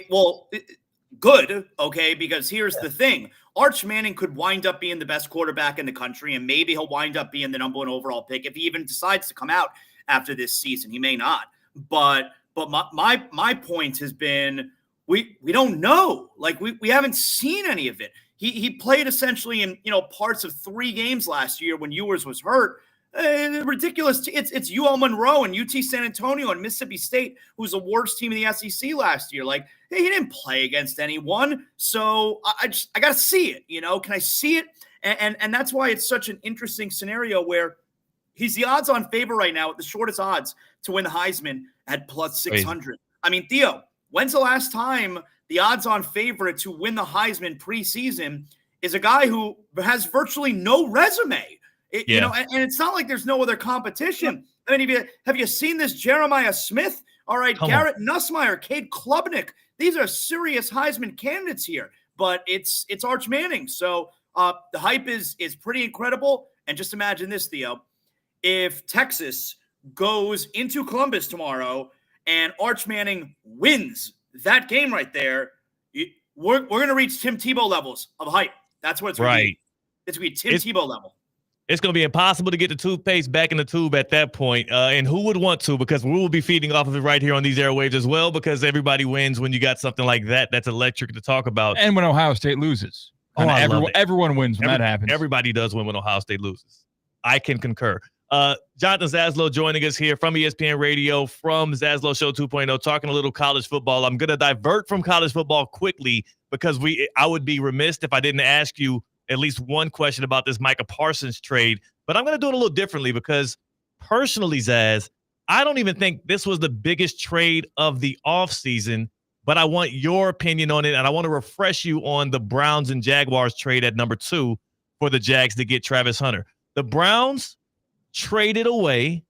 good, okay, because here's the thing. Arch Manning could wind up being the best quarterback in the country, and maybe he'll wind up being the number one overall pick if he even decides to come out after this season. He may not. But my point has been we don't know. Like, we haven't seen any of it. He played essentially in, you know, parts of 3 games last year when Ewers was hurt. Ridiculous. It's UL Monroe and UT San Antonio and Mississippi State, who's the worst team in the SEC last year. Like, hey, he didn't play against anyone. So I got to see it. You know, can I see it? And that's why it's such an interesting scenario where he's the odds-on favorite right now with the shortest odds to win the Heisman at plus 600. Crazy. I mean, Theo, when's the last time the odds-on favorite to win the Heisman preseason is a guy who has virtually no resume? You know, and it's not like there's no other competition. I mean, have you seen this Jeremiah Smith? All right, Garrett Nussmeier, Cade Klubnik. These are serious Heisman candidates here, but it's Arch Manning. So the hype is pretty incredible. And just imagine this, Theo. If Texas goes into Columbus tomorrow and Arch Manning wins that game right there, we're going to reach Tim Tebow levels of hype. That's what it's going to be. It's going to be Tim Tebow level. It's going to be impossible to get the toothpaste back in the tube at that point. And who would want to? Because we will be feeding off of it right here on these airwaves as well, because everybody wins when you got something like that that's electric to talk about. And when Ohio State loses. Everyone wins when that happens. Everybody does win when Ohio State loses. I can concur. Jonathan Zaslow joining us here from ESPN Radio, from Zaslow Show 2.0, talking a little college football. I'm going to divert from college football quickly because I would be remiss if I didn't ask you at least one question about this Micah Parsons trade. But I'm going to do it a little differently because personally, Zaz, I don't even think this was the biggest trade of the offseason, but I want your opinion on it, and I want to refresh you on the Browns and Jaguars trade at number 2 for the Jags to get Travis Hunter. The Browns traded away,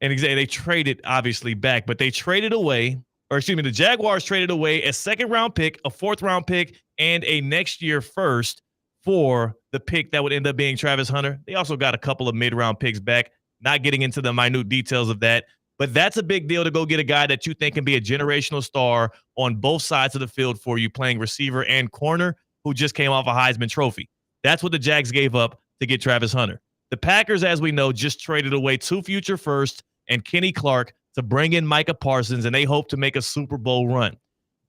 and they traded obviously back, but they traded away, or excuse me, the Jaguars traded away a 2nd-round pick, a 4th-round pick, and a next year first for the pick that would end up being Travis Hunter. They also got a couple of mid-round picks back, not getting into the minute details of that, but that's a big deal to go get a guy that you think can be a generational star on both sides of the field for you, playing receiver and corner, who just came off a Heisman Trophy. That's what the Jags gave up to get Travis Hunter. The Packers, as we know, just traded away 2 future firsts and Kenny Clark to bring in Micah Parsons, and they hope to make a Super Bowl run.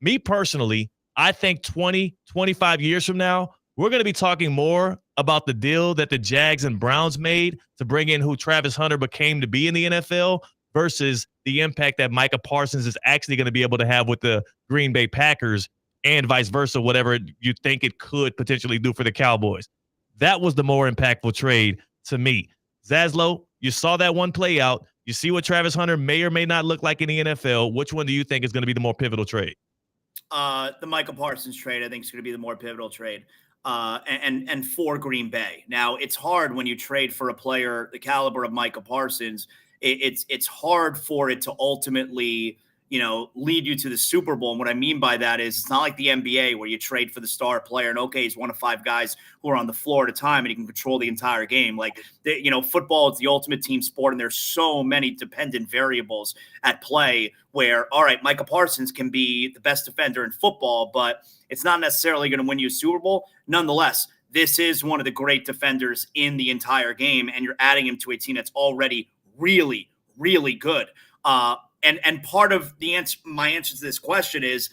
Me personally, I think 20, 25 years from now, we're going to be talking more about the deal that the Jags and Browns made to bring in who Travis Hunter became to be in the NFL versus the impact that Micah Parsons is actually going to be able to have with the Green Bay Packers and vice versa, whatever you think it could potentially do for the Cowboys. That was the more impactful trade to me. Zaslow, you saw that one play out. You see what Travis Hunter may or may not look like in the NFL. Which one do you think is going to be the more pivotal trade? The Micah Parsons trade, I think, is going to be the more pivotal trade. And for Green Bay. Now, it's hard when you trade for a player the caliber of Micah Parsons. It's hard for it to ultimately, lead you to the Super Bowl. And what I mean by that is it's not like the NBA where you trade for the star player and, okay, he's one of 5 guys who are on the floor at a time and he can control the entire game. Like, football is the ultimate team sport, and there's so many dependent variables at play where, all right, Micah Parsons can be the best defender in football, but it's not necessarily going to win you a Super Bowl. Nonetheless, this is one of the great defenders in the entire game, and you're adding him to a team that's already really, really good. And part of my answer to this question is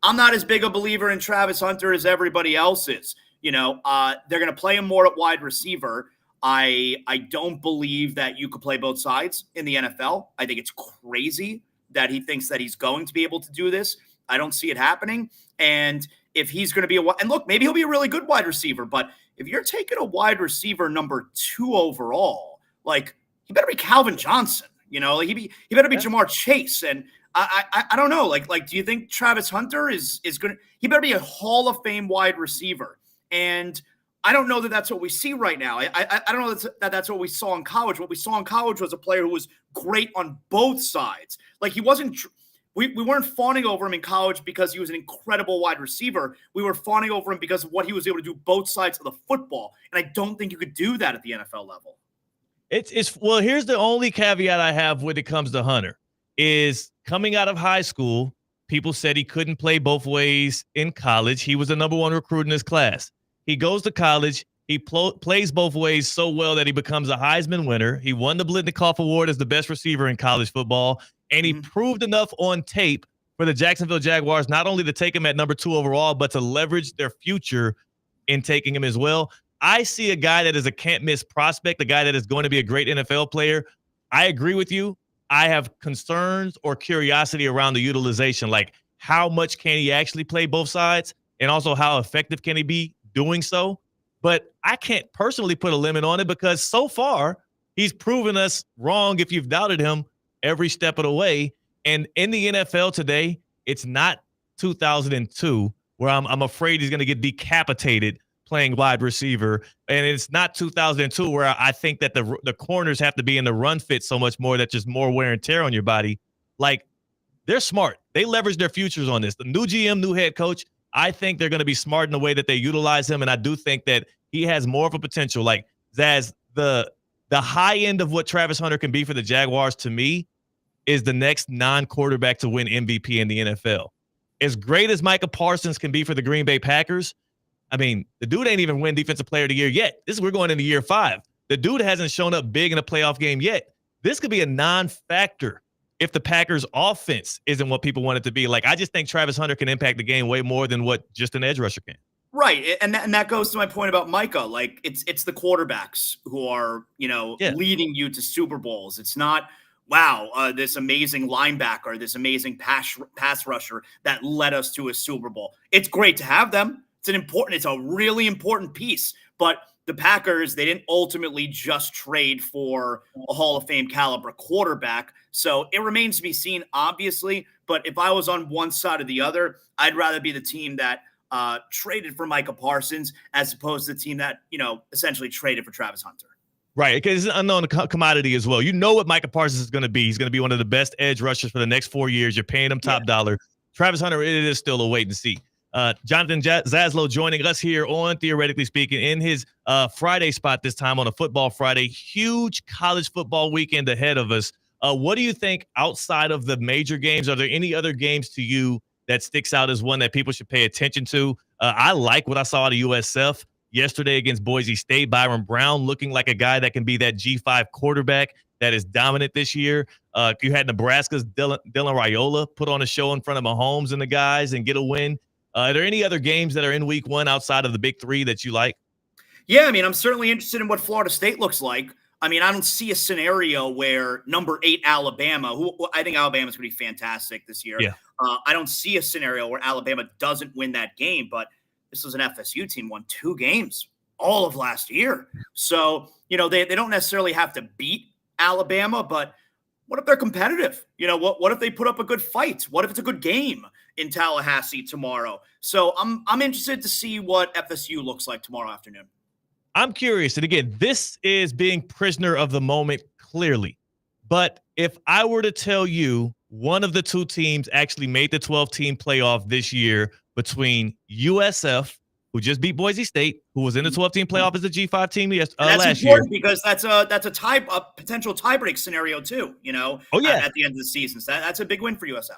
I'm not as big a believer in Travis Hunter as everybody else is. They're going to play him more at wide receiver. I don't believe that you could play both sides in the NFL. I think it's crazy that he thinks that he's going to be able to do this. I don't see it happening. And if he's going to be and look, maybe he'll be a really good wide receiver, but if you're taking a wide receiver number 2 overall, like, he better be Calvin Johnson. He better be Jamar Chase. And I don't know. Like, do you think Travis Hunter is going to – he better be a Hall of Fame wide receiver. And I don't know that that's what we see right now. I don't know that that's what we saw in college. What we saw in college was a player who was great on both sides. Like, he wasn't we weren't fawning over him in college because he was an incredible wide receiver. We were fawning over him because of what he was able to do both sides of the football. And I don't think you could do that at the NFL level. Well, here's the only caveat I have when it comes to Hunter is coming out of high school, people said he couldn't play both ways in college. He was the number 1 recruit in his class. He goes to college. He plays both ways so well that he becomes a Heisman winner. He won the Blitnikoff Award as the best receiver in college football, and he proved enough on tape for the Jacksonville Jaguars not only to take him at number 2 overall, but to leverage their future in taking him as well. I see a guy that is a can't-miss prospect, a guy that is going to be a great NFL player. I agree with you. I have concerns or curiosity around the utilization, like how much can he actually play both sides, and also how effective can he be doing so. But I can't personally put a limit on it because so far he's proven us wrong if you've doubted him every step of the way. And in the NFL today, it's not 2002 where I'm afraid he's going to get decapitated playing wide receiver. And it's not 2002 where I think that the corners have to be in the run fit so much more that just more wear and tear on your body. Like, they're smart. They leverage their futures on this. The new GM, new head coach, I think they're going to be smart in the way that they utilize him. And I do think that he has more of a potential. Like, Zaz, the high end of what Travis Hunter can be for the Jaguars to me is the next non-quarterback to win MVP in the NFL. As great as Micah Parsons can be for the Green Bay Packers, I mean, the dude ain't even win Defensive Player of the Year yet. We're going into year 5. The dude hasn't shown up big in a playoff game yet. This could be a non-factor if the Packers' offense isn't what people want it to be. Like, I just think Travis Hunter can impact the game way more than what just an edge rusher can. Right, and that goes to my point about Micah. Like, it's the quarterbacks who are, leading you to Super Bowls. It's not, wow, this amazing linebacker, this amazing pass rusher that led us to a Super Bowl. It's great to have them. It's a really important piece. But the Packers, they didn't ultimately just trade for a Hall of Fame caliber quarterback. So it remains to be seen, obviously. But if I was on one side or the other, I'd rather be the team that traded for Micah Parsons as opposed to the team that, essentially traded for Travis Hunter. Right, because it's an unknown commodity as well. You know what Micah Parsons is going to be. He's going to be one of the best edge rushers for the next 4 years. You're paying him top dollar. Travis Hunter, it is still a wait and see. Jonathan Zaslow joining us here on Theoretically Speaking in his Friday spot this time on a Football Friday. Huge college football weekend ahead of us. What do you think outside of the major games? Are there any other games to you that sticks out as one that people should pay attention to? I like what I saw out of USF yesterday against Boise State. Byron Brown looking like a guy that can be that G5 quarterback that is dominant this year. You had Nebraska's Dylan Raiola put on a show in front of Mahomes and the guys and get a win. Are there any other games that are in week one outside of the big three that you like? Yeah, I mean, I'm certainly interested in what Florida State looks like. I mean, I don't see a scenario where number 8 Alabama, who I think Alabama's going to be fantastic this year. Yeah. I don't see a scenario where Alabama doesn't win that game, but this was an FSU team, won 2 games all of last year. So, they don't necessarily have to beat Alabama, but what if they're competitive? What if they put up a good fight? What if it's a good game in Tallahassee tomorrow? So I'm interested to see what FSU looks like tomorrow afternoon. I'm curious. And again, this is being prisoner of the moment, clearly. But if I were to tell you one of the 2 teams actually made the 12-team playoff this year between USF, who just beat Boise State, who was in the 12-team playoff as a G5 team last year. Because that's a potential tiebreak scenario too, Oh, yeah. At the end of the season. So that's a big win for USF.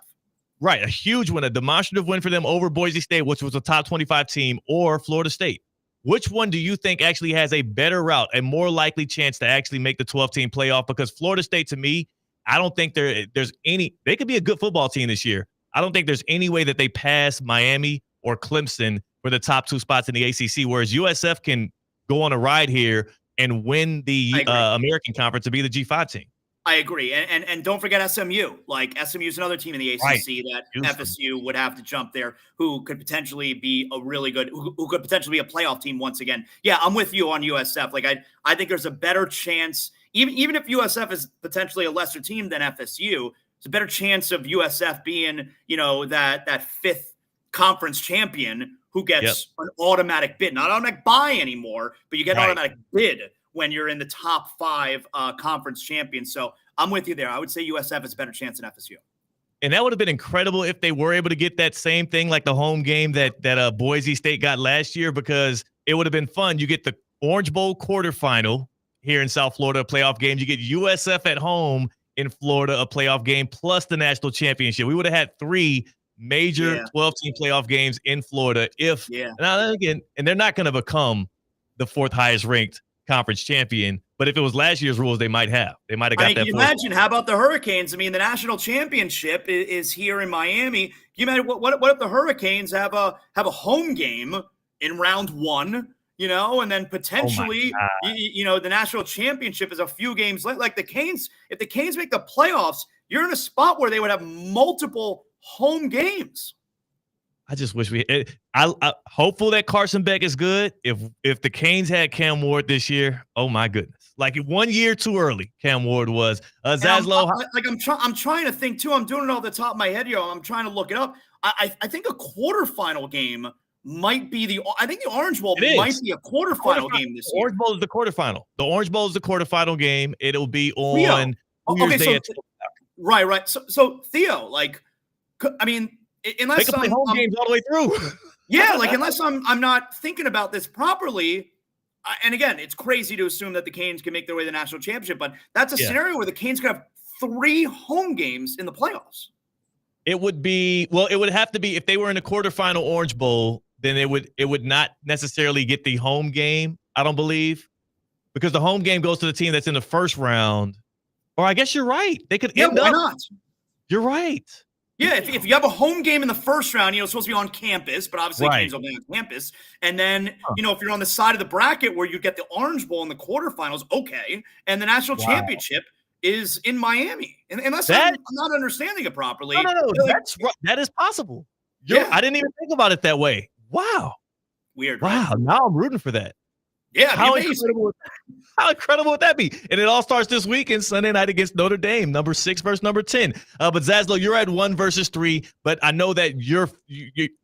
Right, a huge win, a demonstrative win for them over Boise State, which was a top 25 team, or Florida State. Which one do you think actually has a better route, a more likely chance to actually make the 12-team playoff? Because Florida State, to me, I don't think there's any – they could be a good football team this year. I don't think there's any way that they pass Miami or Clemson for the top 2 spots in the ACC, whereas USF can go on a ride here and win the American Conference to be the G5 team. I agree. And don't forget SMU. Like, SMU is another team in the ACC that FSU would have to jump there, who could potentially be a really good, who could potentially be a playoff team once again. Yeah, I'm with you on USF. Like, I think there's a better chance, even if USF is potentially a lesser team than FSU, it's a better chance of USF being, that 5th conference champion who gets an automatic bid, not automatic buy anymore, but you get an automatic bid when you're in the top 5 conference champions. So I'm with you there. I would say USF has a better chance than FSU. And that would have been incredible if they were able to get that same thing like the home game that Boise State got last year, because it would have been fun. You get the Orange Bowl quarterfinal here in South Florida, a playoff game. You get USF at home in Florida, a playoff game, plus the national championship. We would have had 3 major 12-team playoff games in Florida now again, and they're not going to become the 4th highest ranked conference champion, but if it was last year's rules, they might have got that. Can you imagine? How about the Hurricanes? I mean, the national championship is here in Miami. Can you imagine what if the Hurricanes have a home game in round 1, and then potentially, the national championship is a few games late. Like the Canes, if the Canes make the playoffs, you're in a spot where they would have multiple home games. I just wish I'm hopeful that Carson Beck is good. If the Canes had Cam Ward this year, oh my goodness. Like 1 year too early, Cam Ward was. Zaslow. I'm trying to think too. I'm doing it off the top of my head here. I'm trying to look it up. I think a quarterfinal game might be I think the Orange Bowl might be a quarterfinal game this year. Orange Bowl is the quarterfinal. The Orange Bowl is the quarterfinal game. It'll be on New Year's Day. Right. So Theo, I mean, unless they can play home games all the way through. Yeah, unless I'm not thinking about this properly. And again, it's crazy to assume that the Canes can make their way to the national championship, but that's a scenario where the Canes could have 3 home games in the playoffs. It would have to be, if they were in the quarterfinal Orange Bowl, then it would not necessarily get the home game, I don't believe, because the home game goes to the team that's in the first round. Or I guess you're right. They could Yeah, end why up. not? You're right. Yeah, if you have a home game in the first round, it's supposed to be on campus, but obviously Right. games will be on campus. And then, if you're on the side of the bracket where you get the Orange Bowl in the quarterfinals, okay. And the national championship is in Miami. And unless I'm not understanding it properly. No. That's right. That is possible. I didn't even think about it that way. Wow. Weird. Wow. Right? Now I'm rooting for that. Yeah, How incredible would that be? And it all starts this weekend, Sunday night against Notre Dame, number 6 versus number 10. But Zaslow, you're at 1 versus 3, but I know that you're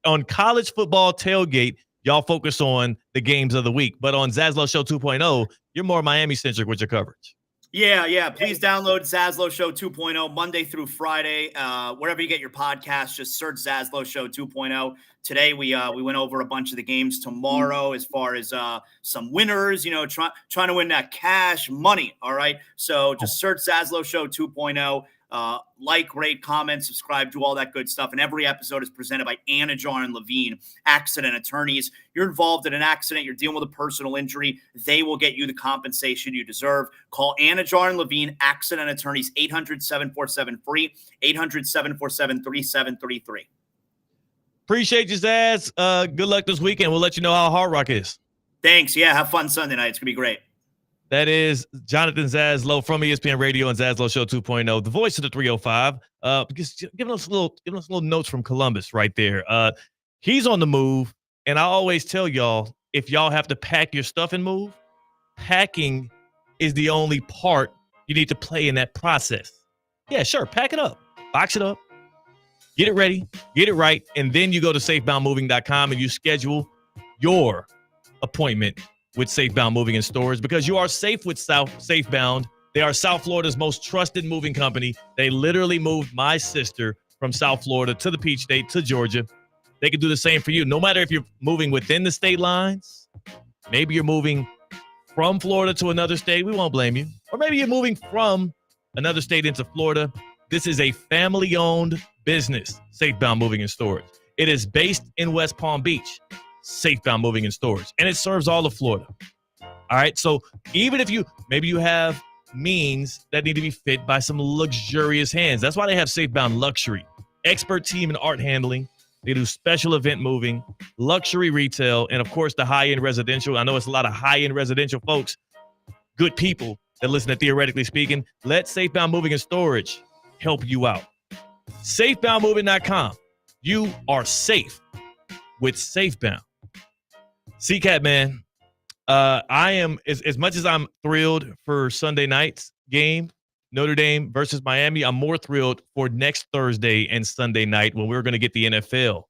on college football tailgate. Y'all focus on the games of the week, but on Zaslow Show 2.0, you're more Miami centric with your coverage. Yeah. Please download Zaslow Show 2.0 Monday through Friday. Wherever you get your podcast, just search Zaslow Show 2.0. Today we went over a bunch of the games. Tomorrow, as far as some winners, trying to win that cash money. All right, so just search Zaslow Show 2.0. Like, rate, comment, subscribe, do all that good stuff. And every episode is presented by Anajar and Levine, accident attorneys. You're involved in an accident, you're dealing with a personal injury, they will get you the compensation you deserve. Call Anajar and Levine, accident attorneys, 800-747-FREE, 800-747-3733. Appreciate you, Zaz. Good luck this weekend. We'll let you know how Hard Rock is. Thanks. Yeah, have fun Sunday night. It's going to be great. That is Jonathan Zaslow from ESPN Radio and Zaslow Show 2.0, the voice of the 305. Because giving us little notes from Columbus right there. He's on the move, and I always tell y'all, if y'all have to pack your stuff and move, packing is the only part you need to play in that process. Yeah, sure, pack it up, box it up, get it ready, get it right, and then you go to safeboundmoving.com and you schedule your appointment with Safebound Moving and Storage, because you are safe with Safebound. They are South Florida's most trusted moving company. They literally moved my sister from South Florida to the Peach State to Georgia. They can do the same for you. No matter if you're moving within the state lines, maybe you're moving from Florida to another state, we won't blame you. Or maybe you're moving from another state into Florida. This is a family-owned business, Safebound Moving and Storage. It is based in West Palm Beach. Safebound Moving and Storage, and it serves all of Florida. All right, so even if you have means that need to be fit by some luxurious hands, that's why they have Safebound Luxury, expert team in art handling. They do special event moving, luxury retail, and of course the high-end residential. I know it's a lot of high-end residential folks, good people that listen to Theoretically Speaking. Let Safebound Moving and Storage help you out. SafeboundMoving.com. You are safe with Safebound. CCAT, man, I am, as much as I'm thrilled for Sunday night's game, Notre Dame versus Miami, I'm more thrilled for next Thursday and Sunday night when we're going to get the NFL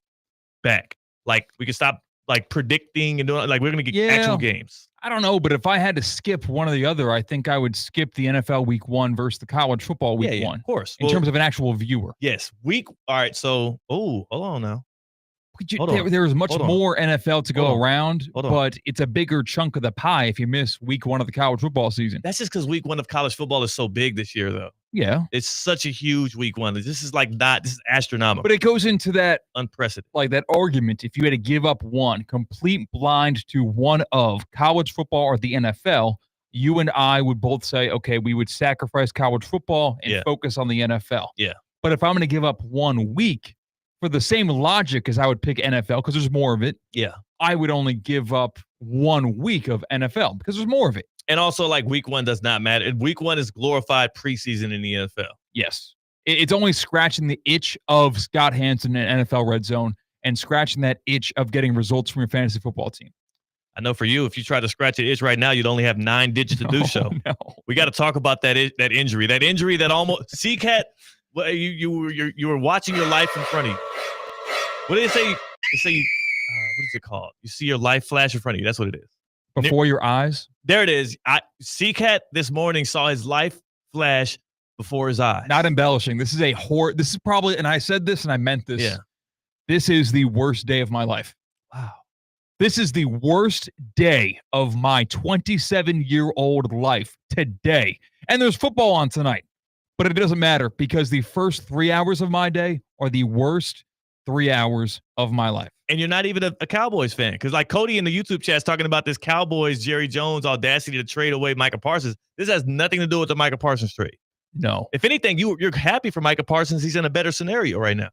back. Like, we can stop, predicting and doing, we're going to get actual games. I don't know, but if I had to skip one or the other, I think I would skip the NFL Week 1 versus the college football Week 1. Of course. In terms of an actual viewer. Yes. All right, so, hold on now. There is much more NFL to go around, Hold on. but it's a bigger chunk of the pie if you miss week 1 of the college football season. That's just because week 1 of college football is so big this year, though. Yeah. It's such a huge week 1. This is this is astronomical. But it goes into that unprecedented. Like that argument, if you had to give up one, complete blind to one of college football or the NFL, you and I would both say, okay, we would sacrifice college football and focus on the NFL. Yeah. But if I'm going to give up 1 week, for the same logic as I would pick NFL, because there's more of it. Yeah. I would only give up 1 week of NFL because there's more of it. And also, week 1 does not matter. Week 1 is glorified preseason in the NFL. Yes. It's only scratching the itch of Scott Hansen and NFL Red Zone and scratching that itch of getting results from your fantasy football team. I know for you, if you try to scratch the itch right now, you'd only have 9 digits to do so. No. We got to talk about that injury. That injury that almost – CCAT, you were watching your life in front of you. What did they say? They say, what is it called? You see your life flash in front of you. That's what it is. Before your eyes? There it is. CCAT this morning saw his life flash before his eyes. Not embellishing. This is this is probably, and I said this and I meant this. Yeah. This is the worst day of my life. Wow. This is the worst day of my 27-year-old life today. And there's football on tonight. But it doesn't matter because the first 3 hours of my day are the worst 3 hours of my life. And you're not even a Cowboys fan. Because like Cody in the YouTube chat is talking about this Cowboys, Jerry Jones audacity to trade away Micah Parsons. This has nothing to do with the Micah Parsons trade. No. If anything, you're happy for Micah Parsons. He's in a better scenario right now.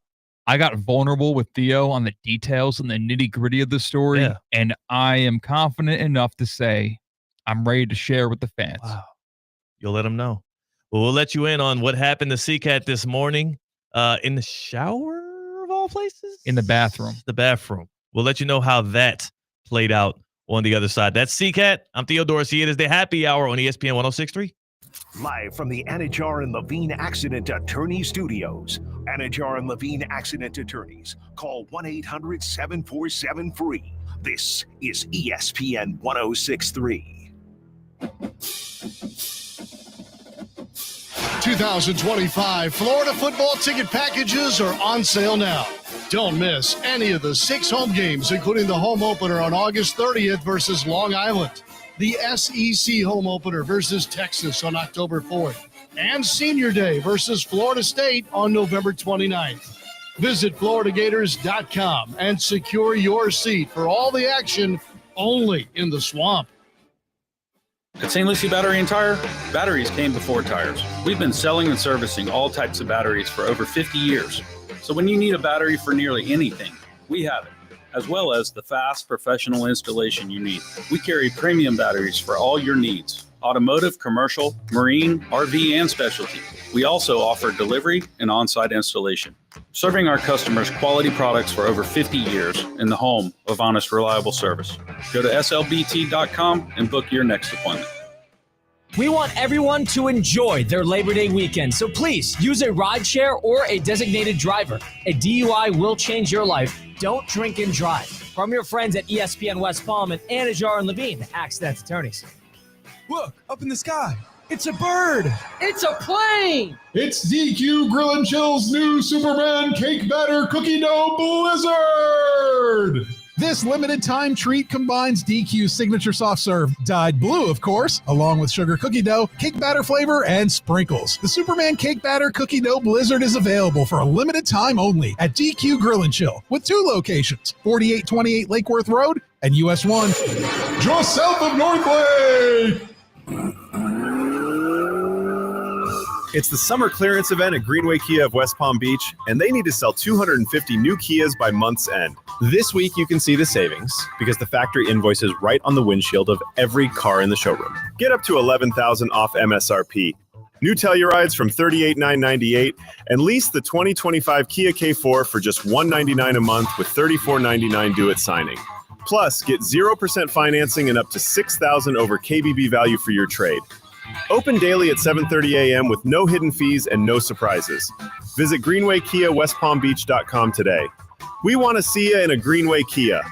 I got vulnerable with Theo on the details and the nitty-gritty of the story. Yeah. And I am confident enough to say I'm ready to share with the fans. Wow. You'll let them know. Well, we'll let you in on what happened to CCAT this morning in the shower of all places? In the bathroom. The bathroom. We'll let you know how that played out on the other side. That's CCAT. I'm Theo Dorsey. It is the happy hour on ESPN 106.3. Live from the Anajar and Levine Accident Attorney Studios. Anajar and Levine Accident Attorneys. Call 1-800-747-FREE. This is ESPN 106.3. 2025 Florida football ticket packages are on sale now. Don't miss any of the 6 home games, including the home opener on August 30th versus Long Island, the SEC home opener versus Texas on October 4th, and Senior Day versus Florida State on November 29th. Visit FloridaGators.com and secure your seat for all the action only in the Swamp. At St. Lucie Battery and Tire, batteries came before tires. We've been selling and servicing all types of batteries for over 50 years. So when you need a battery for nearly anything, we have it, as well as the fast professional installation you need. We carry premium batteries for all your needs: automotive, commercial, marine, RV, and specialty. We also offer delivery and on-site installation, serving our customers quality products for over 50 years in the home of honest, reliable service. Go to slbt.com and book your next appointment. We want everyone to enjoy their Labor Day weekend, so please use a rideshare or a designated driver. A DUI will change your life. Don't drink and drive. From your friends at ESPN West Palm and Anajar and Levine, Accident Attorneys. Look, up in the sky. It's a bird. It's a plane. It's DQ Grill and Chill's new Superman Cake Batter Cookie Dough Blizzard. This limited time treat combines DQ's signature soft serve, dyed blue, of course, along with sugar cookie dough, cake batter flavor, and sprinkles. The Superman Cake Batter Cookie Dough Blizzard is available for a limited time only at DQ Grill and Chill with 2 locations, 4828 Lake Worth Road and US 1, just south of North Lake. It's the summer clearance event at Greenway Kia of West Palm Beach, and they need to sell 250 new Kias by month's end. This week, you can see the savings because the factory invoice is right on the windshield of every car in the showroom. Get up to $11,000 off MSRP. New Tellurides from $38,998, and lease the 2025 Kia K4 for just $199 a month with $34.99 due at signing. Plus, get 0% financing and up to $6,000 over KBB value for your trade. Open daily at 7:30 a.m. with no hidden fees and no surprises. Visit GreenwayKiaWestPalmBeach.com today. We want to see you in a Greenway Kia.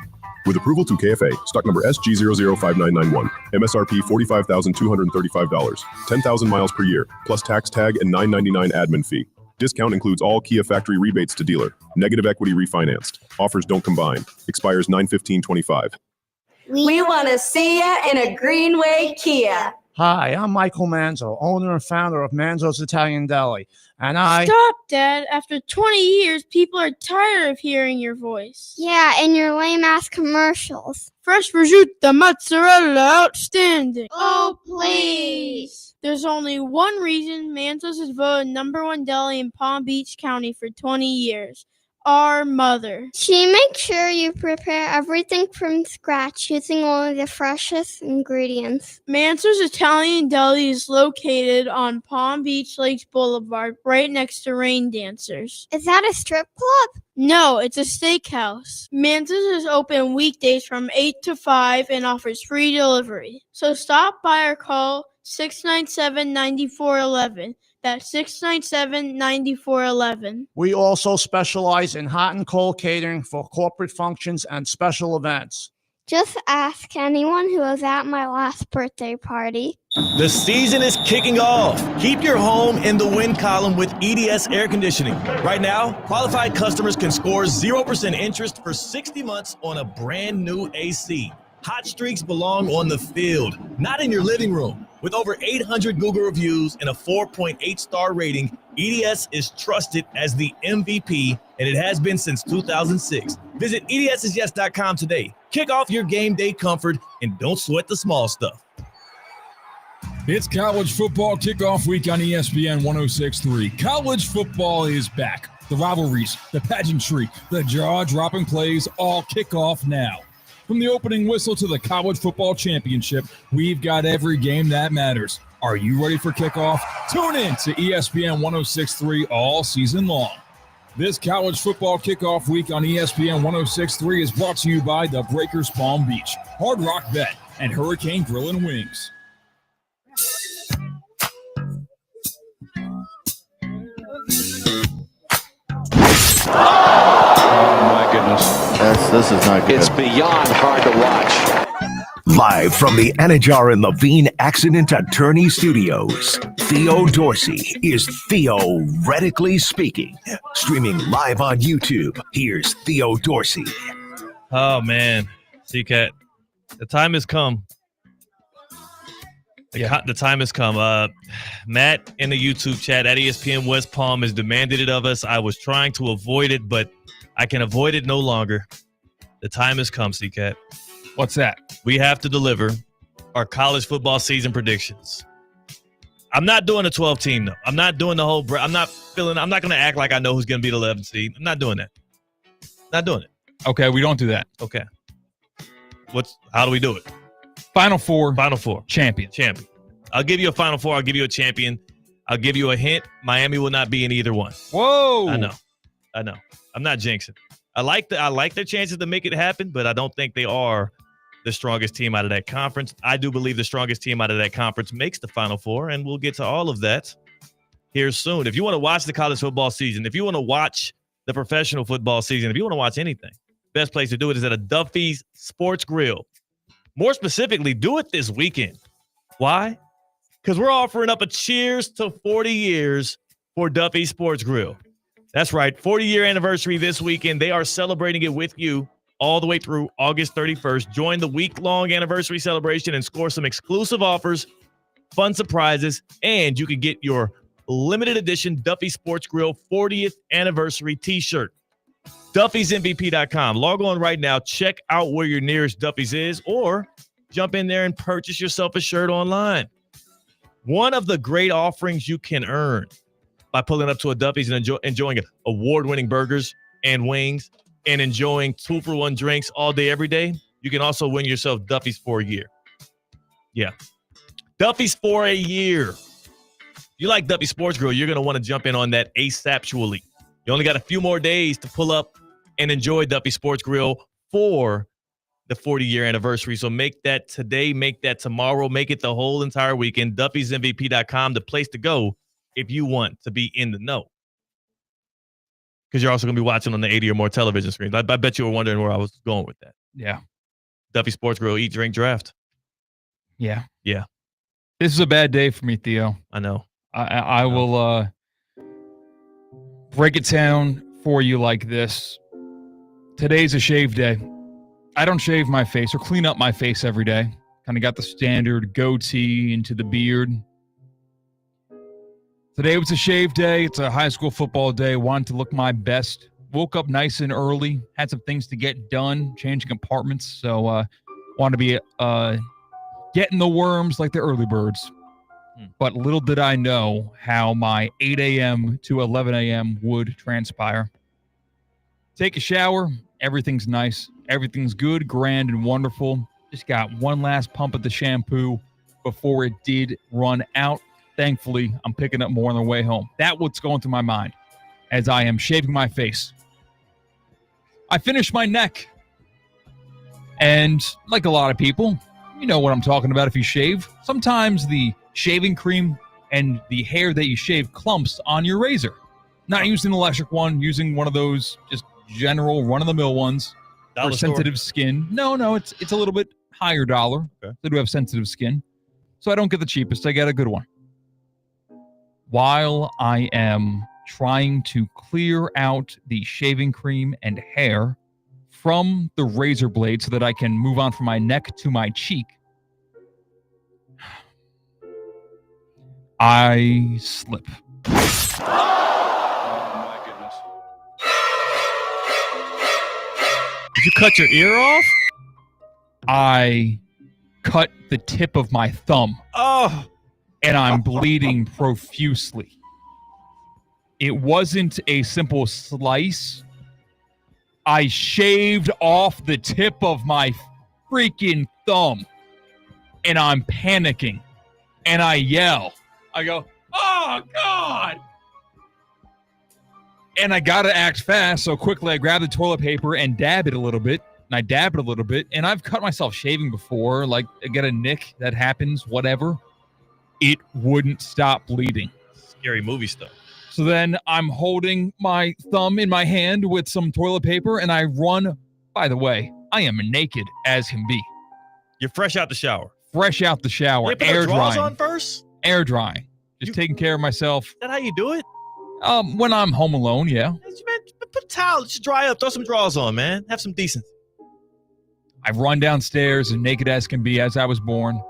With approval to KFA, stock number SG005991, MSRP $45,235, 10,000 miles per year, plus tax tag and $9.99 admin fee. Discount includes all Kia factory rebates to dealer. Negative equity refinanced. Offers don't combine. Expires 9/15/25. We want to see ya in a Greenway Kia. Hi, I'm Michael Manzo, owner and founder of Manzo's Italian Deli, and I... Stop, Dad. After 20 years, people are tired of hearing your voice. Yeah, and your lame-ass commercials. Fresh prosciutto, mozzarella, outstanding. Oh, please. There's only one reason Manzo's has voted #1 deli in Palm Beach County for 20 years. Our mother. She makes sure you prepare everything from scratch using only the freshest ingredients. Manzo's Italian Deli is located on Palm Beach Lakes Boulevard, right next to Rain Dancers. Is that a strip club? No, it's a steakhouse. Manzo's is open weekdays from 8 to 5 and offers free delivery. So stop by or call 697-9411. That's 697-9411. We also specialize in hot and cold catering for corporate functions and special events. Just ask anyone who was at my last birthday party. The season is kicking off. Keep your home in the win column with EDS Air Conditioning. Right now, qualified customers can score 0% interest for 60 months on a brand new AC. Hot streaks belong on the field, not in your living room. With over 800 Google reviews and a 4.8 star rating, EDS is trusted as the MVP, and it has been since 2006. Visit EDSIsYes.com today. Kick off your game day comfort and don't sweat the small stuff. It's college football kickoff week on ESPN 106.3. College football is back. The rivalries, the pageantry, the jaw-dropping plays all kick off now. From the opening whistle to the college football championship, we've got every game that matters. Are you ready for kickoff? Tune in to ESPN 106.3 all season long. This college football kickoff week on ESPN 106.3 is brought to you by the Breakers Palm Beach, Hard Rock Bet, and Hurricane Grill and Wings. Oh my goodness. This is not good. It's beyond hard to watch. Live from the Anajar and Levine Accident Attorney Studios, Theo Dorsey is theoretically speaking. Streaming live on YouTube, here's Theo Dorsey. Oh, man. C-Cat, the time has come. The time has come. Matt in the YouTube chat at ESPN West Palm has demanded it of us. I was trying to avoid it, but I can avoid it no longer. The time has come, C-Cat. What's that? We have to deliver our college football season predictions. I'm not doing a 12 team, though. I'm not doing the whole – I'm not going to act like I know who's going to be the 11th seed. I'm not doing that. Not doing it. Okay, we don't do that. Okay. How do we do it? Final four. Champion. I'll give you a Final Four. I'll give you a champion. I'll give you a hint. Miami will not be in either one. Whoa. I know. I'm not jinxing. I like their chances to make it happen, but I don't think they are the strongest team out of that conference. I do believe the strongest team out of that conference makes the Final Four, and we'll get to all of that here soon. If you want to watch the college football season, if you want to watch the professional football season, if you want to watch anything, best place to do it is at a Duffy's Sports Grill. More specifically, do it this weekend. Why? Because we're offering up a cheers to 40 years for Duffy's Sports Grill. That's right, 40-year anniversary this weekend. They are celebrating it with you all the way through August 31st. Join the week-long anniversary celebration and score some exclusive offers, fun surprises, and you can get your limited edition Duffy Sports Grill 40th anniversary t-shirt. Duffy'sMVP.com. Log on right now. Check out where your nearest Duffy's is, or jump in there and purchase yourself a shirt online. One of the great offerings you can earn by pulling up to a Duffy's and enjoying award-winning burgers and wings and enjoying 2-for-1 drinks all day, every day, you can also win yourself Duffy's for a year. Yeah. Duffy's for a year. If you like Duffy Sports Grill, you're going to want to jump in on that ASAPually. You only got a few more days to pull up and enjoy Duffy Sports Grill for the 40-year anniversary. So make that today, make that tomorrow, make it the whole entire weekend. Duffy'sMVP.com, the place to go if you want to be in the know. Because you're also going to be watching on the 80 or more television screens. I bet you were wondering where I was going with that. Yeah. Duffy Sports Grill, eat, drink, draft. Yeah. Yeah. This is a bad day for me, Theo. I know. I will break it down for you like this. Today's a shave day. I don't shave my face or clean up my face every day. Kind of got the standard goatee into the beard. Today was a shave day. It's a high school football day. Wanted to look my best. Woke up nice and early. Had some things to get done, changing apartments. So wanted to be getting the worms like the early birds. But little did I know how my 8 a.m. to 11 a.m. would transpire. Take a shower. Everything's nice. Everything's good, grand, and wonderful. Just got one last pump of the shampoo before it did run out. Thankfully, I'm picking up more on the way home. That's what's going through my mind as I am shaving my face. I finished my neck. And like a lot of people, you know what I'm talking about if you shave. Sometimes the shaving cream and the hair that you shave clumps on your razor. Not using an electric one, using one of those just general run-of-the-mill ones for sensitive skin. No, it's a little bit higher dollar. Okay. They do have sensitive skin. So I don't get the cheapest. I get a good one. While I am trying to clear out the shaving cream and hair from the razor blade so that I can move on from my neck to my cheek, I slip. Did you cut your ear off? I cut the tip of my thumb. Oh. And I'm bleeding profusely. It wasn't a simple slice. I shaved off the tip of my freaking thumb. And I'm panicking. And I yell. I go, oh, God. And I got to act fast. So quickly, I grab the toilet paper and dab it a little bit. And I dab it a little bit. And I've cut myself shaving before. Like, I get a nick. That happens. Whatever. It wouldn't stop bleeding. Scary movie stuff. So then I'm holding my thumb in my hand with some toilet paper, and I run. By the way, I am naked as can be. You're fresh out the shower. Fresh out the shower. You put air the drawers drying. on first? Air drying. Just taking care of myself. Is that how you do it? When I'm home alone, yeah. Man, put a towel. Just dry up. Throw some drawers on, man. Have some decency. I run downstairs as naked as can be as I was born.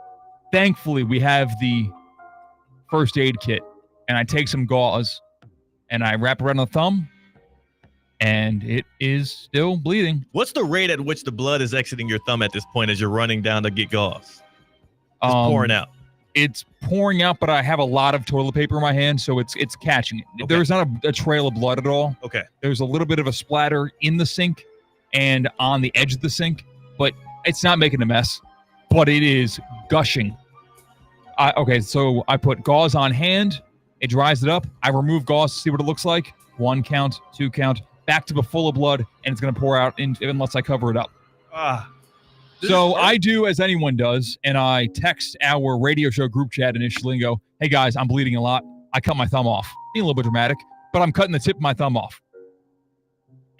Thankfully, we have the first aid kit, and I take some gauze, and I wrap around the thumb, and it is still bleeding. What's the rate at which the blood is exiting your thumb at this point as you're running down to get gauze? It's pouring out. It's pouring out, but I have a lot of toilet paper in my hand, so it's catching it. Okay. There's not a trail of blood at all. Okay. There's a little bit of a splatter in the sink and on the edge of the sink, but it's not making a mess, but it is gushing. Okay, so I put gauze on hand. It dries it up. I remove gauze to see what it looks like. 1 count, 2 count, back to the full of blood, and it's going to pour out unless I cover it up. So I do as anyone does, and I text our radio show group chat initially and go, hey guys, I'm bleeding a lot. I cut my thumb off. Being a little bit dramatic, but I'm cutting the tip of my thumb off.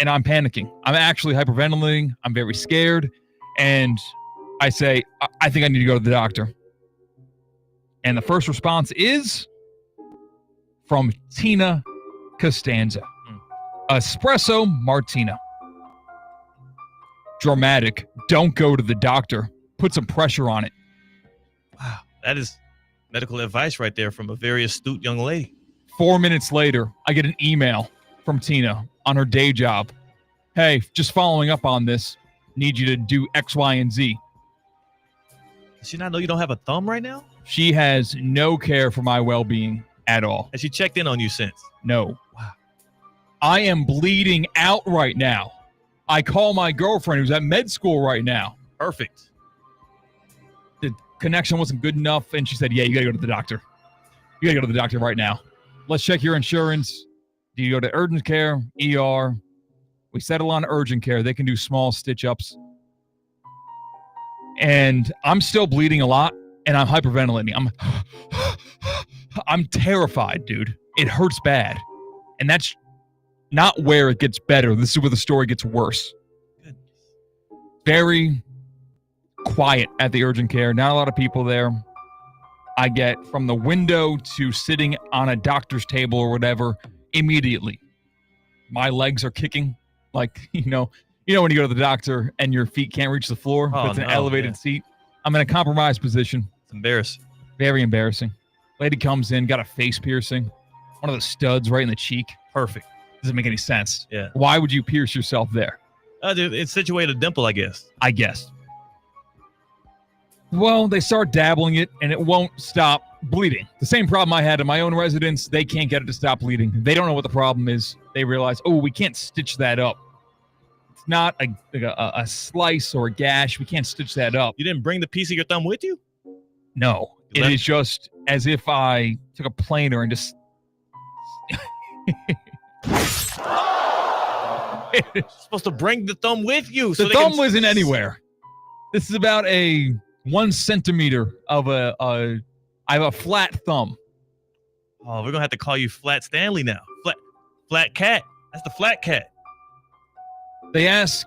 And I'm panicking. I'm actually hyperventilating. I'm very scared. And I say, I think I need to go to the doctor. And the first response is from Tina Costanza. Espresso Martina. Dramatic. Don't go to the doctor. Put some pressure on it. Wow. That is medical advice right there from a very astute young lady. 4 minutes later, I get an email from Tina on her day job. Hey, just following up on this. Need you to do X, Y, and Z. Does she not know you don't have a thumb right now? She has no care for my well-being at all. Has she checked in on you since? No. Wow. I am bleeding out right now. I call my girlfriend who's at med school right now. Perfect. The connection wasn't good enough, and she said, yeah, you got to go to the doctor. You got to go to the doctor right now. Let's check your insurance. Do you go to urgent care, ER? We settle on urgent care. They can do small stitch-ups. And I'm still bleeding a lot, and I'm hyperventilating. I'm terrified, dude. It hurts bad. And that's not where it gets better. This is where the story gets worse. Goodness. Very quiet at the urgent care. Not a lot of people there. I get from the window to sitting on a doctor's table or whatever immediately. My legs are kicking. Like, you know when you go to the doctor and your feet can't reach the floor, but it's an elevated seat. I'm in a compromised position. It's embarrassing. Very embarrassing. Lady comes in, got a face piercing. One of those studs right in the cheek. Perfect. Doesn't make any sense. Yeah. Why would you pierce yourself there? Dude, it's situated a dimple, I guess. I guess. Well, they start dabbling it, and it won't stop bleeding. The same problem I had in my own residence. They can't get it to stop bleeding. They don't know what the problem is. They realize, we can't stitch that up. It's not a slice or a gash. We can't stitch that up. You didn't bring the piece of your thumb with you? No. It is just as if I took a planer and just... You're supposed to bring the thumb with you. The thumb wasn't anywhere. This is about a 1 centimeter of I have a flat thumb. Oh, we're going to have to call you Flat Stanley now. Flat Cat. That's the Flat Cat. They ask,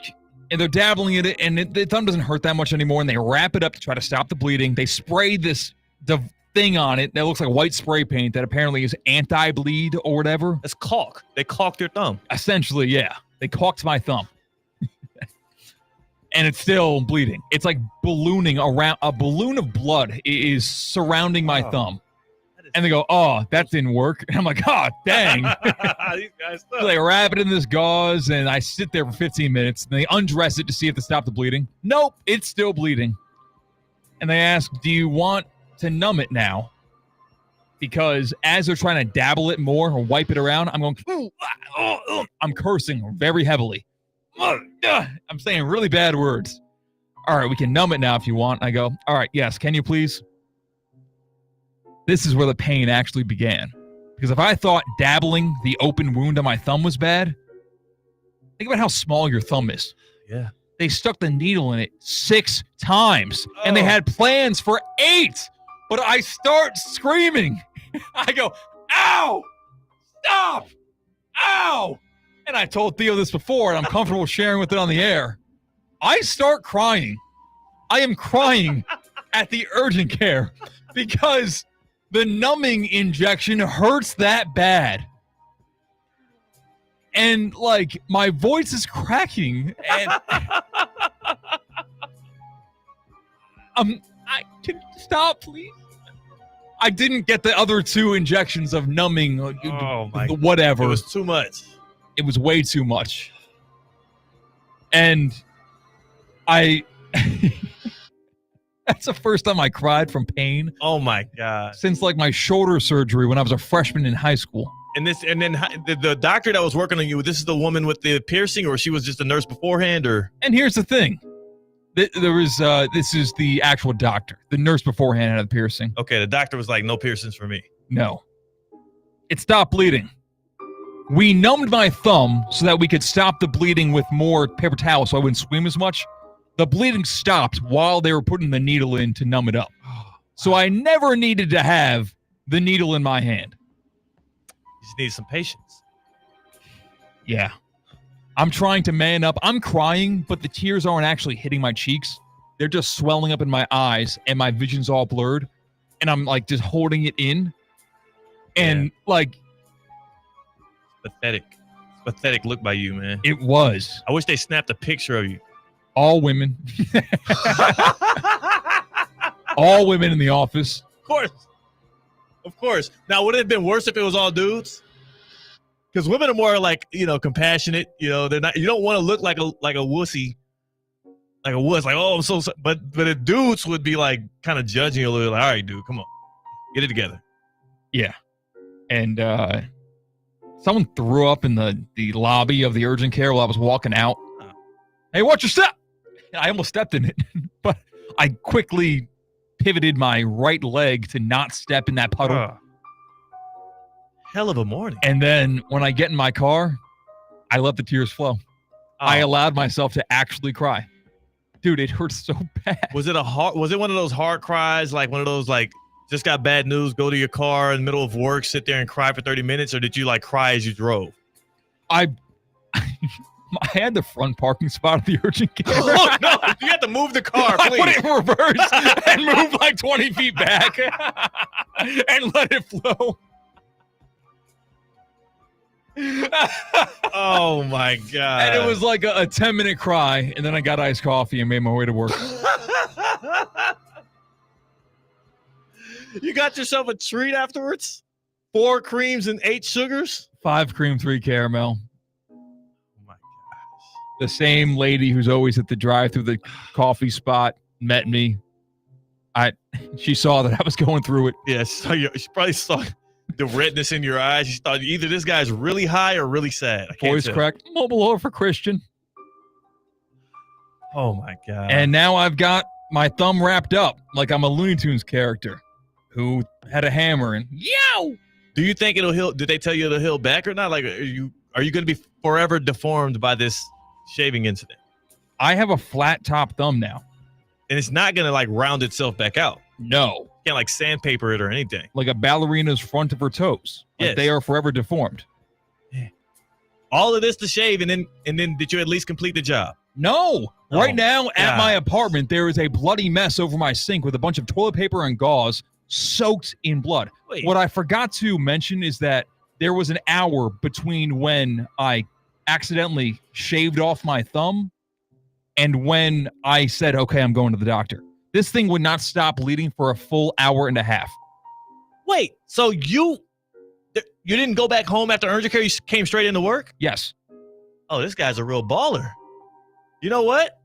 and they're dabbling in it, and the thumb doesn't hurt that much anymore, and they wrap it up to try to stop the bleeding. They spray the thing on it that looks like white spray paint that apparently is anti-bleed or whatever. That's caulk. They caulked your thumb. Essentially, yeah. They caulked my thumb. And it's still bleeding. It's like ballooning around. A balloon of blood is surrounding my thumb. And they go, oh, that didn't work. And I'm like, oh, dang. These guys suck. So they wrap it in this gauze, and I sit there for 15 minutes, and they undress it to see if they stop the bleeding. Nope, it's still bleeding. And they ask, do you want to numb it now? Because as they're trying to dabble it more or wipe it around, I'm going, I'm cursing very heavily. I'm saying really bad words. All right, we can numb it now if you want. I go, all right, yes, can you please? This is where the pain actually began. Because if I thought dabbling the open wound on my thumb was bad, think about how small your thumb is. Yeah. They stuck the needle in it 6 times, and they had plans for 8. But I start screaming. I go, ow! Stop! Ow! And I told Theo this before, and I'm comfortable sharing with it on the air. I start crying. I am crying at the urgent care because the numbing injection hurts that bad. And, like, my voice is cracking. And can you stop, please? I didn't get the other 2 injections of numbing, whatever. It was too much. It was way too much. And that's the first time I cried from pain. Oh my God. Since like my shoulder surgery when I was a freshman in high school. And then the doctor that was working on you, this is the woman with the piercing, or she was just a nurse beforehand, or? And here's the thing. This is the actual doctor. The nurse beforehand had the piercing. Okay, the doctor was like, no piercings for me. No. It stopped bleeding. We numbed my thumb so that we could stop the bleeding with more paper towels so I wouldn't scream as much. The bleeding stopped while they were putting the needle in to numb it up. So I never needed to have the needle in my hand. You just need some patience. Yeah. I'm trying to man up. I'm crying, but the tears aren't actually hitting my cheeks. They're just swelling up in my eyes, and my vision's all blurred. And I'm like just holding it in. And like... Pathetic look by you, man. It was. I wish they snapped a picture of you. All women. All women in the office. Of course. Now, would it have been worse if it was all dudes? Because women are more like, compassionate. They're not. You don't want to look like a wussy, like a wuss. Like, oh, I'm so sorry. But if dudes would be like kind of judging you a little. Like, all right, dude, come on, get it together. Yeah, and someone threw up in the lobby of the urgent care while I was walking out. Hey, watch your step! I almost stepped in it, but I quickly pivoted my right leg to not step in that puddle. Hell of a morning. And then when I get in my car, I let the tears flow. I allowed myself to actually cry. Dude, it hurts so bad. Was it one of those hard cries, like one of those like just got bad news, go to your car in the middle of work, sit there and cry for 30 minutes, or did you like cry as you drove? I had the front parking spot at the urgent care. Oh, no, you have to move the car, please. I put it in reverse and move like 20 feet back and let it flow. Oh, my God. And it was like a 10-minute cry, and then I got iced coffee and made my way to work. You got yourself a treat afterwards? 4 creams and 8 sugars? 5 cream, 3 caramel. The same lady who's always at the drive-through the coffee spot met me. She saw that I was going through it. Yeah, she probably saw the redness in your eyes. She thought either this guy's really high or really sad. Voice cracked. Mobile order for Christian. Oh, my God. And now I've got my thumb wrapped up like I'm a Looney Tunes character who had a hammer and yow! Do you think it'll heal? Did they tell you it'll heal back or not? Like, are you going to be forever deformed by this shaving incident? I have a flat top thumb now. And it's not going to like round itself back out. No. You can't like sandpaper it or anything. Like a ballerina's front of her toes. Like yes. They are forever deformed. Yeah. All of this to shave and then did you at least complete the job? No. Right now at my apartment, there is a bloody mess over my sink with a bunch of toilet paper and gauze soaked in blood. Wait. What I forgot to mention is that there was an hour between when I accidentally shaved off my thumb and when I said, okay, I'm going to the doctor. This thing would not stop bleeding for a full hour and a half. Wait, so you didn't go back home after urgent care? You came straight into work? Yes. Oh, this guy's a real baller. You know what?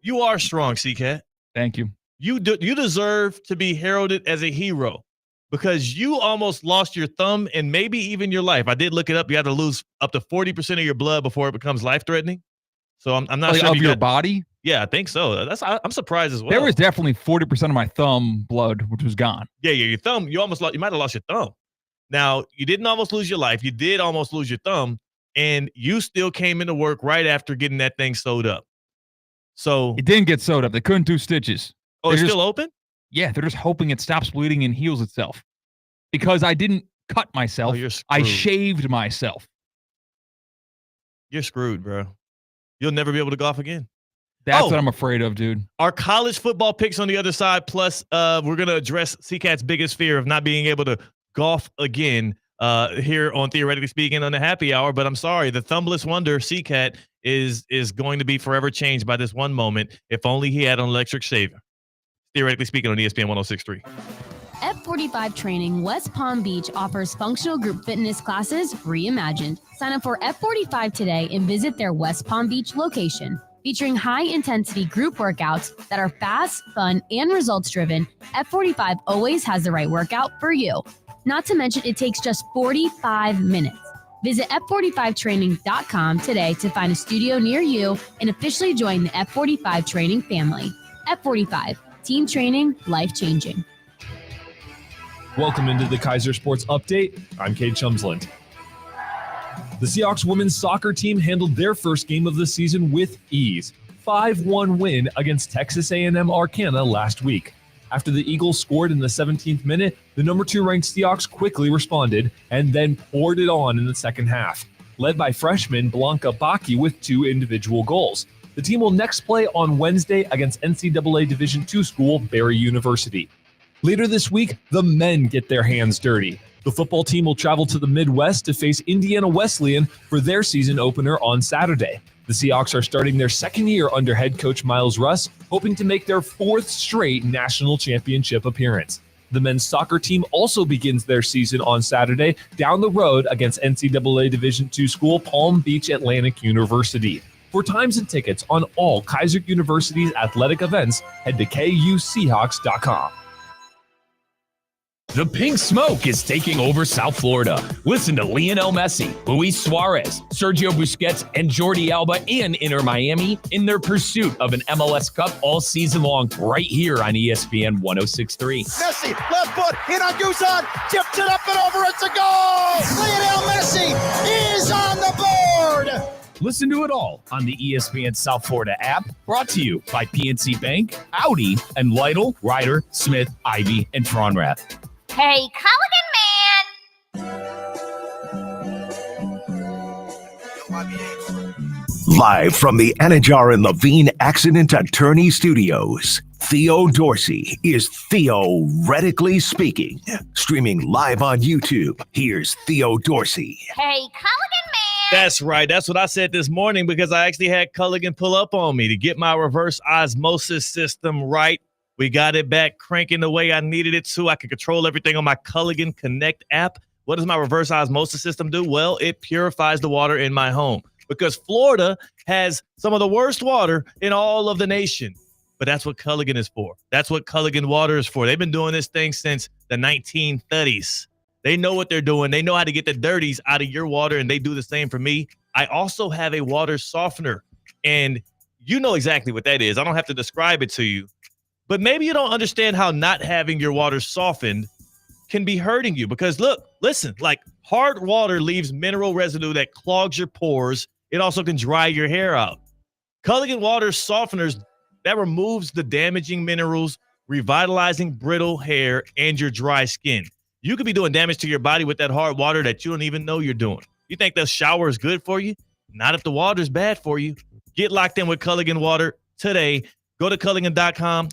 You are strong, C-Cat. Thank you. You deserve to be heralded as a hero because you almost lost your thumb and maybe even your life. I did look it up. You have to lose up to 40% of your blood before it becomes life-threatening. So I'm not sure of your body. Yeah, I think so. I'm surprised as well. There was definitely 40% of my thumb blood, which was gone. Yeah, your thumb. You might have lost your thumb. Now you didn't almost lose your life. You did almost lose your thumb, and you still came into work right after getting that thing sewed up. So it didn't get sewed up. They couldn't do stitches. Oh, it's still open? Yeah, they're just hoping it stops bleeding and heals itself. Because I didn't cut myself. I shaved myself. You're screwed, bro. You'll never be able to golf again. That's what I'm afraid of, dude. Our college football picks on the other side. Plus, we're going to address C-Cat's biggest fear of not being able to golf again here on Theoretically Speaking on the Happy Hour. But I'm sorry, the thumbless wonder C-Cat is going to be forever changed by this one moment. If only he had an electric shaver. Theoretically Speaking on ESPN 106.3. F45 Training West Palm Beach offers functional group fitness classes reimagined. Sign up for F45 today and visit their West Palm Beach location. Featuring high-intensity group workouts that are fast, fun, and results-driven, F45 always has the right workout for you. Not to mention, it takes just 45 minutes. Visit F45training.com today to find a studio near you and officially join the F45 Training family. F45, team training, life-changing. Welcome into the Kaiser Sports Update. I'm Cade Chumsland. The Seahawks women's soccer team handled their first game of the season with ease. 5-1 win against Texas A&M Arcana last week. After the Eagles scored in the 17th minute, the number 2 ranked Seahawks quickly responded and then poured it on in the second half, led by freshman Blanca Baki with 2 individual goals. The team will next play on Wednesday against NCAA Division II school Barry University. Later this week, the men get their hands dirty. The football team will travel to the Midwest to face Indiana Wesleyan for their season opener on Saturday. The Seahawks are starting their second year under head coach Miles Russ, hoping to make their 4th straight national championship appearance. The men's soccer team also begins their season on Saturday down the road against NCAA Division II school Palm Beach Atlantic University. For times and tickets on all Kaiser University's athletic events, head to KUSeahawks.com. The pink smoke is taking over South Florida. Listen to Lionel Messi, Luis Suarez, Sergio Busquets, and Jordi Alba and Inter Miami in their pursuit of an MLS Cup all season long right here on ESPN 106.3. Messi, left foot, in on Guzan, tipped it up and over, it's a goal! Lionel Messi is on the board! Listen to it all on the ESPN South Florida app, brought to you by PNC Bank, Audi, and Lytle, Ryder, Smith, Ivy, and Tronrath. Hey, Culligan Man! Live from the Anajar and Levine Accident Attorney Studios, Theo Dorsey is Theoretically Speaking. Streaming live on YouTube, here's Theo Dorsey. Hey, Culligan Man! That's right. That's what I said this morning because I actually had Culligan pull up on me to get my reverse osmosis system right. We got it back cranking the way I needed it to. I can control everything on my Culligan Connect app. What does my reverse osmosis system do? Well, it purifies the water in my home because Florida has some of the worst water in all of the nation. But that's what Culligan is for. That's what Culligan water is for. They've been doing this thing since the 1930s. They know what they're doing. They know how to get the dirties out of your water, and they do the same for me. I also have a water softener, and you know exactly what that is. I don't have to describe it to you. But maybe you don't understand how not having your water softened can be hurting you because listen, like hard water leaves mineral residue that clogs your pores. It also can dry your hair out. Culligan water softeners, that removes the damaging minerals, revitalizing brittle hair and your dry skin. You could be doing damage to your body with that hard water that you don't even know you're doing. You think the shower is good for you? Not if the water is bad for you. Get locked in with Culligan water today. Go to Culligan.com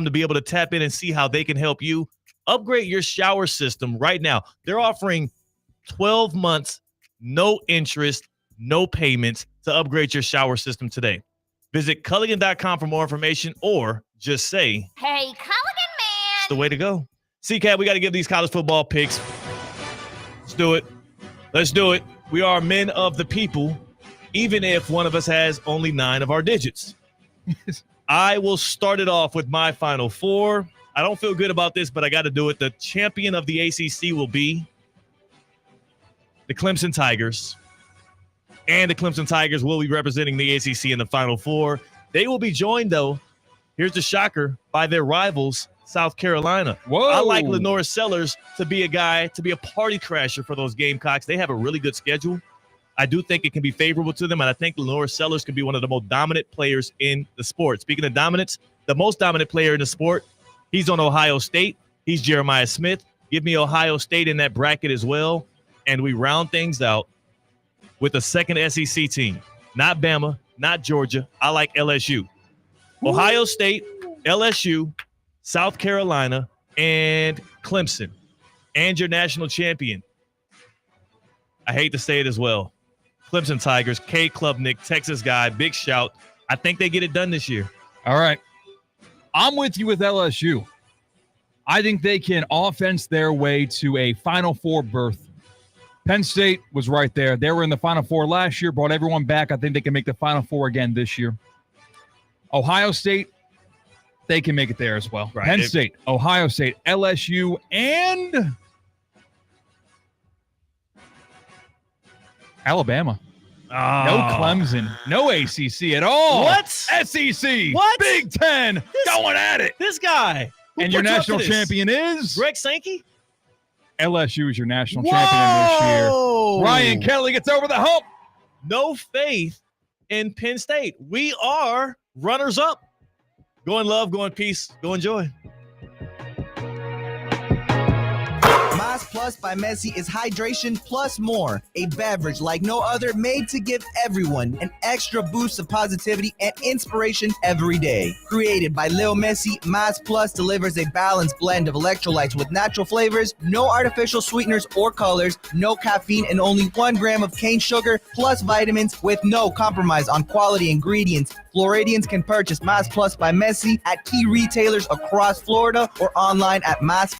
to be able to tap in and see how they can help you upgrade your shower system right now. They're offering 12 months, no interest, no payments to upgrade your shower system today. Visit Culligan.com for more information or just say, Hey, Culligan Man! It's the way to go. C-Cat, we got to give these college football picks. Let's do it. Let's do it. We are men of the people, even if one of us has only 9 of our digits. I will start it off with my Final Four. I don't feel good about this, but I got to do it. The champion of the ACC will be the Clemson Tigers. And the Clemson Tigers will be representing the ACC in the Final Four. They will be joined, though, here's the shocker, by their rivals, South Carolina. Whoa. I like Lenore Sellers to be a guy, to be a party crasher for those Gamecocks. They have a really good schedule. I do think it can be favorable to them, and I think Lenore Sellers can be one of the most dominant players in the sport. Speaking of dominance, the most dominant player in the sport, he's on Ohio State. He's Jeremiah Smith. Give me Ohio State in that bracket as well, and we round things out with a second SEC team. Not Bama, not Georgia. I like LSU. Ohio State, LSU, South Carolina, and Clemson. And your national champion. I hate to say it as well. Clemson Tigers, K. Klubnik, Texas guy, big shout. I think they get it done this year. All right. I'm with you with LSU. I think they can offense their way to a Final Four berth. Penn State was right there. They were in the Final Four last year, brought everyone back. I think they can make the Final Four again this year. Ohio State, they can make it there as well. Right. Penn State, Ohio State, LSU, and Alabama. Oh. No Clemson, no ACC at all. What? SEC. What? Big Ten. Going at it. This guy. And your national champion is? Greg Sankey? LSU is your national champion this year. Ryan Kelly gets over the hump. No faith in Penn State. We are runners up. Go in love, go in peace, go enjoy. Mas Plus by Messi is hydration plus more. A beverage like no other, made to give everyone an extra boost of positivity and inspiration every day. Created by Lil Messi, Mas Plus delivers a balanced blend of electrolytes with natural flavors, no artificial sweeteners or colors, no caffeine, and only 1 gram of cane sugar, plus vitamins with no compromise on quality ingredients. Floridians can purchase Mas Plus by Messi at key retailers across Florida or online at Mas